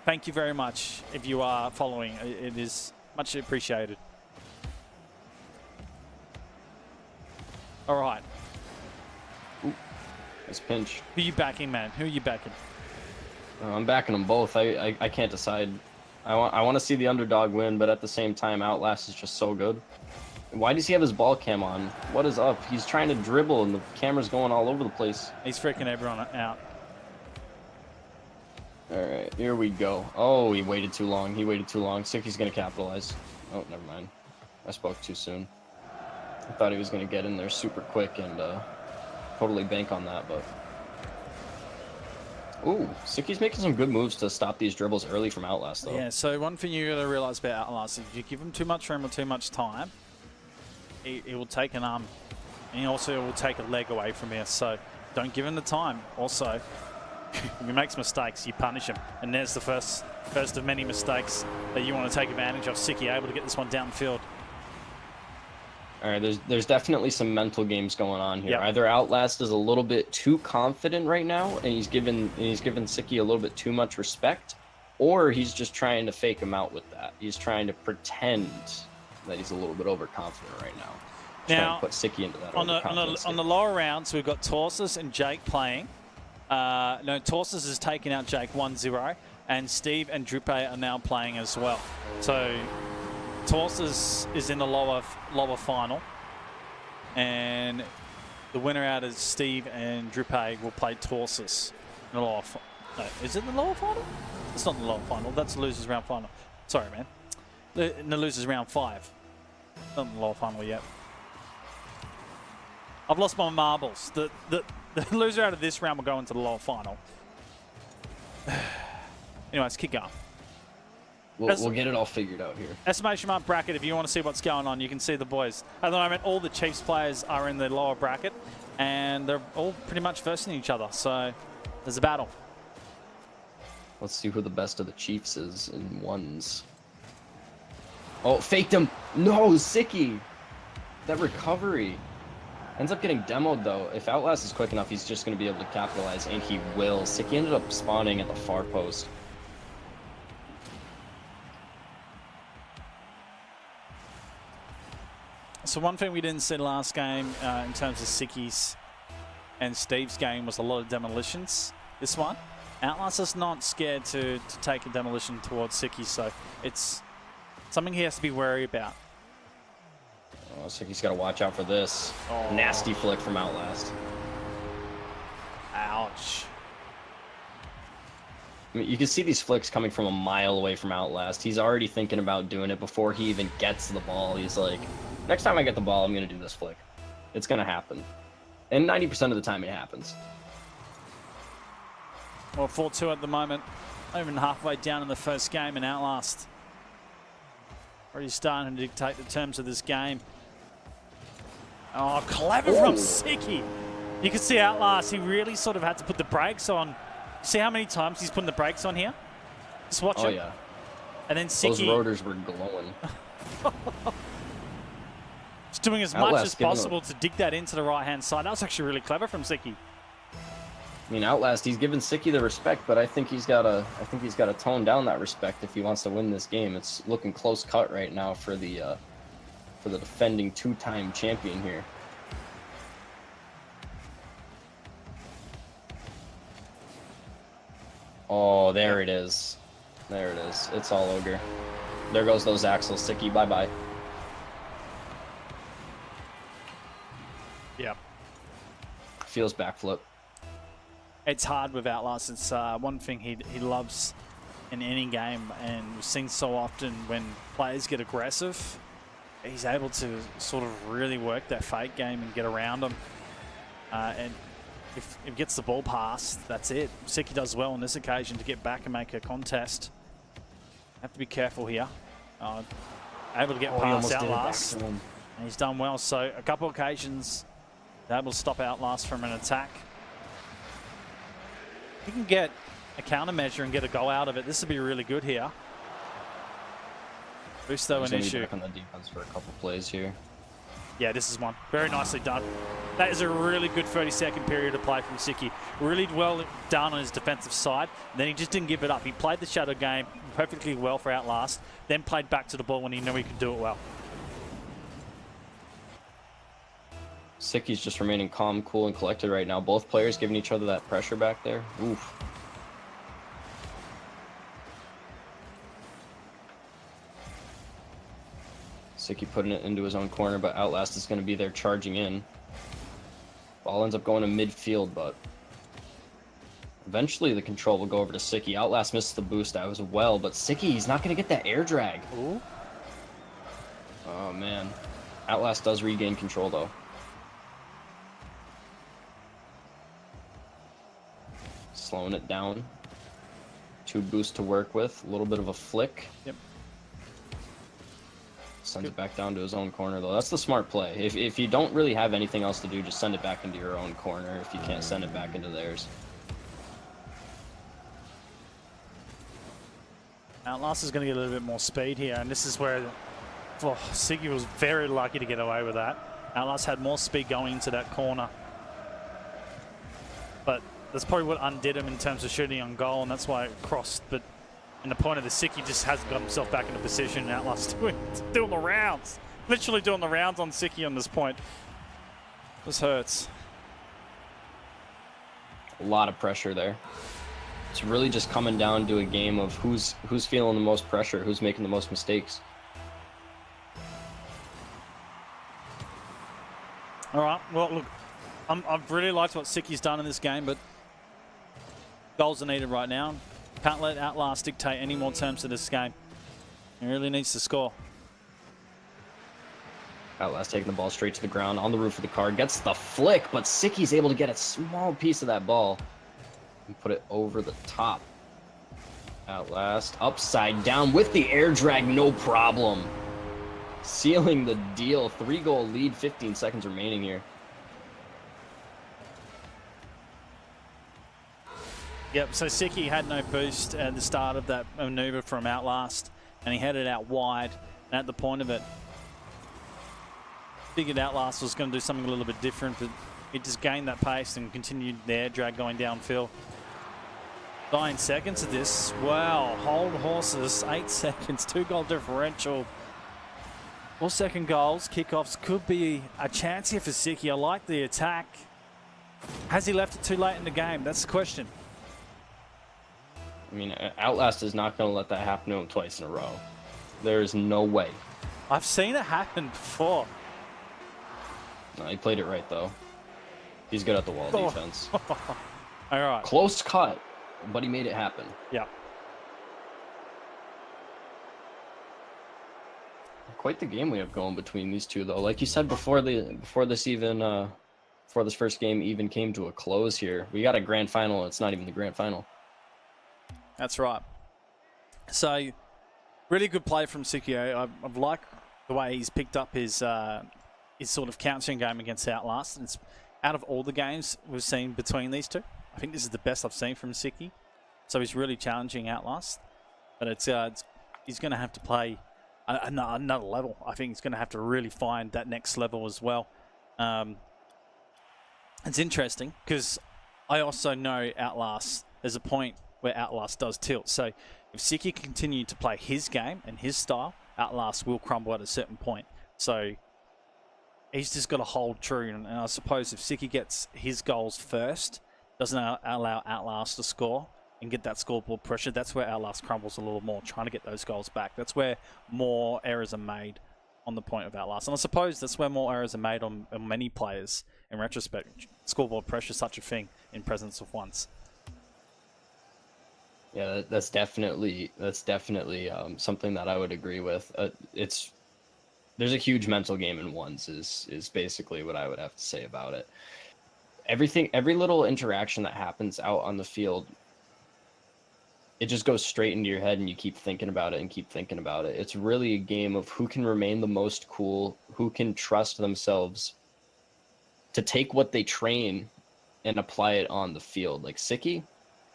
thank you very much if you are following. It is much appreciated. All right. Ooh, nice pinch. Who are you backing, man? Who are you backing? I'm backing them both. I can't decide. I want to see the underdog win, but at the same time, Outlast is just so good. Why does he have his ball cam on? What is up? He's trying to dribble, and the camera's going all over the place. He's freaking everyone out. All right, here we go. Oh, he waited too long. Siki's going to capitalize. Oh, never mind. I spoke too soon. I thought he was going to get in there super quick and totally bank on that, but... Ooh, Siki's making some good moves to stop these dribbles early from Outlast, though. Yeah, so one thing you got to realize about Outlast is if you give him too much room or too much time, he will take an arm, and he also will take a leg away from you. So don't give him the time. Also, if he makes mistakes, you punish him. And there's the first of many mistakes that you want to take advantage of. Siki able to get this one downfield. All right, there's definitely some mental games going on here. Yep. Either Outlast is a little bit too confident right now, and he's given Siki a little bit too much respect, or he's just trying to fake him out with that. He's trying to pretend that he's a little bit overconfident right now. Now, trying to put Siki into that on the lower rounds, we've got Torsus and Jake playing. No, Torsus has taken out Jake 1-0, and Steve and Drupe are now playing as well. So Torsus is in the lower final, and the winner out is Steve and Drupe will play Torsus in the No, is it the lower final? It's not the lower final. That's the losers round final. Sorry, man. The losers round 5. Not the lower final yet. I've lost my marbles. The loser out of this round will go into the lower final. Anyways, keep going. We'll get it all figured out here. Estimation mark bracket, if you want to see what's going on, you can see the boys. At the moment, all the Chiefs players are in the lower bracket, and they're all pretty much versing each other. So there's a battle. Let's see who the best of the Chiefs is in ones. Oh, faked him. No, Sicky. That recovery. Ends up getting demoed, though. If Outlast is quick enough, he's just going to be able to capitalize, and he will. Sicky ended up spawning at the far post. So one thing we didn't see last game in terms of Sicky's and Steve's game was a lot of demolitions. This one, Outlast is not scared to take a demolition towards Sicky, so it's something he has to be wary about. Oh, Sicky's got to watch out for this. Oh. Nasty flick from Outlast. Ouch. I mean, you can see these flicks coming from a mile away from Outlast. He's already thinking about doing it before he even gets the ball. He's like, next time I get the ball, I'm going to do this flick. It's going to happen. And 90% of the time it happens. Well, 4-2 at the moment. Not even halfway down in the first game, and Outlast already starting to dictate the terms of this game. Oh, clever from Sicky. You can see Outlast, he really sort of had to put the brakes on. See how many times he's putting the brakes on here? Just watch it. Oh, yeah. And then Sicky... Those rotors were glowing. Just doing as much as possible to dig that into the right-hand side. That was actually really clever from Sicky. I mean, Outlast, he's given Sicky the respect, but I think he's got to tone down that respect if he wants to win this game. It's looking close cut right now for the defending two-time champion here. Oh, there it is. There it is. It's all ogre. There goes those axles, Sicky. Bye-bye. Yep. Feels backflip. It's hard with Outlast. It's one thing he loves in any game, and we've seen so often when players get aggressive, he's able to sort of really work that fake game and get around them. And if he gets the ball passed, that's it. Sicky does well on this occasion to get back and make a contest. Have to be careful here. Able to get past Outlast, and he's done well. So a couple of occasions, able to stop Outlast from an attack. If you can get a countermeasure and get a goal out of it, this would be really good here. Boost though an issue. Back on the defense for a couple plays here. Yeah, this is one. Very nicely done. That is a really good 30-second period of play from Sicky. Really well done on his defensive side. And then he just didn't give it up. He played the shadow game perfectly well for Outlast, then played back to the ball when he knew he could do it well. Sicky's just remaining calm, cool, and collected right now. Both players giving each other that pressure back there. Oof. Sicky putting it into his own corner, but Outlast is going to be there charging in. Ball ends up going to midfield, but eventually the control will go over to Sicky. Outlast misses the boost out as well, but Sicky, he's not going to get that air drag. Ooh. Oh, man. Outlast does regain control, though. Slowing it down. 2 boosts to work with. A little bit of a flick. Yep. Sends it back down to his own corner, though. That's the smart play. If you don't really have anything else to do, just send it back into your own corner if you can't send it back into theirs. Outlast is going to get a little bit more speed here, and this is where Sicky was very lucky to get away with that. Outlast had more speed going into that corner. But that's probably what undid him in terms of shooting on goal, and that's why it crossed. But in the point of the Sicky just hasn't got himself back into position, and Outlast doing the rounds. Literally doing the rounds on Sicky on this point. This hurts. A lot of pressure there. It's really just coming down to a game of who's feeling the most pressure, who's making the most mistakes. All right, well, look, I've really liked what Sicky's done in this game, but Goals are needed right now. Can't let Outlast dictate any more terms to this game. He really needs to score. Outlast taking the ball straight to the ground on the roof of the car. Gets the flick, but Sicky's able to get a small piece of that ball and put it over the top. Outlast upside down with the air drag, no problem. Sealing the deal. 3-goal lead, 15 seconds remaining here. Yep, so Sicky had no boost at the start of that maneuver from Outlast, and he headed out wide, and at the point of it, figured Outlast was going to do something a little bit different, but it just gained that pace and continued the air drag going downfield. 9 seconds of this. Wow, hold horses, 8 seconds, 2-goal differential. 4-second goals, kickoffs could be a chance here for Sicky. I like the attack. Has he left it too late in the game? That's the question. I mean, Outlast is not going to let that happen to him twice in a row. There is no way. I've seen it happen before. No, he played it right, though. He's good at the wall defense. All right. Close cut, but he made it happen. Yeah. Quite the game we have going between these two, though. Like you said before this first game even came to a close here, we got a grand final. And it's not even the grand final. That's right. So, really good play from Sikio. I've liked the way he's picked up his sort of countering game against Outlast. And it's out of all the games we've seen between these two, I think this is the best I've seen from Siki. So he's really challenging Outlast. But he's going to have to play another level. I think he's going to have to really find that next level as well. It's interesting because I also know Outlast, there's a point where Outlast does tilt. So if Siki can continue to play his game and his style, Outlast will crumble at a certain point. So he's just got to hold true. And I suppose if Siki gets his goals first, doesn't allow Outlast to score and get that scoreboard pressure, that's where Outlast crumbles a little more, trying to get those goals back. That's where more errors are made on the point of Outlast. And I suppose that's where more errors are made on many players in retrospect. Scoreboard pressure is such a thing in presence of ones. Yeah, that's definitely something that I would agree with. There's a huge mental game in ones is basically what I would have to say about it. Every little interaction that happens out on the field, it just goes straight into your head and you keep thinking about it and keep thinking about it. It's really a game of who can remain the most cool, who can trust themselves to take what they train and apply it on the field. Like Siki,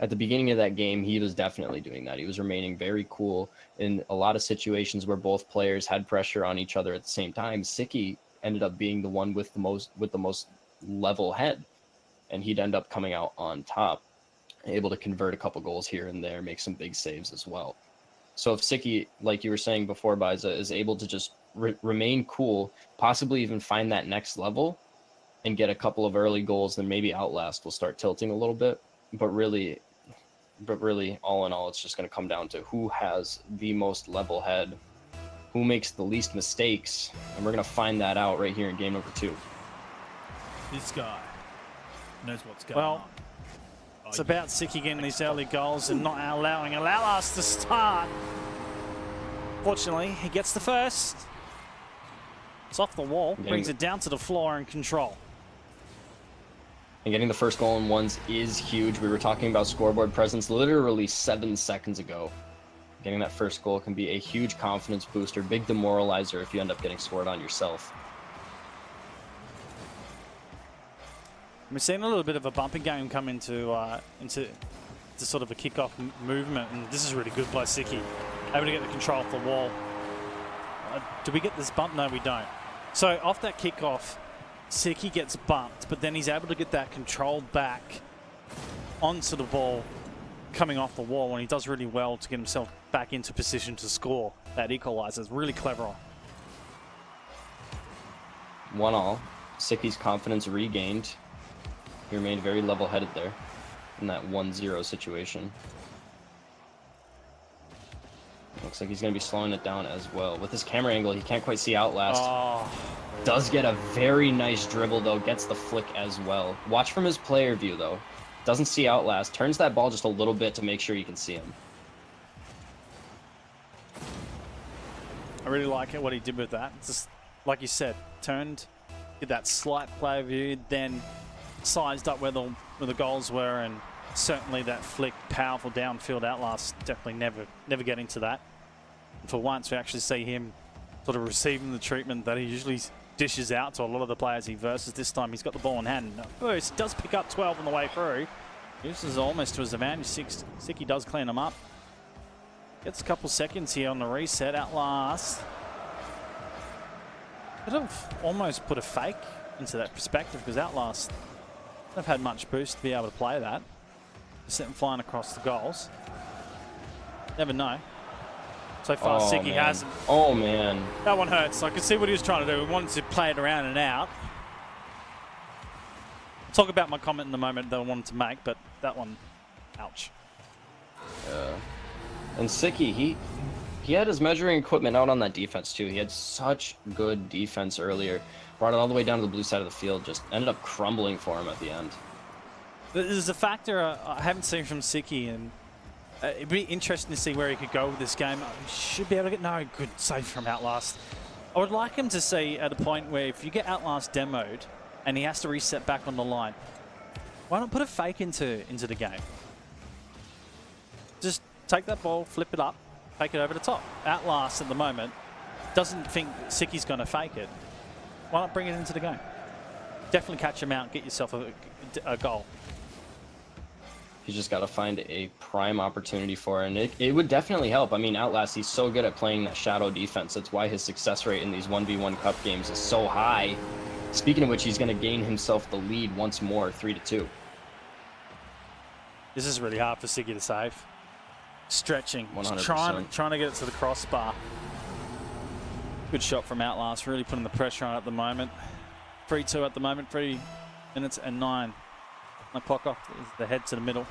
at the beginning of that game, he was definitely doing that. He was remaining very cool in a lot of situations where both players had pressure on each other at the same time. Siki ended up being the one with the most level head, and he'd end up coming out on top, able to convert a couple goals here and there, make some big saves as well. So if Siki, like you were saying before, Biza, is able to just remain cool, possibly even find that next level and get a couple of early goals, then maybe Outlast will start tilting a little bit. But really, all in all, it's just going to come down to who has the most level head, who makes the least mistakes, and we're going to find that out right here in game number 2. This guy knows what's going on. It's about Siki getting these early goals and not allowing us to start. Fortunately, he gets the first. It's off the wall, brings it down to the floor and control. And getting the first goal in ones is huge. We were talking about scoreboard presence literally 7 seconds ago. Getting that first goal can be a huge confidence booster, big demoralizer if you end up getting scored on yourself. We're seeing a little bit of a bumping game come into sort of a kickoff movement, and this is really good by Siki. Able to get the control off the wall. Do we get this bump? No, we don't. So off that kickoff, Siki gets bumped, but then he's able to get that control back onto the ball coming off the wall, and he does really well to get himself back into position to score that equalizer. It's really clever. 1-1. Siki's confidence regained. He remained very level-headed there in that 1-0 situation. Looks like he's going to be slowing it down as well. With his camera angle, he can't quite see Outlast. Does get a very nice dribble, though. Gets the flick as well. Watch from his player view, though. Doesn't see Outlast. Turns that ball just a little bit to make sure he can see him. I really like it, what he did with that. Just like you said, turned, did that slight play view, then sized up where the goals were, and certainly that flick, powerful downfield Outlast, definitely never get into that. And for once, we actually see him sort of receiving the treatment that he usually dishes out to a lot of the players he versus. This time he's got the ball in hand. First, does pick up 12 on the way through. This is almost to his advantage. Siki does clean him up. Gets a couple seconds here on the reset. Outlast. Could have almost put a fake into that perspective, because Outlast don't have had much boost to be able to play that. Just sitting flying across the goals. Never know. So far, Siki hasn't. Oh, man. That one hurts. I could see what he was trying to do. He wanted to play it around and out. I'll talk about my comment in the moment that I wanted to make, but that one, ouch. Yeah. And Siki, he had his measuring equipment out on that defense too. He had such good defense earlier. Brought it all the way down to the blue side of the field. Just ended up crumbling for him at the end. There's a factor I haven't seen from Siki, and it'd be interesting to see where he could go with this game. He should be able to get no good save from Outlast. I would like him to see at a point where if you get Outlast demoed and he has to reset back on the line, why not put a fake into the game? Just take that ball, flip it up, take it over the top. Outlast at the moment doesn't think Siki's going to fake it. Why not bring it into the game? Definitely catch him out, get yourself a goal. You just got to find a prime opportunity for it, and it would definitely help. I mean, Outlast, he's so good at playing that shadow defense. That's why his success rate in these 1v1 cup games is so high. Speaking of which, he's going to gain himself the lead once more, 3-2. This is really hard for Siki to save. Stretching, 100%. trying to get it to the crossbar. Good shot from Outlast, really putting the pressure on at the moment. 3-2 at the moment, 3 minutes and 9. The clock off is the head to the middle.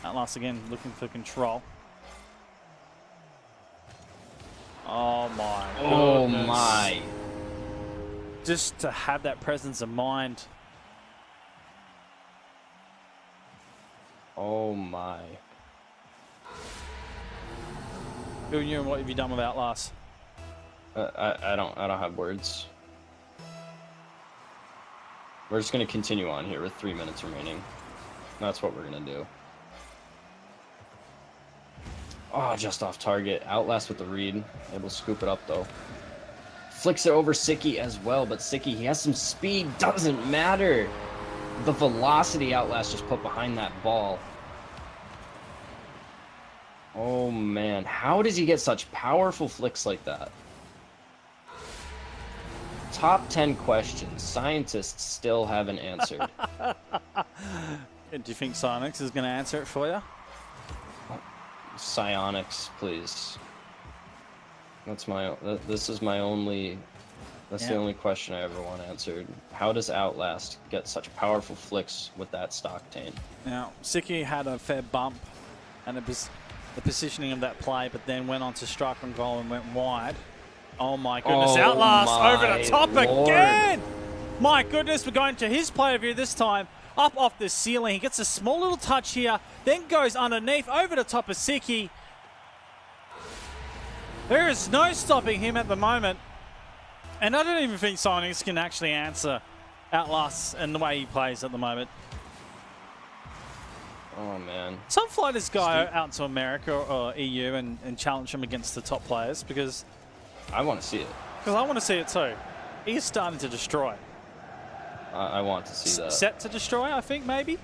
Outlast again looking for control. Oh my goodness. Oh my. Just to have that presence of mind. Oh my. Who knew and what have you done with Outlast? I don't have words. We're just going to continue on here with 3 minutes remaining. That's what we're going to do. Oh, just off target. Outlast with the read. Able to scoop it up, though. Flicks it over Siki as well, but Siki, he has some speed. Doesn't matter. The velocity Outlast just put behind that ball. Oh, man. How does he get such powerful flicks like that? Top 10 questions scientists still haven't answered. Do you think Psionics is going to answer it for you? Psionics, please. This is my only, that's the only question I ever want answered. How does Outlast get such powerful flicks with that stock tane? Now, Siki had a fair bump, and it was the positioning of that play, but then went on to strike on goal and went wide. Oh my goodness, Oh Outlast over my the top Lord. again! My goodness, we're going to his play of view this time. Up off the ceiling, he gets a small little touch here, then goes underneath, over the top of Siki. There is no stopping him at the moment. And I don't even think Sonics can actually answer Outlast and the way he plays at the moment. Oh man. Some fighters go out to America or EU and challenge him against the top players, because I want to see it. I want to see it too. He's starting to destroy. I want to see that. Set to destroy, I think, maybe?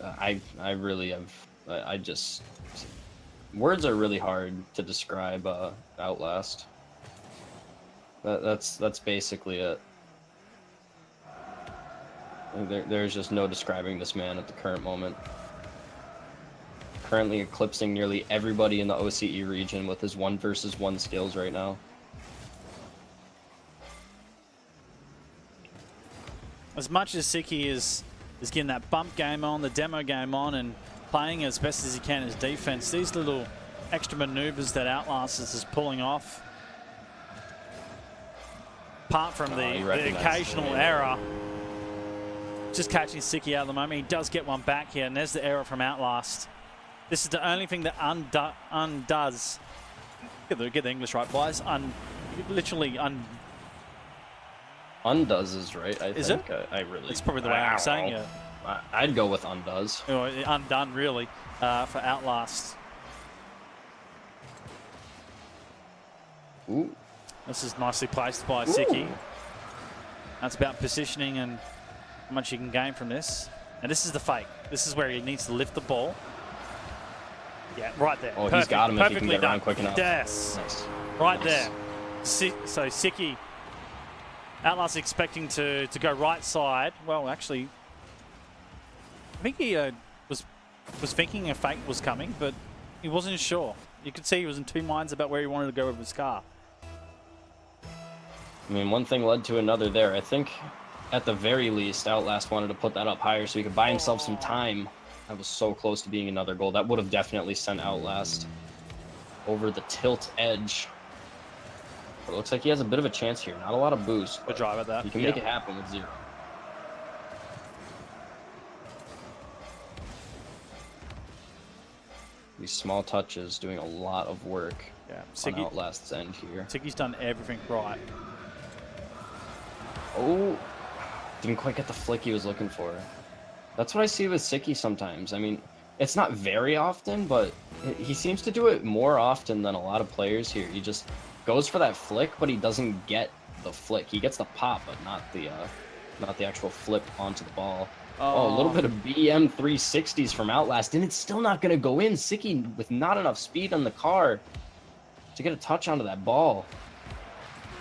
I really have. I just. Words are really hard to describe Outlast. That's basically it. There's just no describing this man at the current moment. Currently eclipsing nearly everybody in the OCE region with his 1 versus 1 skills right now. As much as Siki is getting that bump game on, the demo game on, and playing as best as he can his defense, these little extra maneuvers that Outlast is pulling off, apart from the occasional error, just catching Siki out at the moment. He does get one back here, and there's the error from Outlast. This is the only thing that undoes. Get the English right, boys. Literally Undoes is right. I Is think. it? I really. It's probably the way I'm saying it. I'd go with undoes. Or undone, really, for Outlast. Ooh. This is nicely placed by Siki. That's about positioning and how much you can gain from this. And this is the fake. This is where he needs to lift the ball. Yeah, right there. Oh, he's got him if he can Perfectly get around done. quick enough. Yes. Nice. Right Nice. there. So Siki, Outlast expecting to go right side. Well, actually, I think he was thinking a fake was coming, but he wasn't sure. You could see he was in two minds about where he wanted to go with his car. I mean, one thing led to another there. I think, at the very least, Outlast wanted to put that up higher so he could buy himself some time. That was so close to being another goal. That would have definitely sent Outlast over the tilt edge. But it looks like he has a bit of a chance here. Not a lot of boost. Good drive at that. He can make it happen with 0. These small touches doing a lot of work Yeah, on Outlast's end here. Siki's done everything right. Oh, didn't quite get the flick he was looking for. That's what I see with Siki sometimes. I mean, it's not very often, but he seems to do it more often than a lot of players here. He just goes for that flick, but he doesn't get the flick. He gets the pop, but not the actual flip onto the ball. Oh, a little bit of BM 360s from Outlast, and it's still not going to go in. Siki with not enough speed on the car to get a touch onto that ball.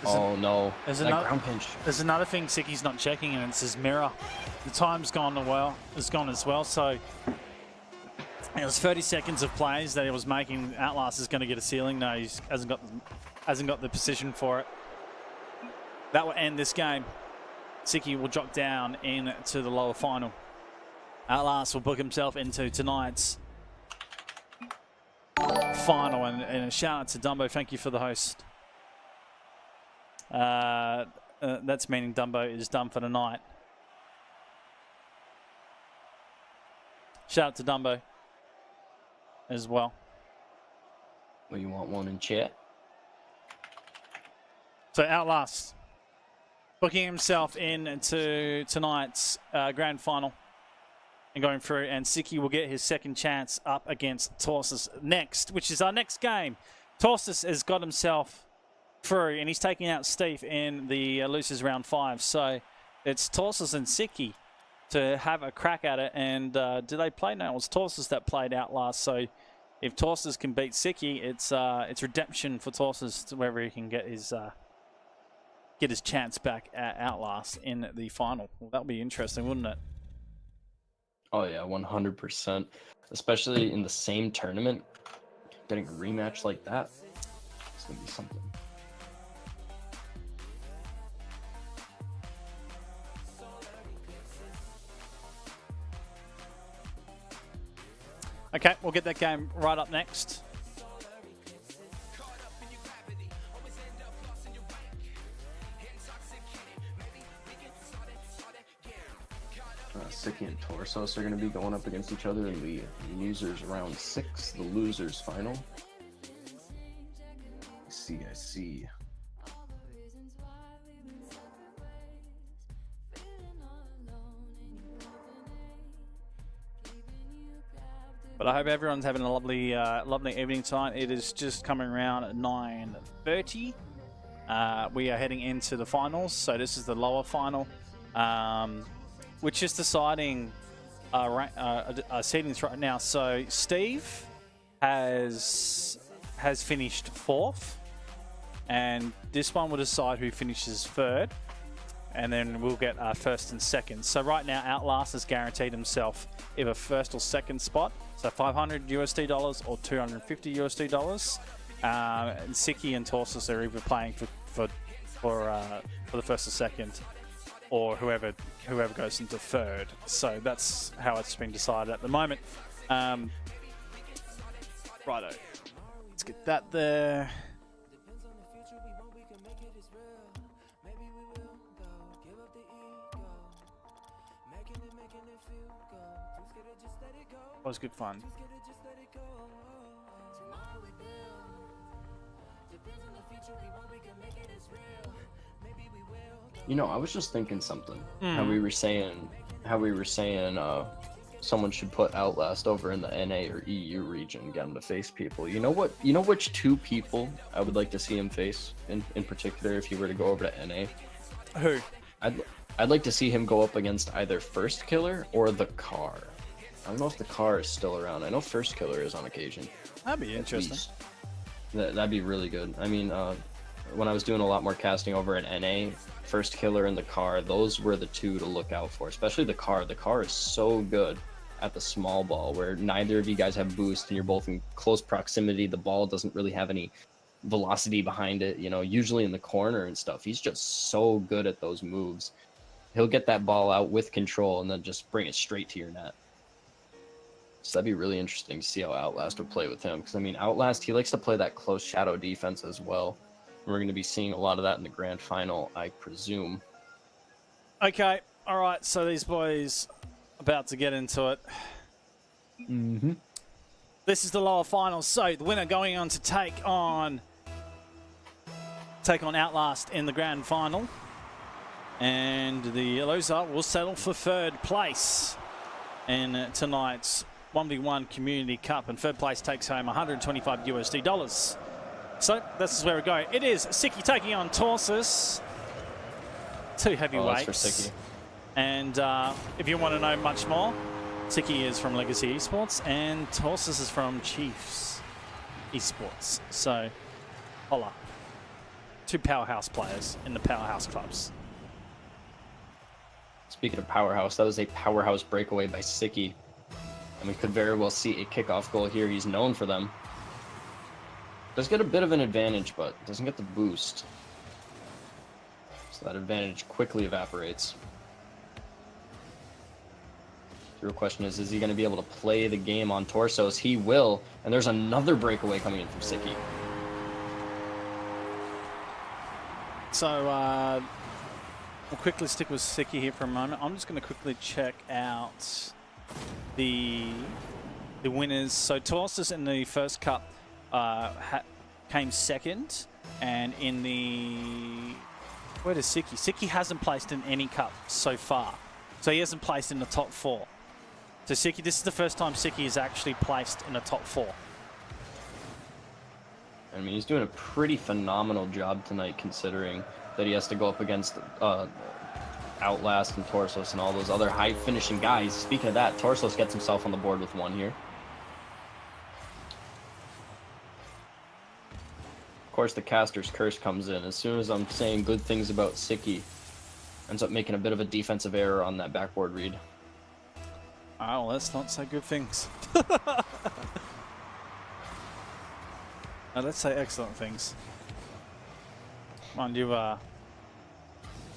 No, that ground pinch. There's another thing Siki's not checking, and it's his mirror. The time's gone as well. So it was 30 seconds of plays that he was making. Outlast is going to get a ceiling. No, he hasn't got the position for it. That will end this game. Siki will drop down into the lower final. Outlast will book himself into tonight's final. And a shout out to Dumbo. Thank you for the host. That's meaning Dumbo is done for the night. Shout out to Dumbo as well. Well, you want one in chat? So Outlast booking himself into tonight's grand final and going through, and Siki will get his second chance up against Torsus next, which is our next game. Torsus has got himself through, and he's taking out Steve in the losers round 5. So it's Torsus and Siki to have a crack at it. And do they play? No, it was Torsus that played Outlast. So if Torsus can beat Siki, it's redemption for Torsus to wherever he can get his chance back at Outlast in the final. Well, that'll be interesting, wouldn't it? Oh yeah, 100%. Especially in the same tournament, getting a rematch like that, it's gonna be something. Okay, we'll get that game right up next. Siki and Torsos are going to be going up against each other in the losers round 6, the losers final. I see. But I hope everyone's having a lovely evening tonight. It is just coming around at 9:30. We are heading into the finals. So this is the lower final, which is deciding seedings right now. So Steve has finished 4th, and this one will decide who finishes 3rd, and then we'll get 1st and 2nd. So right now, Outlast has guaranteed himself either 1st or 2nd spot. So $500 USD or $250 USD. And Siki and Torsus are either playing for the 1st or 2nd, or whoever goes into 3rd. So that's how it's been decided at the moment. Righto, let's get that there. Was good fun. You know, I was just thinking something. How we were saying someone should put Outlast over in the NA or EU region, get him to face people. You know what? You know which two people I would like to see him face in particular if he were to go over to NA? Who? I'd like to see him go up against either First Killer or the Car. I don't know if the Car is still around. I know First Killer is on occasion. That'd be interesting. That'd be really good. I mean, when I was doing a lot more casting over at NA, First Killer and the Car, those were the two to look out for, especially the Car. The Car is so good at the small ball where neither of you guys have boost and you're both in close proximity. The ball doesn't really have any velocity behind it, you know, usually in the corner and stuff. He's just so good at those moves. He'll get that ball out with control and then just bring it straight to your net. So that'd be really interesting to see how Outlast would play with him. Because, I mean, Outlast, he likes to play that close shadow defense as well. We're going to be seeing a lot of that in the grand final, I presume. Okay, all right. So these boys about to get into it. Mm-hmm. This is the lower final. So the winner going on to take on Outlast in the grand final, and the loser will settle for third place in tonight's 1v1 Community Cup, and third place takes home $125 USD. So this is where we go. It is Siki taking on Torsus. Two heavyweights. Oh, that's for Siki. And if you want to know much more, Siki is from Legacy Esports and Torsus is from Chiefs Esports. So, holla. Two powerhouse players in the powerhouse clubs. Speaking of powerhouse, that was a powerhouse breakaway by Siki. And we could very well see a kickoff goal here. He's known for them. Does get a bit of an advantage, but doesn't get the boost. So that advantage quickly evaporates. The real question is he going to be able to play the game on Torsos? He will. And there's another breakaway coming in from Siki. So, we'll quickly stick with Siki here for a moment. I'm just going to quickly check out the winners. So Torsus in the first cup came second, and in the where does Siki? Siki hasn't placed in any cup so far, so he hasn't placed in the top 4. So Siki, this is the first time Siki has actually placed in the top 4. I mean, he's doing a pretty phenomenal job tonight, considering that he has to go up against Outlast and Torsos and all those other high finishing guys. Speaking of that, Torsos gets himself on the board with one here. Of course, the caster's curse comes in. As soon as I'm saying good things about Siki, ends up making a bit of a defensive error on that backboard read. Oh, let's not say good things. Now, let's say excellent things. Mind you,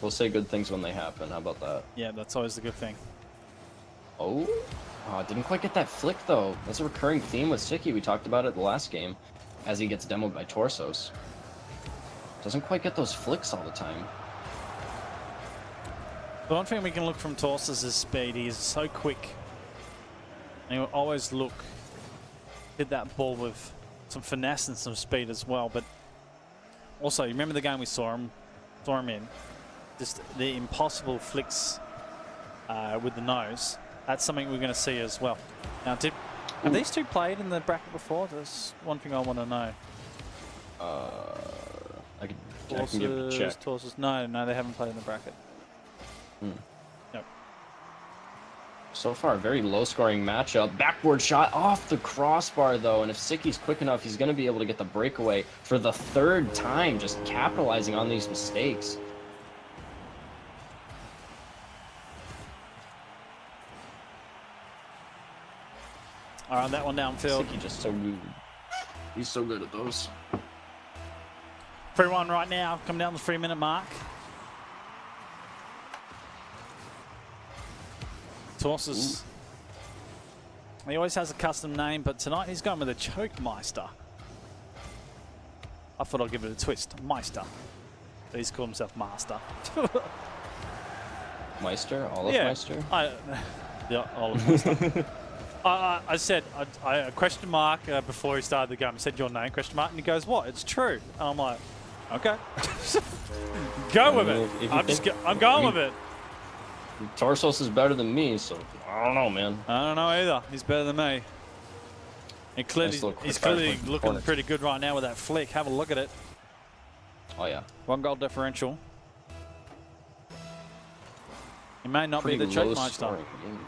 We'll say good things when they happen. How about that? yeah, that's always a good thing. Oh, didn't quite get that flick, though. That's a recurring theme with Siki. We talked about it the last game, as he gets demoed by Torsos. Doesn't quite get those flicks all the time. The one thing we can look from Torsus is speed. He is so quick. And he will always hit that ball with some finesse and some speed as well. But also, you remember the game we saw him in? Just the impossible flicks with the nose. That's something we're going to see as well. Now, have these two played in the bracket before? That's one thing I want to know. I can give it a check. Torsus. No, they haven't played in the bracket. Nope. So far, a very low-scoring matchup. Backboard shot off the crossbar, though, and if Siki's quick enough, he's going to be able to get the breakaway for the third time, just capitalizing on these mistakes. All right, that one downfield. Siki just so good. He's so good at those. 3-1 right now, coming down the 3-minute mark. Torsus. He always has a custom name, but tonight he's going with a Choke Meister. I thought I'd give it a twist. Meister. But he's called himself Master. Meister? Olaf Yeah. Meister? The old monster. I said a question mark before he started the game. I said your name, question mark, and he goes, "What? It's true." And I'm like, "Okay, go with it." I'm going with it. Torsos is better than me, so I don't know, man. I don't know either. He's better than me. And clearly, Nice little he's quick clearly fire looking corner. pretty good right now with that flick. Have a look at it. Oh yeah. 1 goal differential. It may not Pretty be the low choke monster. scoring game.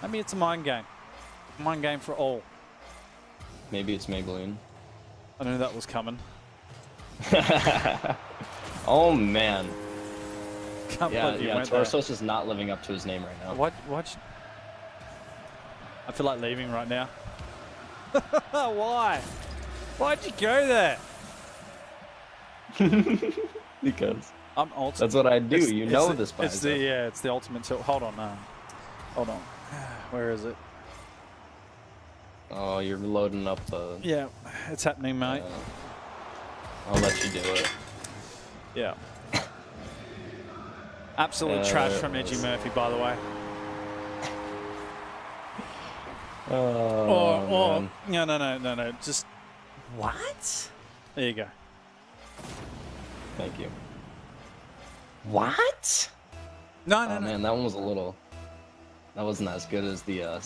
Maybe it's a mind game. Mind game for all. Maybe it's Maybelline. I knew that was coming. Oh man. Can't Yeah, believe you yeah. went there. Torsos is not living up to his name right now. What? I feel like leaving right now. Why? Why'd you go there? Because I'm ultimate. that's what I do. You know the, this by it's the it's the ultimate tilt. Hold on, hold on. Where is it? Oh, you're loading up the. Yeah, it's happening, mate. I'll let you do it. Yeah. Absolute trash from Edgy Murphy, by the way. Oh, man. No. Just what? There you go. Thank you. What? No. Man, that one was a little. That wasn't as good as the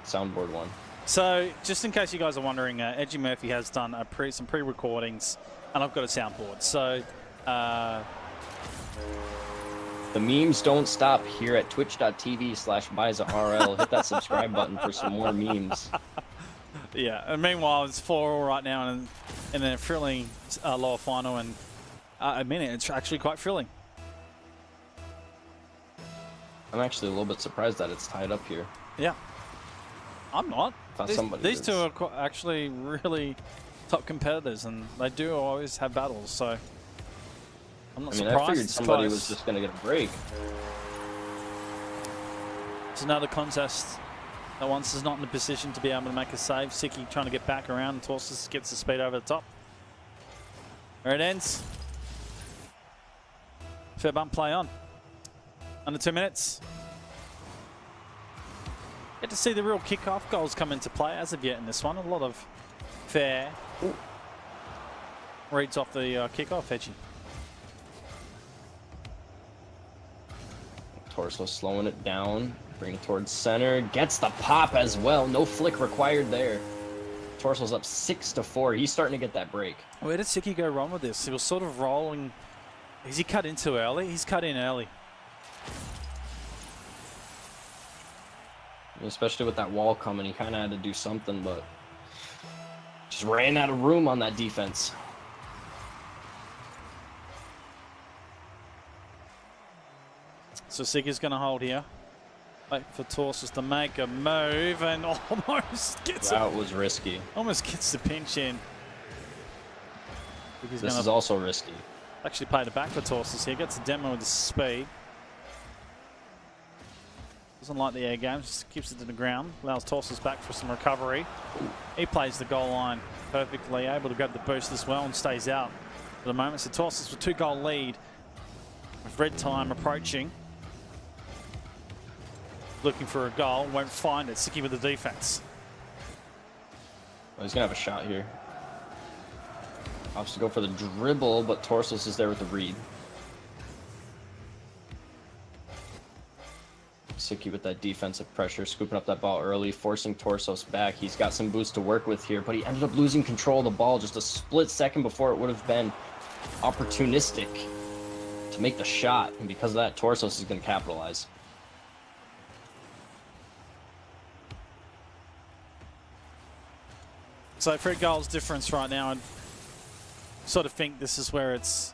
soundboard one. So, just in case you guys are wondering, Edgy Murphy has done some pre-recordings, and I've got a soundboard. So, the memes don't stop here at twitch.tv/BizaRL. Hit that subscribe button for some more memes. yeah. And meanwhile, it's 4-4 right now, and in a thrilling lower final, and I mean it's actually quite thrilling. I'm actually a little bit surprised that it's tied up here. Yeah. I'm not. Thought These somebody two are actually really top competitors, and they do always have battles, so I'm not surprised. I figured it's somebody close. was just going to get a break. It's another contest that once is not in a position to be able to make a save. Siki trying to get back around, and Torsus gets the speed over the top. There it ends. Fair bump play on. Under 2 minutes. Get to see the real kickoff goals come into play as of yet in this one. A lot of fair reads off the kickoff, Edgy. Torso slowing it down, bring it towards center, gets the pop as well. No flick required there. Torso's up 6-4. He's starting to get that break. Where did Siki go wrong with this? He was sort of rolling. Is he cut in too early? He's cut in early. Especially with that wall coming, he kind of had to do something, but just ran out of room on that defense. So Siki's going to hold here. Wait for Torsus to make a move and almost gets That was risky. almost gets the pinch in. This is also risky. Actually played it back for Torsus here. Gets the demo with the speed. Doesn't like the air game, just keeps it to the ground. Allows Torsus back for some recovery. He plays the goal line perfectly, able to grab the boost as well and stays out for the moment. So Torsus with 2-goal lead with red time approaching. Looking for a goal, won't find it. Siki with the defense. Oh, he's going to have a shot here. Opts to go for the dribble, but Torsos is there with the read. Siki with that defensive pressure, scooping up that ball early, forcing Torsos back. He's got some boost to work with here, but he ended up losing control of the ball just a split second before it would have been opportunistic to make the shot. And because of that, Torsos is going to capitalize. So 3 goals difference right now, and sort of think this is where it's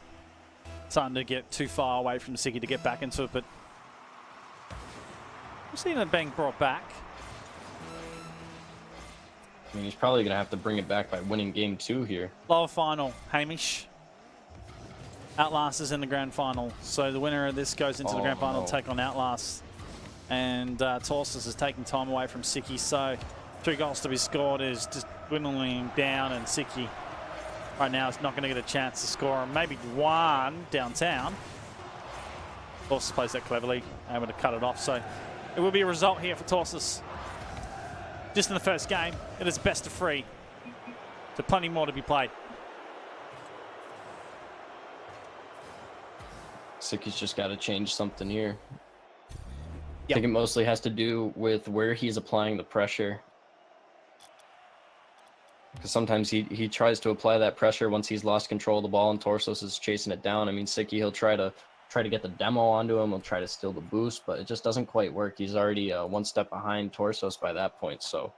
starting to get too far away from Siki to get back into it, but I'm seeing it being brought back. I mean, he's probably going to have to bring it back by winning game 2 here. Lower final, Hamish. Outlast is in the grand final, so the winner of this goes into the grand final to take on Outlast. And Torsus is taking time away from Siki, so 3 goals to be scored is just dwindling down, and Siki right now is not going to get a chance to score. Maybe one downtown. Torsus plays that cleverly, able to cut it off. So it will be a result here for Torsus. Just in the first game, it is best of 3. So plenty more to be played. Sicky's just got to change something here. I Yep. think it mostly has to do with where he's applying the pressure. Because sometimes he tries to apply that pressure once he's lost control of the ball and Torsos is chasing it down. I mean, Sicky, he'll try to get the demo onto him. He'll try to steal the boost, but it just doesn't quite work. He's already one step behind Torsos by that point. So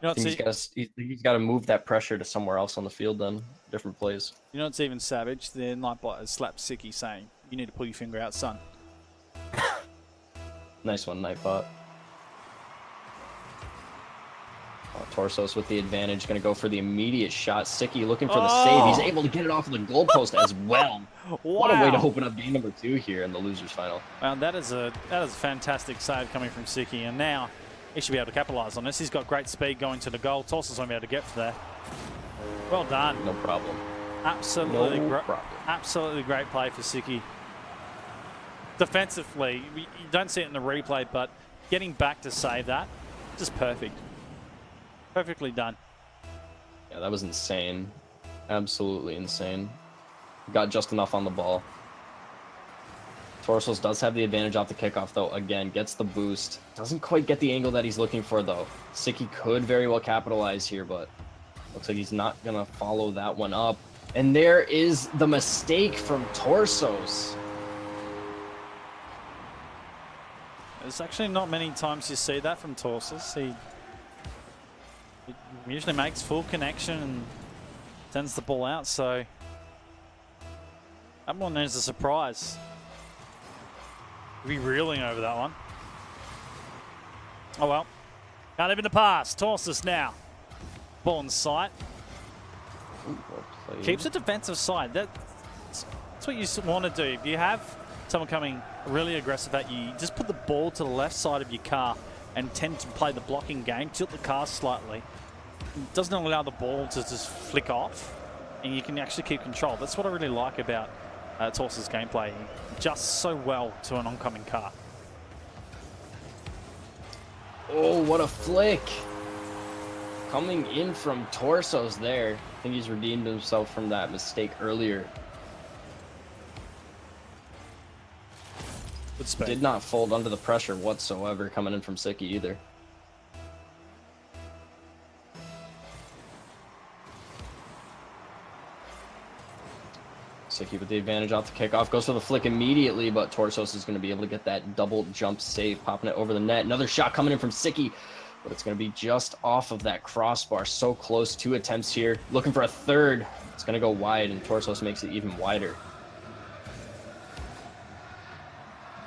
You know, I think he's got to move that pressure to somewhere else on the field then, different plays. you know, it's even savage. The Nightbot has slapped Sicky saying, "You need to pull your finger out, son." Nice one, Nightbot. Oh, Torsos with the advantage, going to go for the immediate shot. Sicky looking for the save. He's able to get it off of the goalpost as well. What a way to open up game number 2 here in the losers final. Well, that is a fantastic save coming from Sicky, and now he should be able to capitalize on this. He's got great speed going to the goal. Torsos won't be able to get for that. Well done. No problem. Absolutely No great. problem. Absolutely great play for Sicky. Defensively, you don't see it in the replay, but getting back to save that, just perfect. Perfectly done. Yeah, that was insane. Absolutely insane. Got just enough on the ball. Torsos does have the advantage off the kickoff, though. Again, gets the boost. Doesn't quite get the angle that he's looking for, though. Sicky could very well capitalize here, but looks like he's not going to follow that one up. And there is the mistake from Torsos. There's actually not many times you see that from Torsus. He usually makes full connection and sends the ball out, so that one is a surprise. We'll be reeling over that one. Oh well. Can't even the pass. Torsus now. Ball in sight. Ooh, well played. Keeps a defensive side. That's what you want to do. If you have someone coming really aggressive at you, just put the ball to the left side of your car and tend to play the blocking game. Tilt the car slightly. It doesn't allow the ball to just flick off, and you can actually keep control. That's what I really like about Torsus' gameplay. He adjusts so well to an oncoming car. Oh, what a flick. Coming in from Torsos there. I think he's redeemed himself from that mistake earlier. Good speed. Did not fold under the pressure whatsoever coming in from Sicky either. Sicky with the advantage off the kickoff. Goes for the flick immediately, but Torsos is going to be able to get that double jump save, popping it over the net. Another shot coming in from Sicky, but it's going to be just off of that crossbar. So close. 2 attempts here. Looking for a third. It's going to go wide, and Torsos makes it even wider.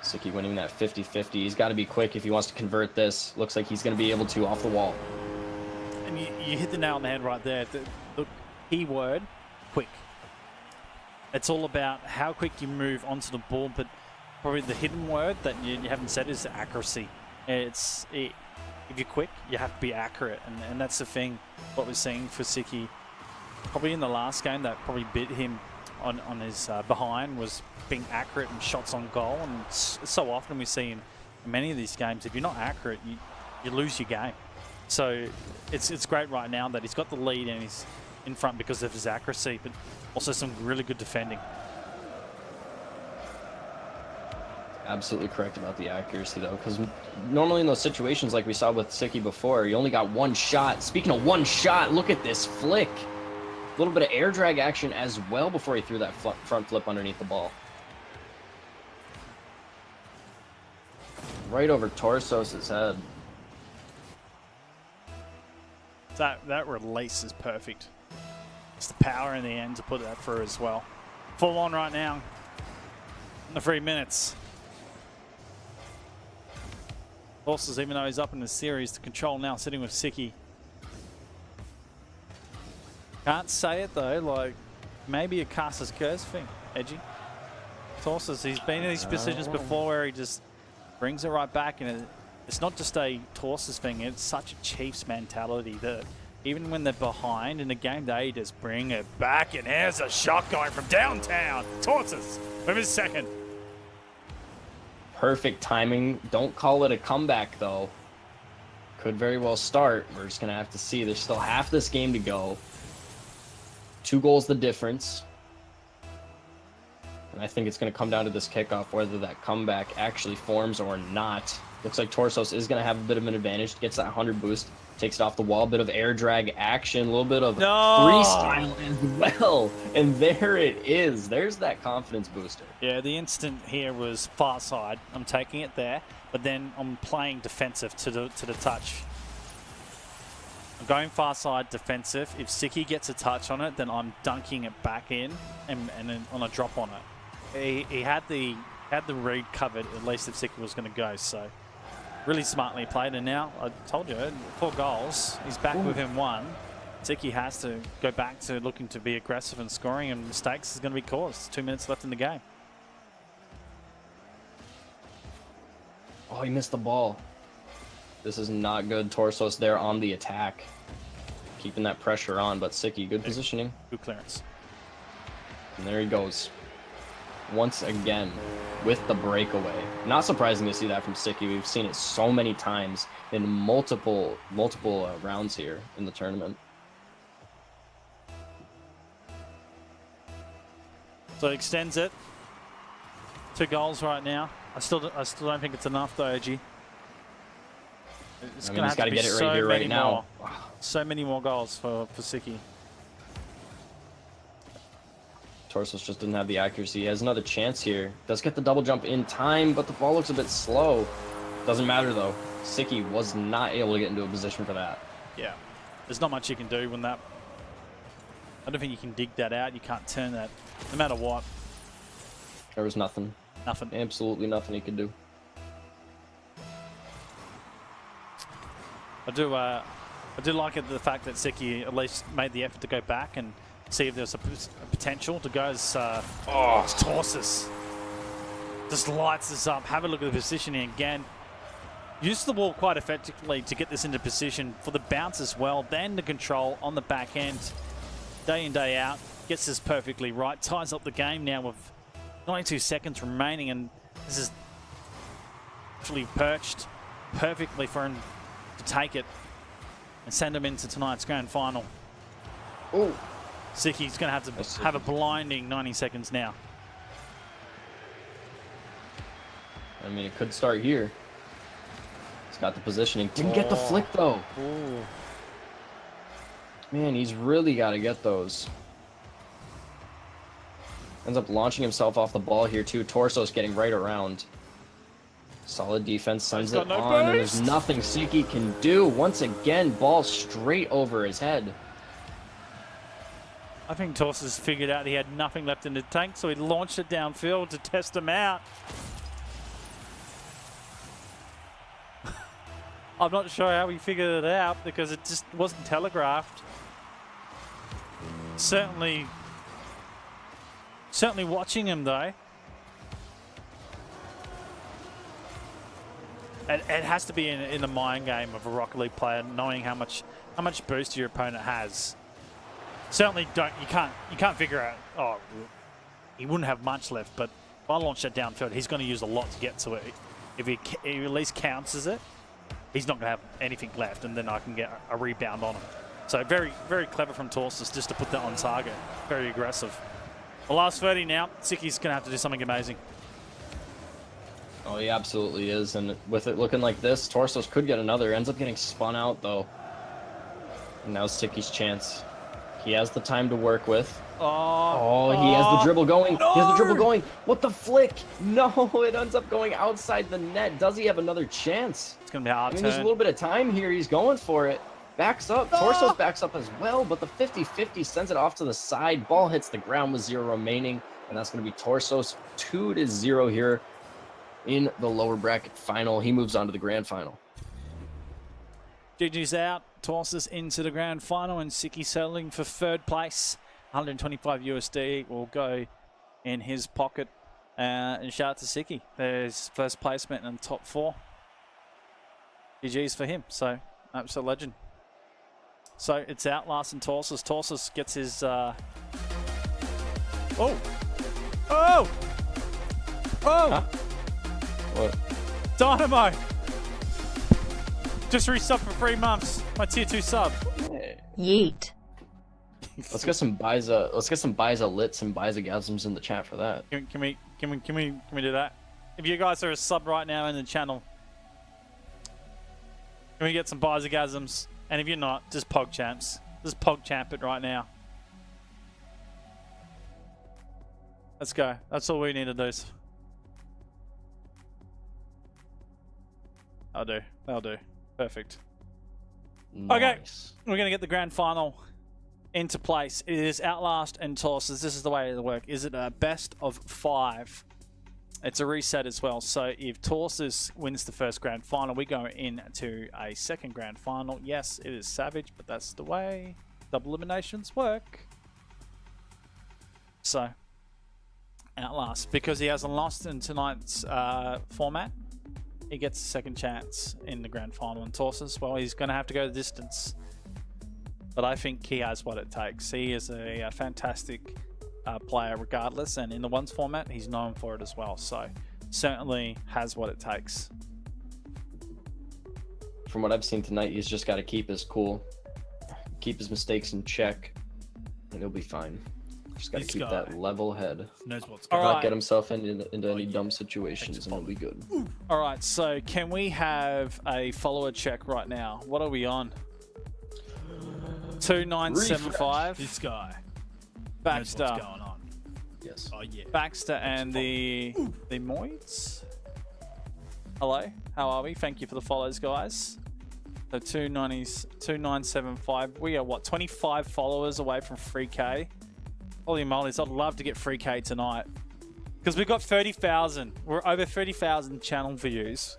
Sicky winning that 50-50. He's got to be quick if he wants to convert this. Looks like he's going to be able to off the wall. And you hit the nail on the head right there. The key word, quick. It's all about how quick you move onto the ball, but probably the hidden word that you haven't said is accuracy. If you're quick, you have to be accurate, and that's the thing. What we're seeing for Sicky, probably in the last game, that probably bit him on his behind, was being accurate in shots on goal. And so often we see in many of these games, if you're not accurate, you lose your game. So it's great right now that he's got the lead and he's in front because of his accuracy, but also some really good defending. Absolutely correct about the accuracy, though, because normally in those situations like we saw with Sicky before, you only got one shot. Speaking of one shot, look at this flick. A little bit of air drag action as well before he threw that front flip underneath the ball. Right over Torsos' head. That release is perfect. It's the power in the end to put that through as well. Full on right now in the 3 minutes. Torsos, even though he's up in the series, the control now sitting with Sicky. Can't say it though, like maybe a Caster's curse thing, Edgy. Torsos, he's been in these positions before where he just brings it right back, and it's not just a Torsos thing, it's such a Chiefs mentality that even when they're behind in the game, they just bring it back, and here's a shot going from downtown. Torsos with his second. Perfect timing. Don't call it a comeback, though. Could very well start. We're just going to have to see. There's still half this game to go. 2 goals the difference. And I think it's going to come down to this kickoff, whether that comeback actually forms or not. Looks like Torsos is going to have a bit of an advantage. Gets that 100 boost. Takes it off the wall. Bit of air drag action. A little bit of freestyle as well. And there it is. There's that confidence booster. Yeah, the instant here was far side. I'm taking it there, but then I'm playing defensive to the touch. I'm going far side defensive. If Siki gets a touch on it, then I'm dunking it back in and then on a drop on it. He had the read covered, at least if Siki was going to go, so really smartly played. And now, I told you, 4 goals. He's back with him 1. Siki has to go back to looking to be aggressive and scoring, and mistakes is going to be caused. 2 minutes left in the game. Oh, he missed the ball. This is not good. Torsos there on the attack. Keeping that pressure on, but Siki, good positioning. Good clearance. And there he goes. Once again, with the breakaway. Not surprising to see that from Siki. We've seen it so many times in multiple rounds here in the tournament. So he extends it. 2 goals right now. I still don't think it's enough though, OG. It's I mean, going to he's got to get it right here, right now. So many more goals for Siki. Torsos just didn't have the accuracy. He has another chance here. Does get the double jump in time, but the ball looks a bit slow. Doesn't matter though. Siki was not able to get into a position for that. Yeah. There's not much you can do when that... I don't think you can dig that out. You can't turn that, no matter what. There was nothing. Nothing. Absolutely nothing he could do. I do like it, the fact that Siki at least made the effort to go back and see if there's a potential to go as Torsos. Just lights this up. Have a look at the positioning again. Used the ball quite effectively to get this into position for the bounce as well. Then the control on the back end. Day in, day out. Gets this perfectly right. Ties up the game now with 92 seconds remaining, and this is actually perched perfectly for him to take it and send him into tonight's grand final. Oh, Siki's going to have to have a blinding 90 seconds now. I mean, it could start here. He's got the positioning. Didn't get the flick though. Ooh. Man, he's really got to get those. Ends up launching himself off the ball here too. Torsos getting right around. Solid defense, sends it on, and there's nothing Siki can do. Once again, ball straight over his head. I think Torsos figured out he had nothing left in the tank, so he launched it downfield to test him out. I'm not sure how he figured it out because it just wasn't telegraphed. Certainly watching him though. It has to be in the mind game of a Rocket League player, knowing how much boost your opponent has. Certainly you can't figure out, oh, he wouldn't have much left, but if I launch that downfield, he's going to use a lot to get to it. If he at least counters it, he's not going to have anything left, and then I can get a rebound on him. So very, very clever from Torsos just to put that on target. Very aggressive. The last 30 now, Siki's going to have to do something amazing. Oh, he absolutely is, and with it looking like this, Torsos could get another. Ends up getting spun out though. And now's Siki's chance. He has the time to work with. Oh, he has the dribble going. No! He has the dribble going. What the flick? No, it ends up going outside the net. Does he have another chance? It's going to be a hard I mean, turn. there's a little bit of time here. He's going for it. Backs up. Torsos backs up as well, but the 50-50 sends it off to the side. Ball hits the ground with 0 remaining, and that's going to be Torsos 2-0 here in the lower bracket final. He moves on to the grand final. GG's out. Torsos into the grand final, and Siki settling for 3rd place. 125 USD will go in his pocket. And shout out to Siki. There's first placement in top 4. GG's for him. So, absolute legend. So, it's Outlast and Torsos. Torsos gets his... Oh! Oh! Huh? What? Dynamo! Just resubbed for 3 months. My tier 2 sub. Hey. Yeet. Let's get some Biza. Let's get some Biza lits and Bizagasms in the chat for that. Can we do that? If you guys are a sub right now in the channel, can we get some Bizagasms? And if you're not, just PogChamps. Just PogChamp it right now. Let's go. That's all we need to do. That'll do. Perfect. Nice. Okay, we're going to get the grand final into place. It is Outlast and Torsos. This is the way it'll work. Is it a best of 5? It's a reset as well. So if Torsos wins the first grand final, we go into a second grand final. Yes, it is savage, but that's the way double eliminations work. So, Outlast, because he hasn't lost in tonight's format, he gets a second chance in the grand final. And Torsos, well, he's going to have to go the distance. But I think he has what it takes. He is a fantastic player regardless. And in the ones format, he's known for it as well. So certainly has what it takes. From what I've seen tonight, he's just got to keep his cool, keep his mistakes in check, and he'll be fine. Just got to keep that level head. Knows what's All going on. Not get himself into any dumb situations, and he'll be good. All right, so can we have a follower check right now? What are we on? 2975. This guy knows Baxter. what's going on. Yes. Oh yeah. Baxter and the Moids. Hello, how are we? Thank you for the follows, guys. So 290s, 2975. We are what, 25 followers away from 3K? Holy mollies, I'd love to get 3K tonight. Because we've got 30,000. We're over 30,000 channel views,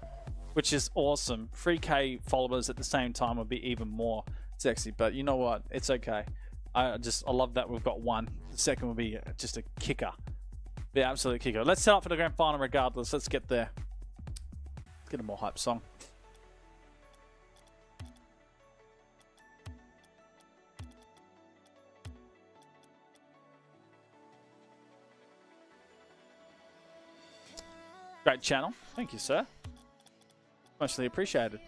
which is awesome. 3K followers at the same time would be even more sexy. But you know what? It's okay. I love that we've got one. The second will be just a kicker. Be an absolute kicker. Let's set up for the grand final regardless. Let's get there. Let's get a more hype song. Great channel. Thank you, sir. Mostly appreciated.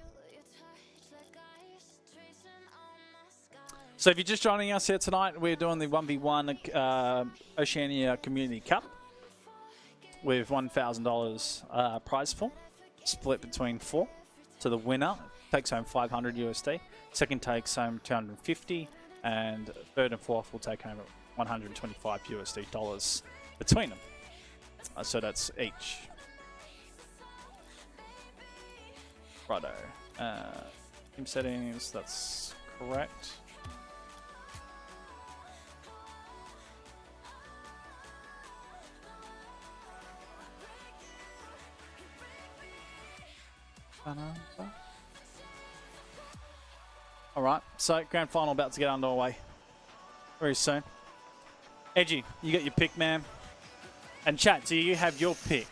So if you're just joining us here tonight, we're doing the 1v1 Oceania Community Cup with $1,000 prize pool, split between 4. So the winner takes home 500 USD, second takes home 250, and third and fourth will take home 125 USD dollars between them. So that's each. Righto. Team settings, that's correct. Alright, so grand final about to get underway very soon. Edgy, you got your pick, man. And chat, do you have your pick?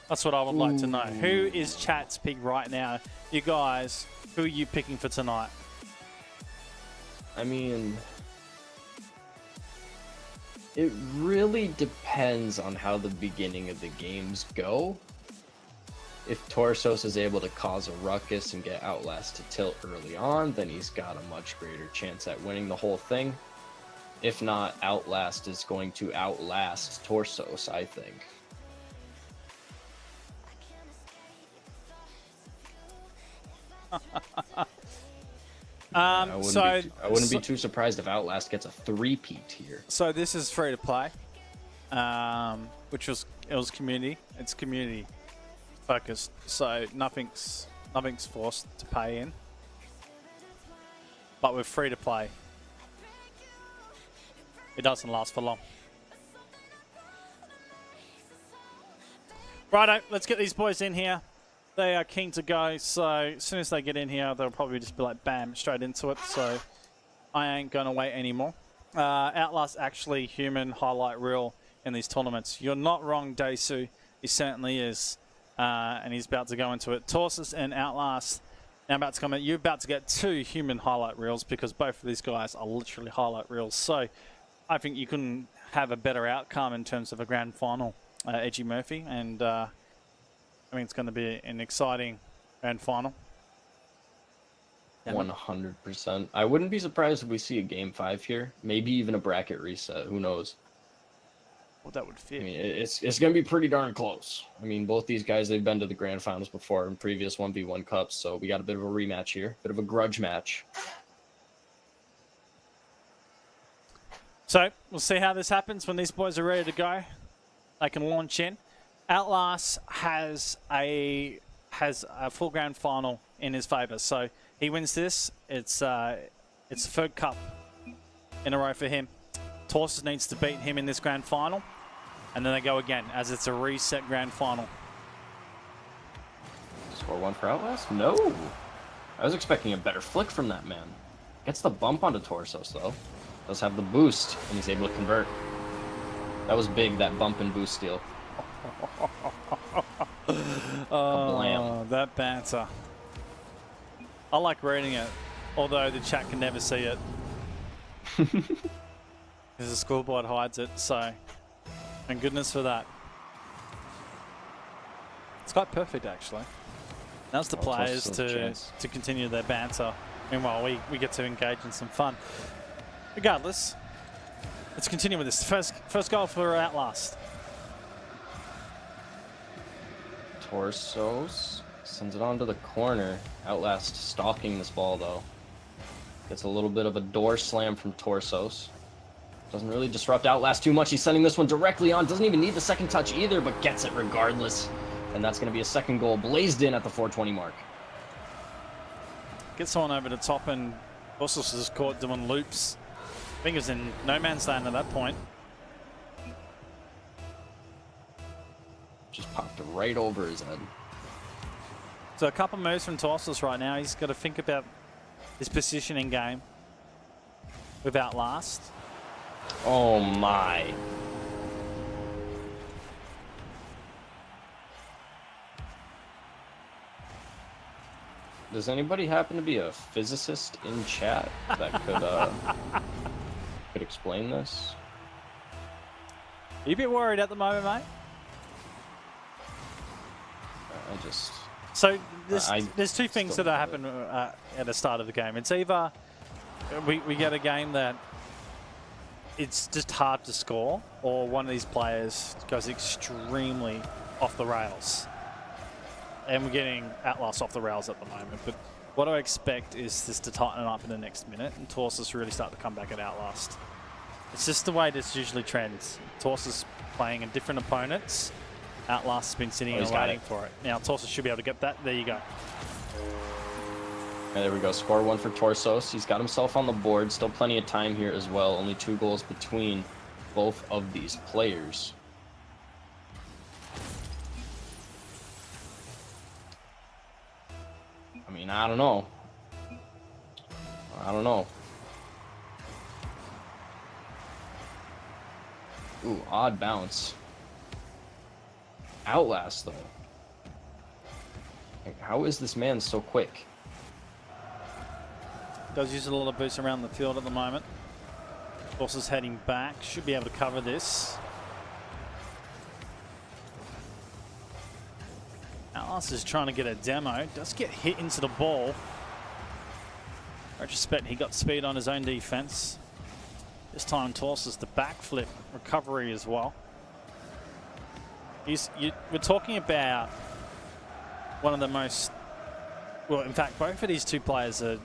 That's what I would like to know. Who is chat's pick right now? You guys, who are you picking for tonight? I mean, it really depends on how the beginning of the games go. If Torsos is able to cause a ruckus and get Outlast to tilt early on, then he's got a much greater chance at winning the whole thing. If not, Outlast is going to outlast Torsos, I think. I wouldn't be too surprised if Outlast gets a 3-peat here. So this is free to play, which was community. It's community focused, so nothing's forced to pay in. But we're free to play. It doesn't last for long. Righto, let's get these boys in here. They are keen to go, so as soon as they get in here, they'll probably just be like, bam, straight into it. So I ain't going to wait anymore. Outlast actually human highlight reel in these tournaments. You're not wrong, Daisu. He certainly is. And he's about to go into it. Torsos and Outlast now about to come in. You're about to get 2 human highlight reels because both of these guys are literally highlight reels. So I think you couldn't have a better outcome in terms of a grand final, Edgy Murphy. And I mean, it's going to be an exciting grand final. 100%. I wouldn't be surprised if we see a game 5 here. Maybe even a bracket reset. Who knows? Well, that would fit. I mean, it's going to be pretty darn close. I mean, both these guys, they've been to the grand finals before in previous 1v1 cups, so we got a bit of a rematch here. Bit of a grudge match. So we'll see how this happens when these boys are ready to go. They can launch in. Outlast has a full grand final in his favour, so he wins this. It's the third cup in a row for him. Torsus needs to beat him in this grand final, and then they go again as it's a reset grand final. Score 1 for Outlast? No. I was expecting a better flick from that man. Gets the bump onto Torsos though. Does have the boost, and he's able to convert. That was big, that bump and boost steal. Oh, that banter. I like reading it, although the chat can never see it. Because the scoreboard hides it, so thank goodness for that. It's quite perfect, actually. Now's the players to continue their banter. Meanwhile, we get to engage in some fun. Regardless, let's continue with this. First goal for Outlast. Torsos sends it onto the corner. Outlast stalking this ball though. Gets a little bit of a door slam from Torsos. Doesn't really disrupt Outlast too much. He's sending this one directly on. Doesn't even need the second touch either, but gets it regardless. And that's going to be a second goal blazed in at the 420 mark. Gets someone over the top, and Torsos is caught doing loops. I think he was in no man's land at that point. Just popped right over his head. So a couple moves from Torsos right now. He's got to think about his positioning game with Outlast. Oh my. Does anybody happen to be a physicist in chat that could explain this? Are you a bit worried at the moment, mate? I just... So there's two things that happen at the start of the game. It's either we get a game that it's just hard to score, or one of these players goes extremely off the rails. And we're getting Outlast off the rails at the moment. But what I expect is this to tighten up in the next minute and Torsus really start to come back at Outlast. It's just the way this usually trends. Torsus playing in different opponents. Outlast has been sitting and waiting for it. Now Torsus should be able to get that. There you go. And there we go. Score 1 for Torsos. He's got himself on the board. Still plenty of time here as well. Only 2 goals between both of these players. I mean, I don't know. Ooh, odd bounce. Outlast, though. Like, how is this man so quick? Does use a lot of boosts around the field at the moment. Torsus heading back. Should be able to cover this. Outlast is trying to get a demo. Does get hit into the ball. Retrospect, he got speed on his own defense. This time Torsus the backflip recovery as well. We're talking about one of the most... Well, in fact, both of these two players are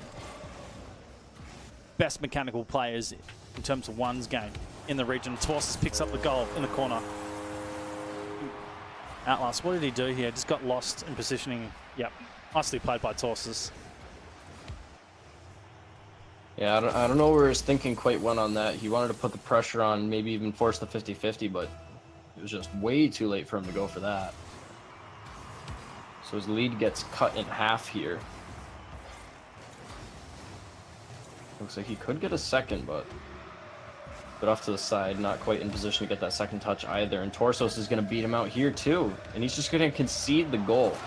best mechanical players in terms of one's game in the region. Torsus picks up the goal in the corner. Outlast, what did he do here? Just got lost in positioning. Yep, nicely played by Torsus. Yeah, I don't know where his thinking quite went on that. He wanted to put the pressure on, maybe even force the 50-50, but it was just way too late for him to go for that. So his lead gets cut in half here. Looks like he could get a second, but off to the side, not quite in position to get that second touch either. And Torsos is going to beat him out here too, and he's just going to concede the goal.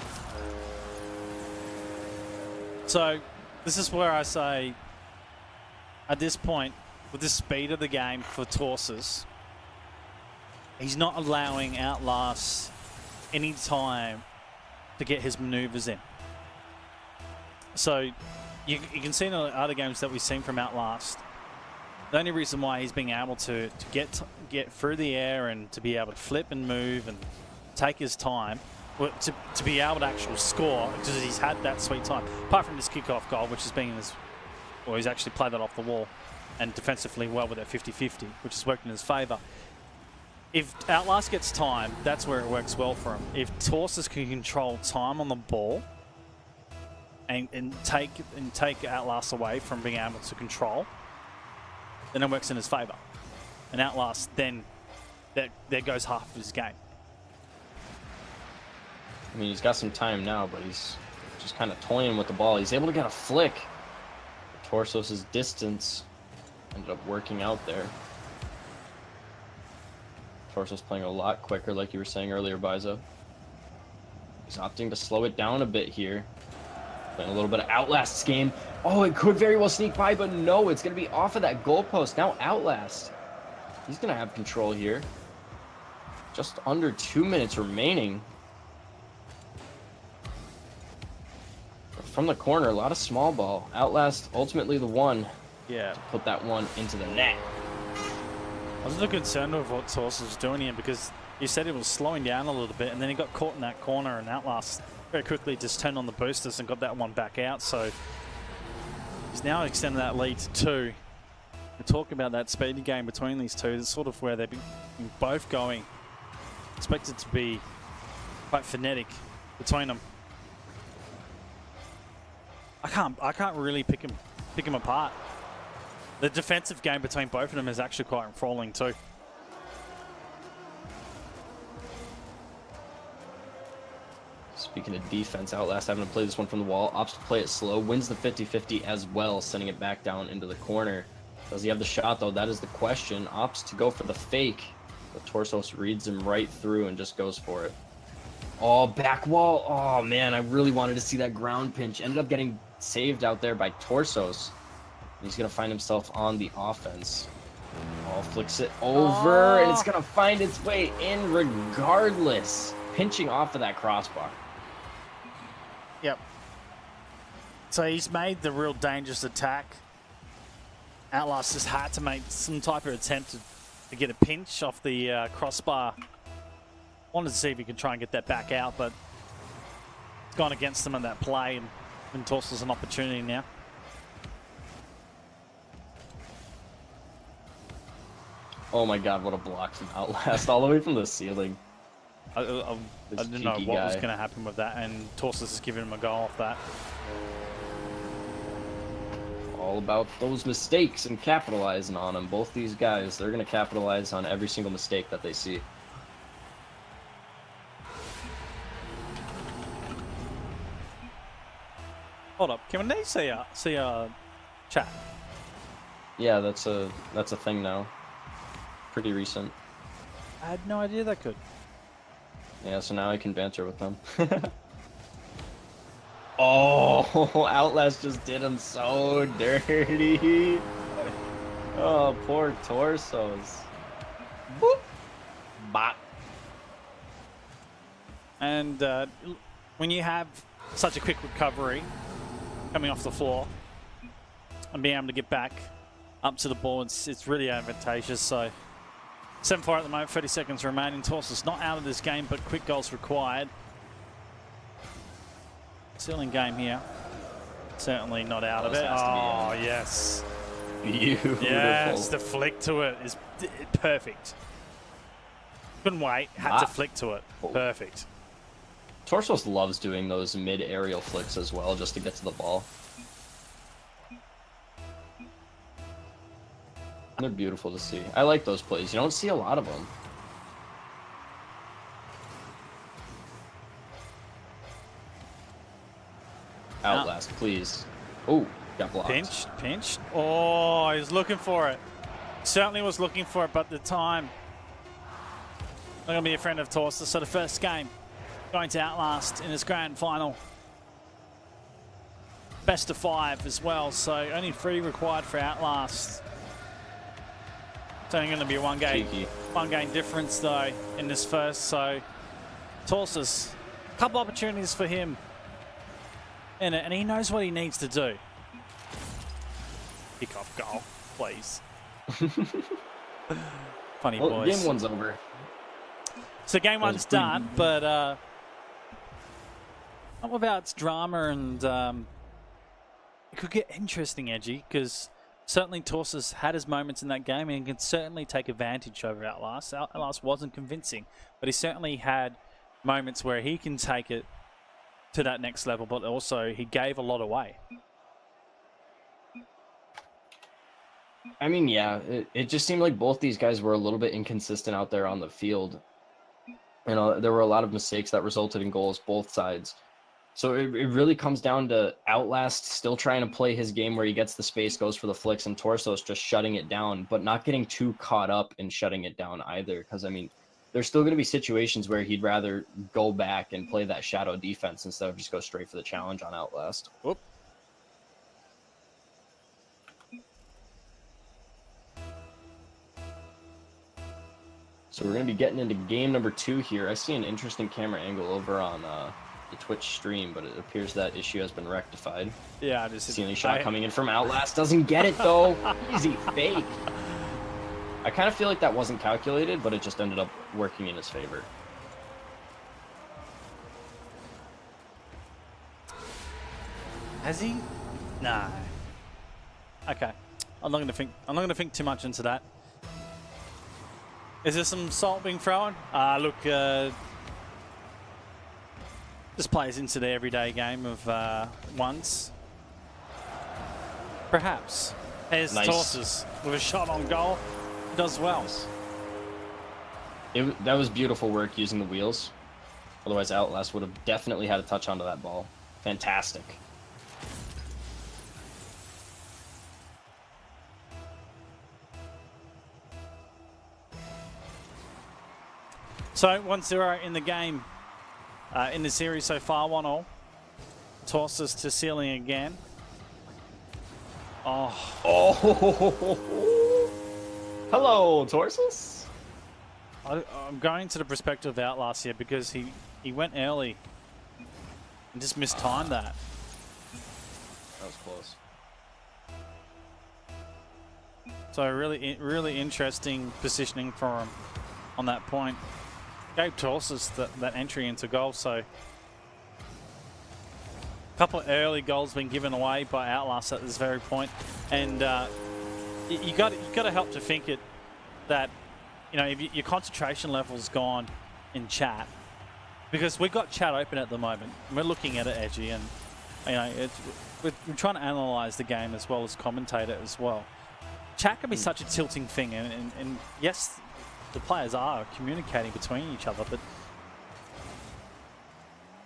So this is where I say, at this point, with the speed of the game for Torsus, he's not allowing Outlast any time to get his maneuvers in. So you can see in the other games that we've seen from Outlast, the only reason why he's being able to get through the air and to be able to flip and move and take his time, well, to be able to actually score, because he's had that sweet time. Apart from his kickoff goal, which has been his, well, he's actually played that off the wall, and defensively well with that 50-50, which has worked in his favour. If Outlast gets time, that's where it works well for him. If Torsus can control time on the ball and take Outlast away from being able to control, then it works in his favour. And Outlast, then there goes half of his game. I mean, he's got some time now, but he's just kind of toying with the ball. He's able to get a flick. Torsos' distance ended up working out there. Torsos playing a lot quicker, like you were saying earlier, Biza. He's opting to slow it down a bit here. Playing a little bit of Outlast's game. Oh, it could very well sneak by, but no, it's going to be off of that goalpost. Now Outlast. He's going to have control here. Just under 2 minutes remaining. From the corner, a lot of small ball. Outlast ultimately the one. Yeah. To put that one into the net. I was a little concerned with what Torsus was doing here, because he said he was slowing down a little bit, and then he got caught in that corner, and Outlast very quickly just turned on the boosters and got that one back out. So he's now extended that lead to 2. We're talking about that speedy game between these two. It's sort of where they've been both going. Expected to be quite frenetic between them. I can't really pick them apart. The defensive game between both of them is actually quite enthralling too. Speaking of defense, Outlast having to play this one from the wall. Opts to play it slow. Wins the 50-50 as well, sending it back down into the corner. Does he have the shot, though? That is the question. Opts to go for the fake. But Torsos reads him right through and just goes for it. Oh, back wall. Oh, man, I really wanted to see that ground pinch. Ended up getting saved out there by Torsos. He's going to find himself on the offense. Oh, flicks it over, and it's going to find its way in regardless. Pinching off of that crossbar. Yep. So he's made the real dangerous attack. Outlast just had to make some type of attempt to get a pinch off the crossbar. Wanted to see if he could try and get that back out, but it's gone against them in that play, and Torsos an opportunity now. Oh my god, what a block from Outlast, all the way from the ceiling. I didn't know what was going to happen with that, and Torsos is giving him a goal off that. All about those mistakes and capitalizing on them. Both these guys, they're going to capitalize on every single mistake that they see. Hold up, can they see a chat? Yeah, that's a thing now. Pretty recent. I had no idea that could. Yeah, so now I can banter with them. Oh, Outlast just did him so dirty. Oh, poor Torsos. Boop. Bop. And when you have such a quick recovery coming off the floor and being able to get back up to the ball, it's really advantageous. So 7-4 at the moment, 30 seconds remaining. Torsos not out of this game, but quick goals required. Ceiling game here. Certainly not out of it. Oh, yes. Beautiful. Yes, the flick to it is perfect. Couldn't wait, had to flick to it. Perfect. Torsos loves doing those mid-aerial flicks as well, just to get to the ball. They're beautiful to see. I like those plays. You don't see a lot of them. Outlast, please. Oh, got blocked. Pinched. Oh, he's looking for it. Certainly was looking for it, but the time. Not going to be a friend of Torsos. So the first game going to Outlast in his grand final. Best of 5 as well, so only 3 required for Outlast. It's only going to be a one game difference though in this first. So Torsos Couple opportunities for him. And he knows what he needs to do. Kick off goal, please. Funny Well, boys. game one's over. So game was one's pretty done, but not without its drama, and it could get interesting, Edgy, because certainly Torsus had his moments in that game and can certainly take advantage over Outlast. Outlast wasn't convincing, but he certainly had moments where he can take it to that next level, but also he gave a lot away. I mean, yeah, it just seemed like both these guys were a little bit inconsistent out there on the field. You know, there were a lot of mistakes that resulted in goals both sides. So it really comes down to Outlast still trying to play his game where he gets the space, goes for the flicks, and Torsos just shutting it down, but not getting too caught up in shutting it down either. Because, I mean, there's still going to be situations where he'd rather go back and play that shadow defense instead of just go straight for the challenge on Outlast. Whoop. So we're going to be getting into game number 2 here. I see an interesting camera angle over on the Twitch stream, but it appears that issue has been rectified. Yeah, I just Ceiling shot coming in from Outlast. Doesn't get it, though. Easy fake. I kind of feel like that wasn't calculated, but it just ended up working in his favor. Has he? Nah. Okay. I'm not gonna think too much into that. Is there some salt being thrown? Look, this plays into the everyday game of ones. Perhaps. Here's Nice. Torsus with a shot on goal. Does well. That was beautiful work using the wheels. Otherwise, Outlast would have definitely had a touch onto that ball. Fantastic. So 1-0 in the game, in the series so far, 1-1. Torsus to ceiling again. Oh, Hello, Torsus. I'm going to the perspective of Outlast here because he went early and just mistimed that. That was close. So really interesting positioning for him on that point. Gave Torsus that entry into goal. So a couple of early goals been given away by Outlast at this very point, and you got to help to think it that, you know, if your concentration level's gone in chat, because we've got chat open at the moment. We're looking at it, Edgy, and you know we're trying to analyze the game as well as commentate it as well. Chat can be such a tilting thing, and yes, the players are communicating between each other, but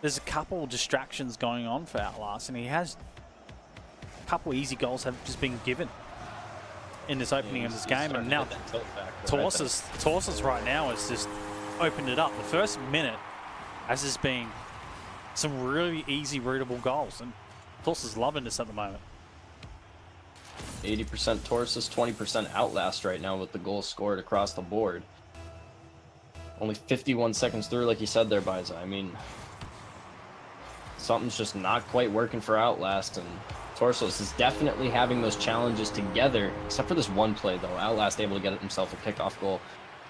there's a couple distractions going on for Outlast, and he has a couple easy goals have just been given in this opening of this game, and now Torsus right now has just opened it up. The first minute has just been some really easy rootable goals, and Torsus is loving this at the moment. 80% Torsus, 20% Outlast right now with the goals scored across the board. Only 51 seconds through, like you said there, Biza. I mean, something's just not quite working for Outlast, and Torsos is definitely having those challenges together, except for this one play, though. Outlast able to get himself a kickoff goal.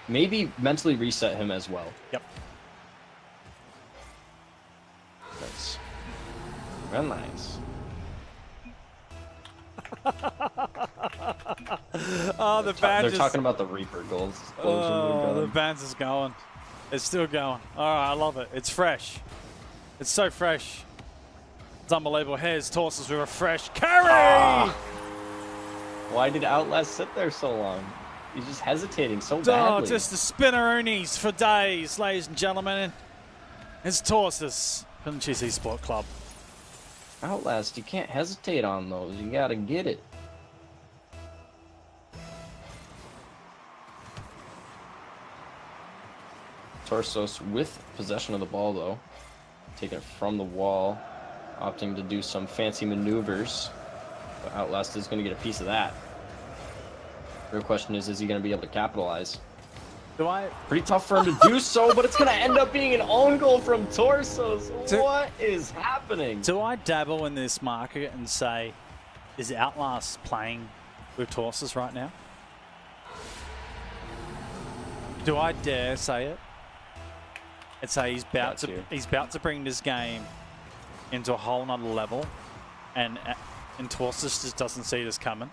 Maybe mentally reset him as well. Yep. Nice. Real nice. Oh, the band They're is... talking about the Reaper goals. Oh, the band's is going. It's still going. All right, I love it. It's fresh. It's so fresh. It's unbelievable. Here's Torsus with a fresh carry. Why did Outlast sit there so long? He's just hesitating so Oh, badly. just the spinneroonies for days, ladies and gentlemen. It's Torsus from the Cheesy Sport Club. Outlast, you can't hesitate on those. You gotta get it. Torsos with possession of the ball, though. Taking it from the wall. Opting to do some fancy maneuvers. But Outlast is going to get a piece of that. The real question is he going to be able to capitalize? Do I? Pretty tough for him to do so, but it's going to end up being an own goal from Torsos. What is happening? Do I dabble in this market and say, is Outlast playing with Torsos right now? Do I dare say it? And say he's about to bring this game into a whole nother level, and Torsos just doesn't see this coming.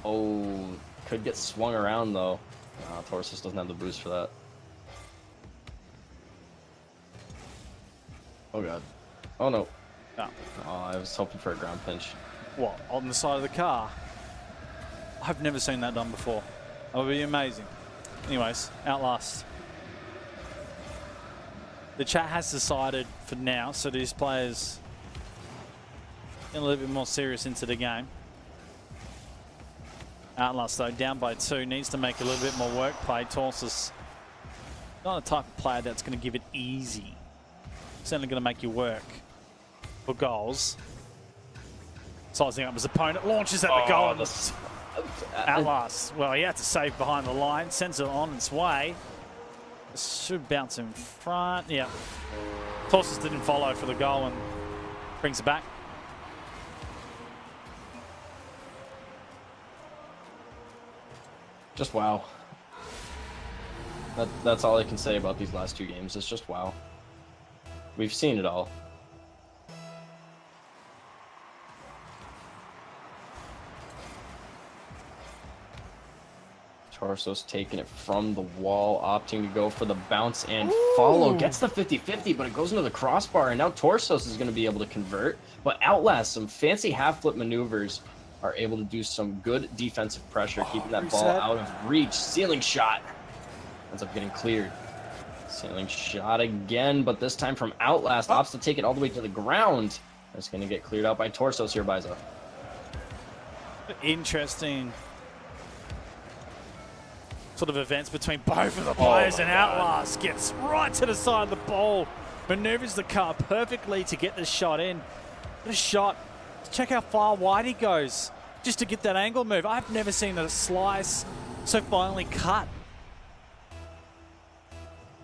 Oh, could get swung around though. Torsos doesn't have the boost for that. Oh god. Oh no. No. Oh, I was hoping for a ground pinch. What, on the side of the car? I've never seen that done before. That would be amazing. Anyways, Outlast. The chat has decided for now, so these players get a little bit more serious into the game. Outlast, though, down by 2, needs to make a little bit more work play. Torsos, not a type of player that's going to give it easy. Certainly going to make you work for goals. Sizing up his opponent, launches at the goal. Outlast, well, he had to save behind the line, sends it on its way. This should bounce in front. Yeah. Torsos didn't follow for the goal and brings it back. Just wow. That's all I can say about these last 2 games. It's just wow. We've seen it all. Torsos taking it from the wall, opting to go for the bounce and follow. Gets the 50-50, but it goes into the crossbar, and now Torsos is going to be able to convert. But Outlast, some fancy half-flip maneuvers, are able to do some good defensive pressure, keeping that ball out of reach. Ceiling shot ends up getting cleared. Ceiling shot again, but this time from Outlast, opts to take it all the way to the ground. That's going to get cleared out by Torsos here, Biza. Interesting sort of events between both of the players, and Outlast gets right to the side of the ball, maneuvers the car perfectly to get the shot in. What a shot. Check how far wide he goes just to get that angle move. I've never seen a slice so finely cut.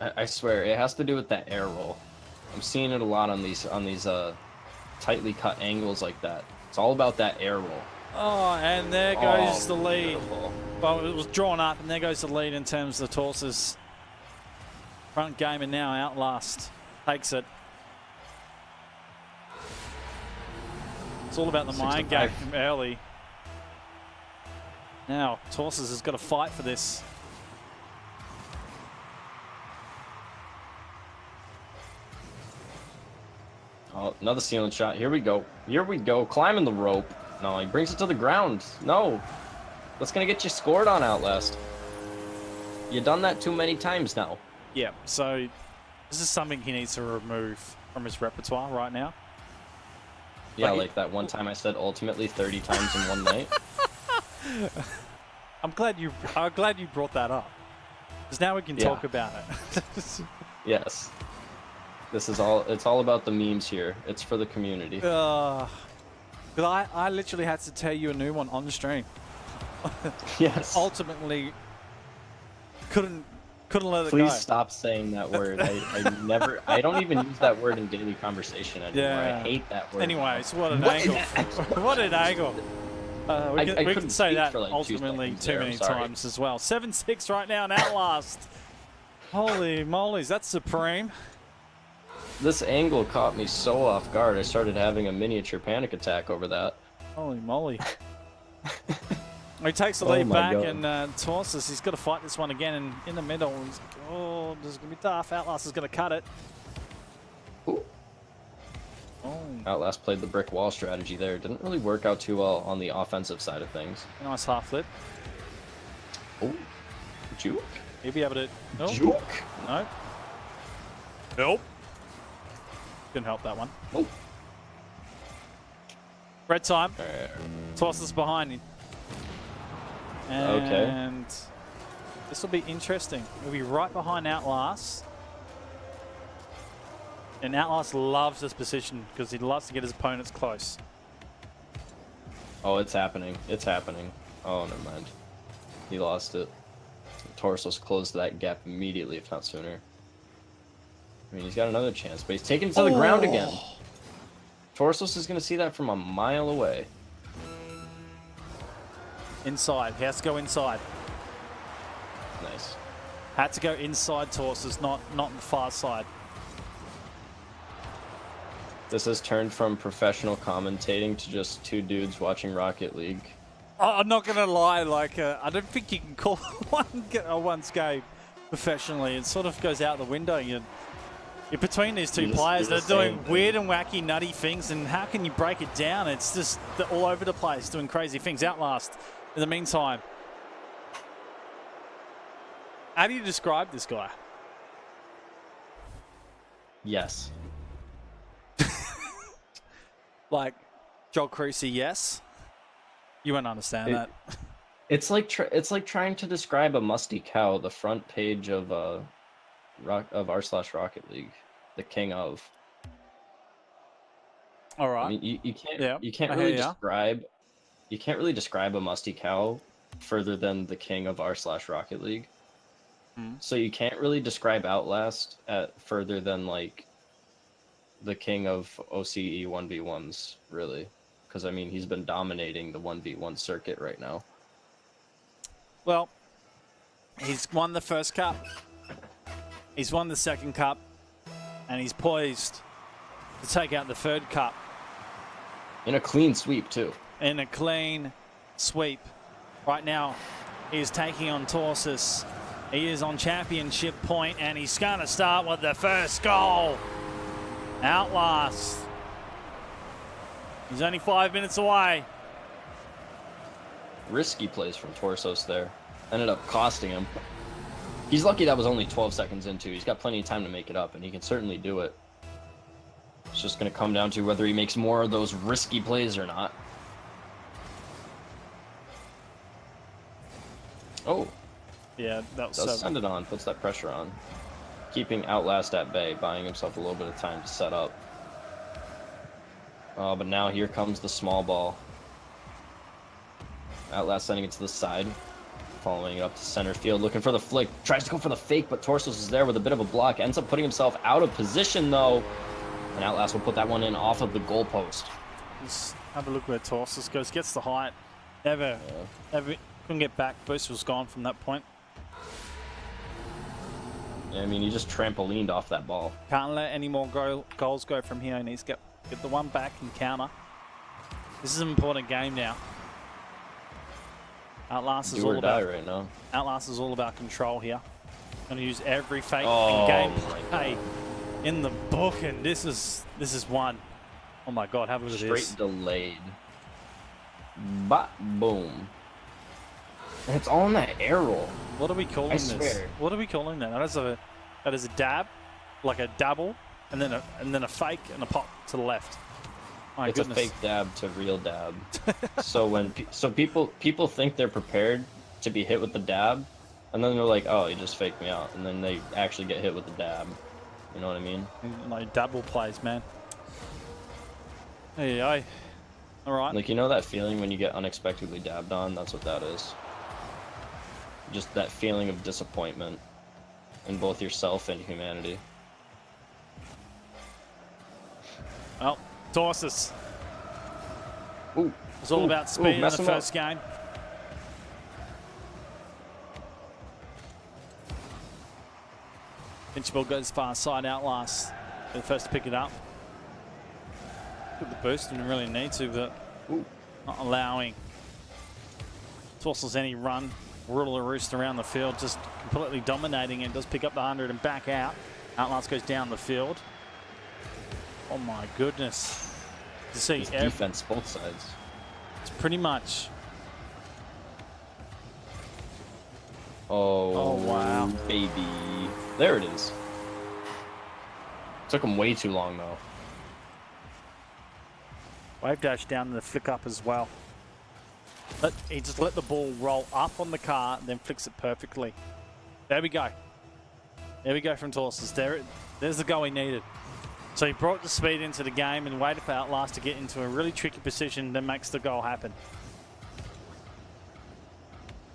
I swear, it has to do with that air roll. I'm seeing it a lot on these tightly cut angles like that. It's all about that air roll. Oh, and there goes the lead. Beautiful. Well, it was drawn up, and there goes the lead in terms of the Torsos front game, and now Outlast takes it. It's all about the mind game from early. Now, Torsos has got to fight for this. Oh, another ceiling shot. Here we go. Here we go. Climbing the rope. No, he brings it to the ground. No. That's going to get you scored on, Outlast. You've done that too many times now. Yeah, so this is something he needs to remove from his repertoire right now. Yeah, like that one time I said ultimately 30 times in one night. I'm glad you brought that up, because now we can talk about it. Yes. This is all, it's all about the memes here. It's for the community. Because I literally had to tell you a new one on the stream. Yes. Ultimately, couldn't let it go. Please stop saying that word. I don't even use that word in daily conversation anymore. Yeah. I hate that word. Anyways, what an angle. What an angle. We can say that for like ultimately 2 seconds too there, many sorry. times as well. 7-6 right now in Outlast. Holy mollies, that's supreme. This angle caught me so off guard. I started having a miniature panic attack over that. Holy moly. He takes the Oh lead my back, God. and Torsos, he's got to fight this one again, and in the middle, this is going to be tough. Outlast is going to cut it. Ooh. Oh, Outlast played the brick wall strategy there. Didn't really work out too well on the offensive side of things. nice half flip. Oh, juke. He'll be able to... Nope. Juke. Nope. Nope. Couldn't help that one. Oh. Red time. Torsos behind him. And this will be interesting. He'll be right behind Outlast. And Outlast loves this position because he loves to get his opponents close. Oh, it's happening. It's happening. Oh, never mind. He lost it. Torsos closed that gap immediately, if not sooner. I mean, he's got another chance, but he's taken it to the ground again. Torsos is going to see that from a mile away. Inside. He has to go inside. Nice. Had to go inside Torsos, not on the far side. This has turned from professional commentating to just two dudes watching Rocket League. Oh, I'm not going to lie. Like, I don't think you can call one's game professionally. It sort of goes out the window. You're between these two players. They're doing weird and wacky, nutty things, and how can you break it down? It's just they're all over the place doing crazy things. Outlast, in the meantime. How do you describe this guy? Yes. Like, Joel Creasy, yes? You won't understand that. It's like trying to describe a musty cow, the front page of r/Rocket League, the king of. All right. I mean, you can't Yeah, you can't I really hear ya. describe a musty cow further than the king of r/Rocket League. So you can't really describe Outlast at further than like the king of OCE 1v1s, really, because I mean he's been dominating the 1v1 circuit right now. Well, he's won the first cup. He's won the second cup, and he's poised to take out the third cup In a clean sweep too. in a clean sweep. Right now, he's taking on Torsus. He is on championship point, and he's going to start with the first goal. Outlast. He's only 5 minutes away. Risky plays from Torsos there. Ended up costing him. He's lucky that was only 12 seconds into. He's got plenty of time to make it up, and he can certainly do it. It's just going to come down to whether he makes more of those risky plays or not. Oh, Yeah, that was does send it on. Puts that pressure on. Keeping Outlast at bay, buying himself a little bit of time to set up. Oh, but now here comes the small ball. Outlast sending it to the side. Following it up to center field, looking for the flick. Tries to go for the fake, but Torsos is there with a bit of a block. Ends up putting himself out of position, though. And Outlast will put that one in off of the goalpost. Just have a look where Torsus goes. Gets the height. Never couldn't get back. Boost was gone from that point. Yeah, I mean, he just trampolined off that ball. Can't let any more goals go from here. He needs to get the one back and counter. This is an important game now. Outlast is Do or all die about right now. Outlast is all about control here. Going to use every fake Oh, and my gameplay in the book, and this is one. Oh my God! Have a look at this. Straight delayed. But boom. And it's all in that air roll. What are we calling I this? swear. What are we calling that? That is a dab, like a dabble, and then a fake and a pop to the left. My It's goodness. a fake dab to real dab. so people think they're prepared to be hit with the dab, and then they're like, oh, he just faked me out, and then they actually get hit with the dab. You know what I mean? Like dabble plays, man. Hey, all right. Like, you know that feeling when you get unexpectedly dabbed on? That's what that is. Just that feeling of disappointment in both yourself and humanity. Well, Torsus. Ooh. It's all about speed in the messing up. first game. Pinchball goes far side, Outlast. They're the first to pick it up. Good the boost, didn't really need to, but not allowing Torsus any run. Rule roost around the field, just completely dominating and does pick up the 100 and back out. Outlast goes down the field. Oh my goodness. To see It's defense both sides. it's pretty much. Oh, wow. Baby. There it is. Took him way too long, though. Wave dash down and the flick up as well. He just let the ball roll up on the car and then flicks it perfectly. There we go. There we go from Torsus. There's the goal he needed. So he brought the speed into the game and waited for Outlast to get into a really tricky position that makes the goal happen.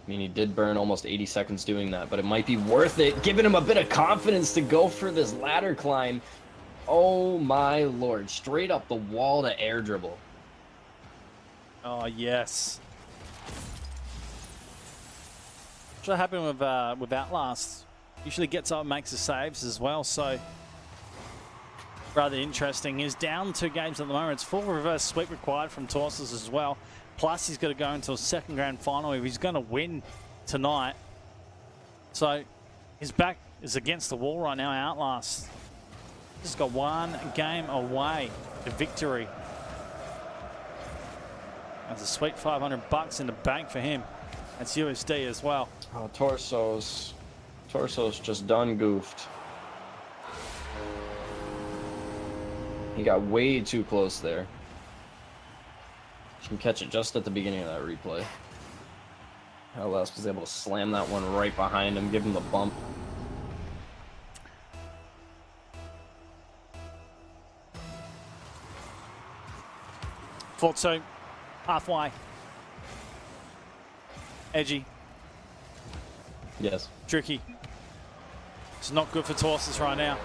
I mean, he did burn almost 80 seconds doing that, but it might be worth it, giving him a bit of confidence to go for this ladder climb. Oh my lord, straight up the wall to air dribble. Oh, yes. What happened with Outlast? Usually gets up and makes the saves as well, so rather interesting. He's down 2 games at the moment. It's full reverse sweep required from Torsus as well. Plus, he's got to go into a second grand final if he's going to win tonight. So his back is against the wall right now, Outlast. He's got 1 game away to victory. That's a sweet $500 in the bank for him. That's USD as well. Oh, Torsos just done goofed. He got way too close there. You can catch it just at the beginning of that replay. Outlast was able to slam that one right behind him, give him the bump. Fort 2, halfway. Edgy, Yes. tricky. It's not good for Torsus right now.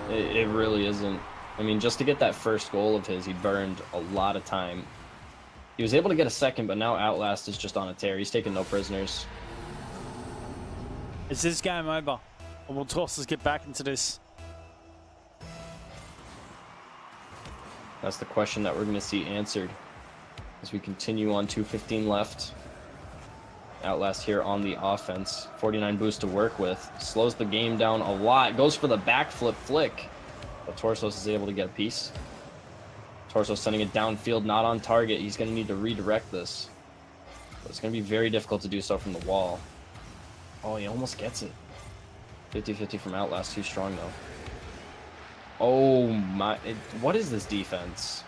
It really isn't. I mean, just to get that first goal of his, he burned a lot of time. He was able to get a second, but now Outlast is just on a tear. He's taking no prisoners. Is this game over? Or will Torsus get back into this? That's the question that we're going to see answered as we continue on. 2:15 left. Outlast here on the offense. 49 boost to work with. Slows the game down a lot. Goes for the backflip flick. But Torsos is able to get a piece. Torsos sending it downfield, not on target. He's going to need to redirect this. But it's going to be very difficult to do so from the wall. Oh, he almost gets it. 50-50 from Outlast. Too strong, though. Oh, my. What is this defense?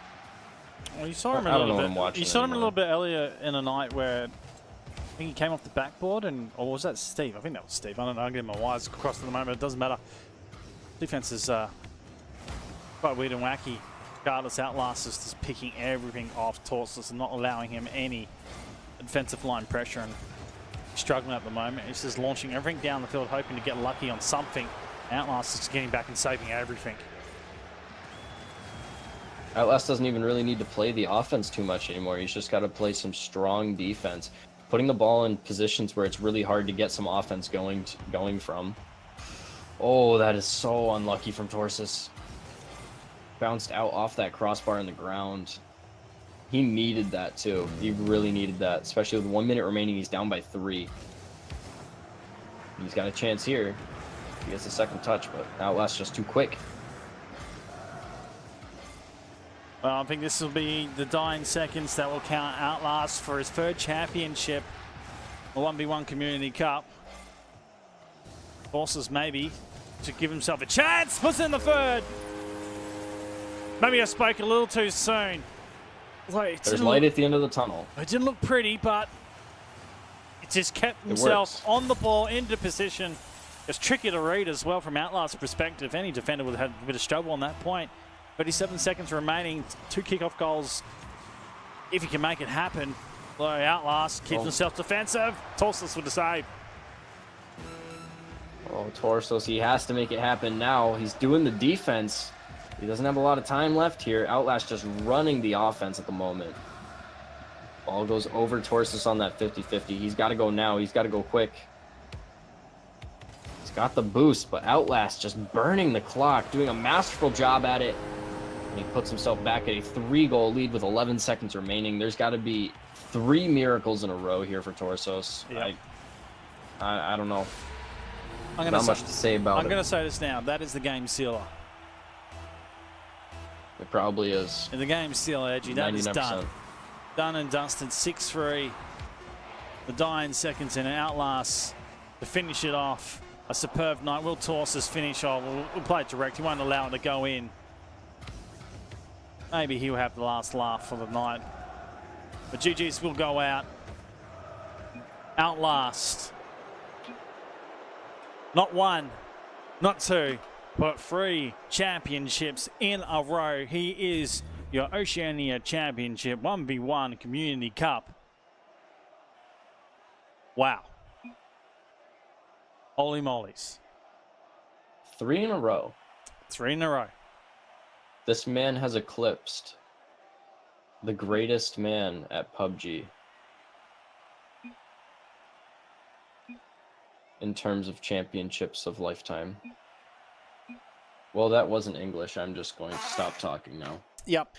Well, you saw him I a don't know little what bit. I'm watching You saw him a anymore. little bit earlier in the night where I think he came off the backboard, and or was that Steve? I think that was Steve. I don't know. I'm getting my wires crossed at the moment. It doesn't matter. Defense is quite weird and wacky. Regardless, Outlast is just picking everything off Torsus and not allowing him any defensive line pressure, and struggling at the moment. He's just launching everything down the field, hoping to get lucky on something. Outlast is getting back and saving everything. Outlast doesn't even really need to play the offense too much anymore. He's just got to play some strong defense. Putting the ball in positions where it's really hard to get some offense going from. Oh, that is so unlucky from Torsus. Bounced out off that crossbar in the ground. He needed that too. He really needed that, especially with 1 minute remaining. He's down by 3. He's got a chance here. He gets a second touch, but Outlast just too quick. Well, I think this will be the dying seconds that will count Outlast for his 3rd championship, the 1v1 Community Cup. Forces maybe to give himself a chance. Puts in the 3rd. Maybe I spoke a little too soon. Like, There's light at the end of the tunnel. It didn't look pretty, but it just kept himself on the ball, into position. It's tricky to read as well from Outlast's perspective. Any defender would have had a bit of struggle on that point. 37 seconds remaining, 2 kickoff goals. If he can make it happen, Outlast keeps himself defensive. Torsus with the save. Oh, Torsos, he has to make it happen now. He's doing the defense. He doesn't have a lot of time left here. Outlast just running the offense at the moment. Ball goes over Torsos on that 50-50. He's got to go now. He's got to go quick. He's got the boost, but Outlast just burning the clock, doing a masterful job at it. And he puts himself back at a 3-goal lead with 11 seconds remaining. There's got to be 3 miracles in a row here for Torsos. Yeah. I don't know. Not much to say about it. I'm going to say this now. That is the game sealer. It probably is. In the game sealer, Edgy, that is 99%. done. Done and dusted. 6-3. The dying seconds in Outlast to finish it off. A superb night. Will Torsus finish off? We'll play it direct. He won't allow it to go in. Maybe he'll have the last laugh for the night. But GG's will go out. Outlast. Not 1, not 2, but 3 championships in a row. He is your Oceania Championship 1v1 Community Cup Wow. Holy mollies. 3 in a row. 3 in a row. This man has eclipsed the greatest man at PUBG in terms of championships of lifetime. Well, that wasn't English. I'm just going to stop talking now. Yep.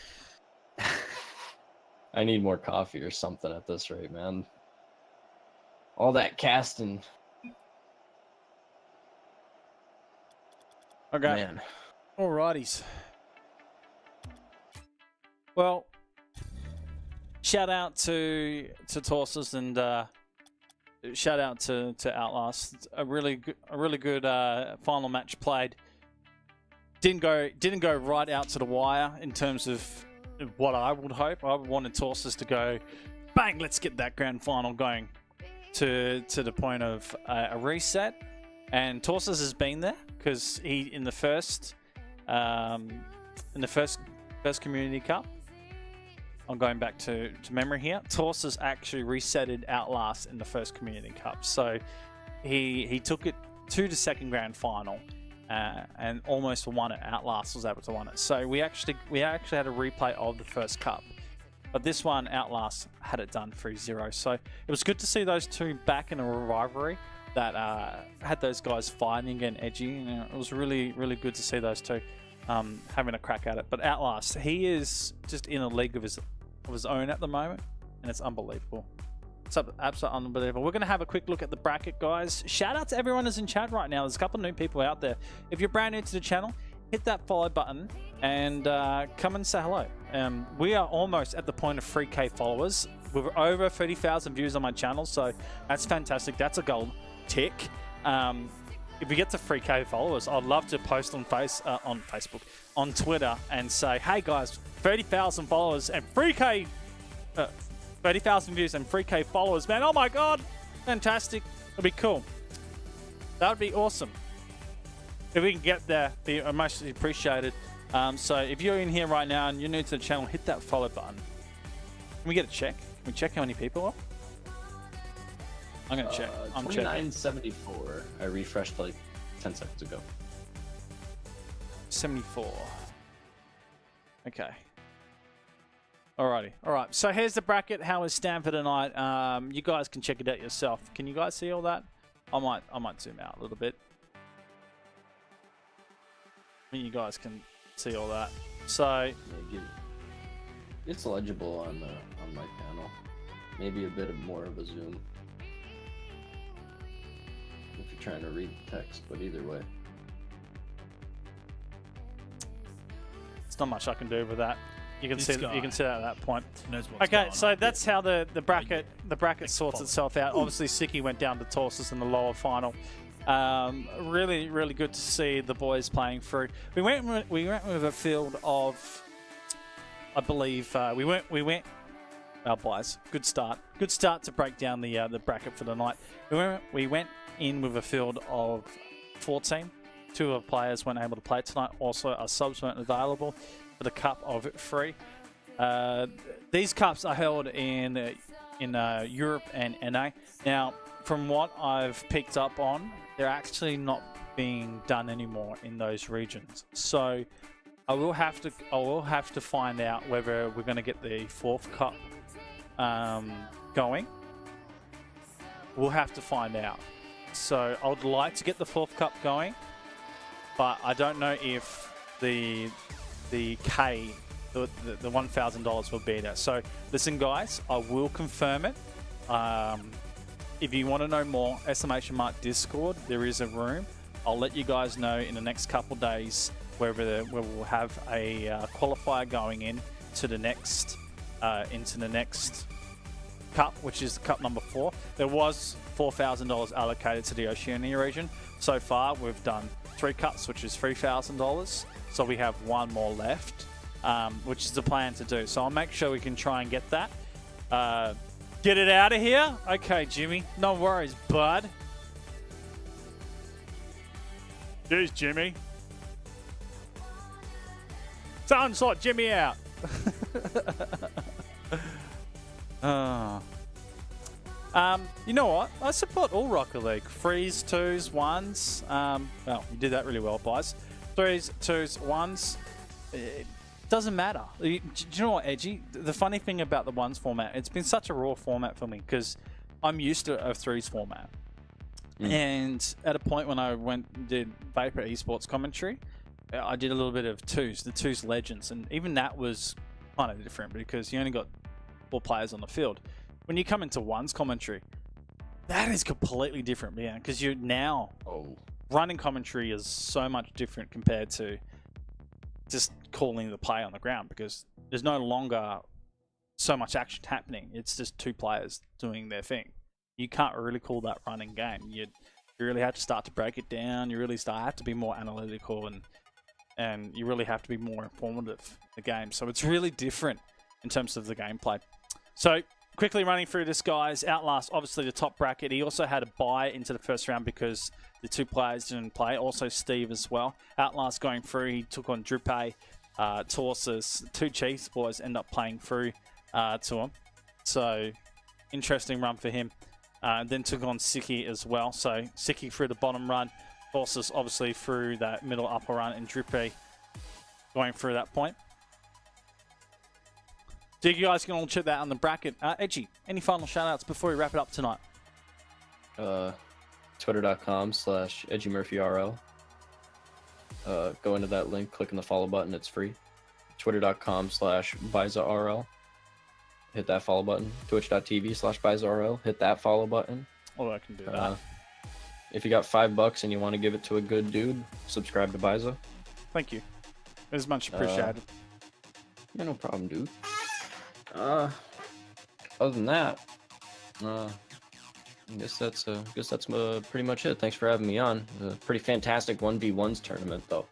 I need more coffee or something at this rate, man. All that casting. Okay. Man. Alrighties. Well, shout out to Torsus and shout out to Outlast. A really good final match played. Didn't go right out to the wire in terms of what I would hope. I wanted Torsus to go, bang, let's get that grand final going to the point of a reset. And Torsus has been there because he in the first Community Cup. I'm going back to memory here. Torsus actually resetted Outlast in the first Community Cup, so he took it to the second grand final and almost won it. Outlast was able to win it, so we actually had a replay of the first cup, but this one Outlast had it done 3-0. So it was good to see those two back in a rivalry that had those guys fighting and edgy. It was really good to see those two having a crack at it. But Outlast, he is just in a league of his own at the moment, and it's unbelievable. It's absolutely unbelievable. We're going to have a quick look at the bracket, guys. Shout out to everyone who's in chat right now. There's a couple of new people out there. If you're brand new to the channel, hit that follow button and come and say hello. We are almost at the point of 3K followers. We're over 30,000 views on my channel, so that's fantastic. That's a gold tick. If we get to 3K followers, I'd love to post on Facebook, on Twitter, and say, hey guys, 30,000 followers and 3K, 30,000 views and 3K followers, man. Oh my God, fantastic. It'd be cool. That would be awesome. If we can get there, be most appreciated. So if you're in here right now and you're new to the channel, hit that follow button. Can we get a check? Can we check how many people are? I'm gonna check. I'm checking. 2974. I refreshed like 10 seconds ago. 74. Okay. Alrighty. Alright. So here's the bracket. How is Stanford tonight? You guys can check it out yourself. Can you guys see all that? I might zoom out a little bit. I mean, you guys can see all that. So it's legible on my panel. Maybe a bit more of a zoom if you're trying to read the text, but either way. It's not much I can do with that. You can This see guy you can see that at that point. knows what's Okay, going so on. that's how the bracket sorts follow. itself out. Obviously, Siki went down to Torsus in the lower final. Really good to see the boys playing through. We went with a field of, I believe, we went. Our boys, good start to break down the bracket for the night. We went in with a field of 14. 2 of players weren't able to play tonight. Also, our subs weren't available for the cup of 3. These cups are held in Europe and NA. Now, from what I've picked up on, they're actually not being done anymore in those regions. So I will have to find out whether we're going to get the 4th cup going. We'll have to find out. So I would like to get the 4th cup going, but I don't know if the K, the $1,000 will be there. So listen, guys, I will confirm it. If you want to know more, ! Discord, there is a room. I'll let you guys know in the next couple days where we'll have a qualifier going in to the next into the next cup, which is cup number 4. There was $4,000 allocated to the Oceania region. So far, we've done 3 cups, which is $3,000. So we have 1 more left, which is the plan to do. So I'll make sure we can try and get that. Get it out of here? Okay, Jimmy. No worries, bud. Jeez, Jimmy. Someone sort Jimmy out. You know what? I support all Rocket League. 3s, 2s, 1s. Well, you did that really well, boys. 3s, 2s, 1s. It doesn't matter. Do you know what, Edgy? The funny thing about the 1s format, it's been such a raw format for me because I'm used to a 3s format. And at a point when I went and did Vapor Esports commentary, I did a little bit of 2s, the 2s Legends. And even that was kind of different because you only got 4 players on the field. When you come into 1s commentary, that is completely different, man, because you're now running commentary is so much different compared to just calling the play on the ground because there's no longer so much action happening. It's just 2 players doing their thing. You can't really call that running game. You really have to start to break it down. You really have to be more analytical and you really have to be more informative in the game. So it's really different in terms of the gameplay. So quickly running through this, guys. Outlast, obviously the top bracket. He also had a bye into the first round because the 2 players didn't play. Also Steve as well. Outlast going through. He took on Drippe, Torsus. 2 Chiefs boys end up playing through to him. So interesting run for him. Then took on Siki as well. So Siki through the bottom run. Torsus obviously through that middle upper run. And Drippe going through that point. So you guys can all check that on the bracket. Edgy, any final shout-outs before we wrap it up tonight? Twitter.com/EdgyMurphyRL. Go into that link, click on the follow button, it's free. Twitter.com/BizaRL. Hit that follow button. Twitch.tv/BizaRL. Hit that follow button. Oh, I can do that. If you got $5 and you want to give it to a good dude, subscribe to Biza. Thank you. It was much appreciated. Yeah, no problem, dude. Other than that, I guess that's pretty much it. Thanks for having me on. A pretty fantastic 1v1s tournament, though.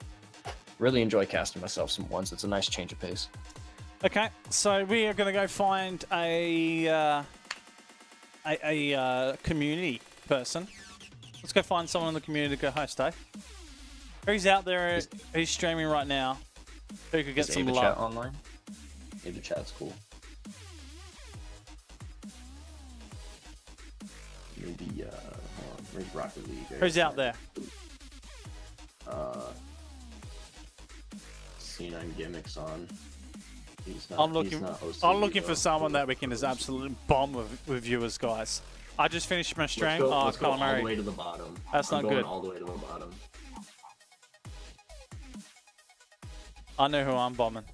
Really enjoy casting myself some ones. It's a nice change of pace. Okay, so we are going to go find a community person. Let's go find someone in the community to go host, eh? Who's out there? Who's streaming right now? Who could get some love? Chat online? Ava chat's cool. Maybe where's Rocket League? Who's out there? C9 gimmicks on. I'm looking for someone that we can just absolutely bomb with viewers, guys. I just finished my stream. Let's go all the way to the bottom. That's not good. All the way to the bottom. I know who I'm bombing.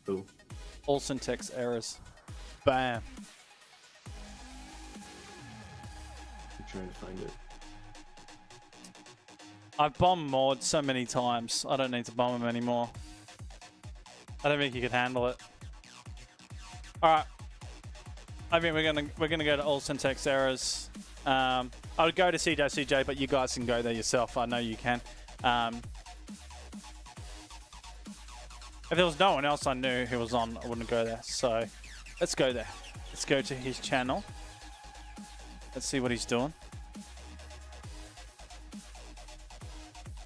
Who? All syntax errors. Bam. I'm trying to find it. I've bombed Maud so many times. I don't need to bomb him anymore. I don't think he can handle it. All right. I mean, we're gonna go to all syntax errors. I would go to CJ, but you guys can go there yourself. I know you can. If there was no one else I knew who was on, I wouldn't go there. So let's go there. Let's go to his channel. Let's see what he's doing.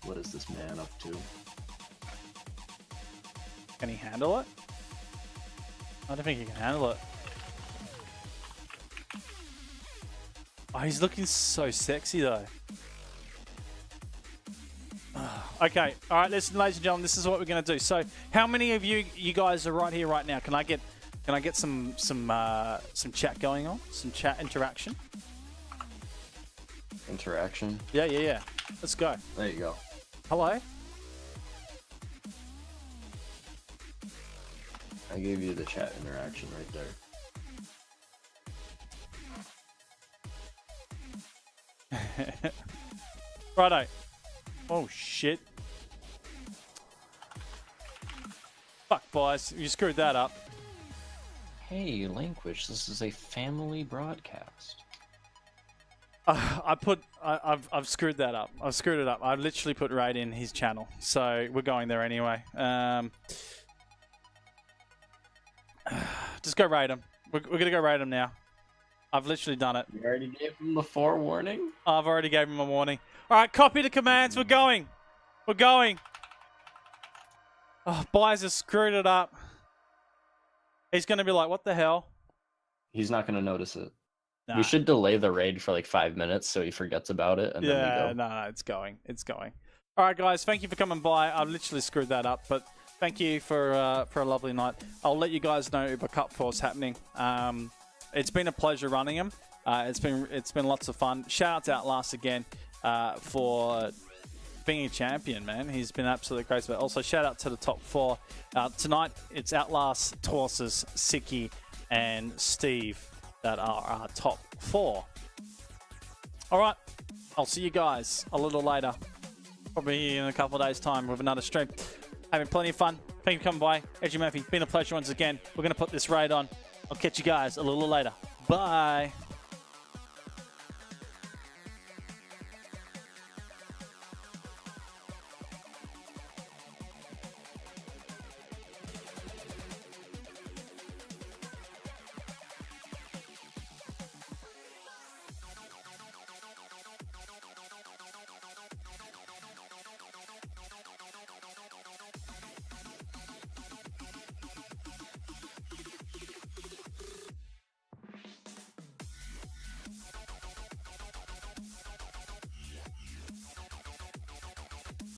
What is this man up to? Can he handle it? I don't think he can handle it. Oh, he's looking so sexy though. Okay, all right, listen, ladies and gentlemen, this is what we're gonna do. So, how many of you guys are right here right now? Can I get some chat going on? Some chat interaction? Interaction? Yeah. Let's go. There you go. Hello? I gave you the chat interaction right there. Righto. Oh, shit. Fuck, boys. You screwed that up. Hey, Language, this is a family broadcast. I've screwed that up. I've screwed it up. I literally put right in his channel. So we're going there anyway. Just go raid him. We're going to go raid him now. I've literally done it. You already gave him the forewarning? I've already gave him a warning. All right, copy the commands. We're going. We're going. Oh, Byers has screwed it up. He's going to be like, what the hell? He's not going to notice it. Nah. We should delay the raid for like 5 minutes so he forgets about it, and then we Yeah, go. no, it's going. It's going. All right, guys, thank you for coming by. I've literally screwed that up, but thank you for a lovely night. I'll let you guys know Uber Cup 4's happening. It's been a pleasure running them. It's been lots of fun. Shout out to Outlast again for being a champion, man. He's been absolutely great. But also shout out to the top 4. Tonight it's Outlast, Torsus, Siki, and Steve that are our top 4. All right, I'll see you guys a little later, probably in a couple of days' time with another stream. Having plenty of fun. Thank you for coming by. Edgy Murphy, been a pleasure once again. We're going to put this raid on. I'll catch you guys a little later. Bye.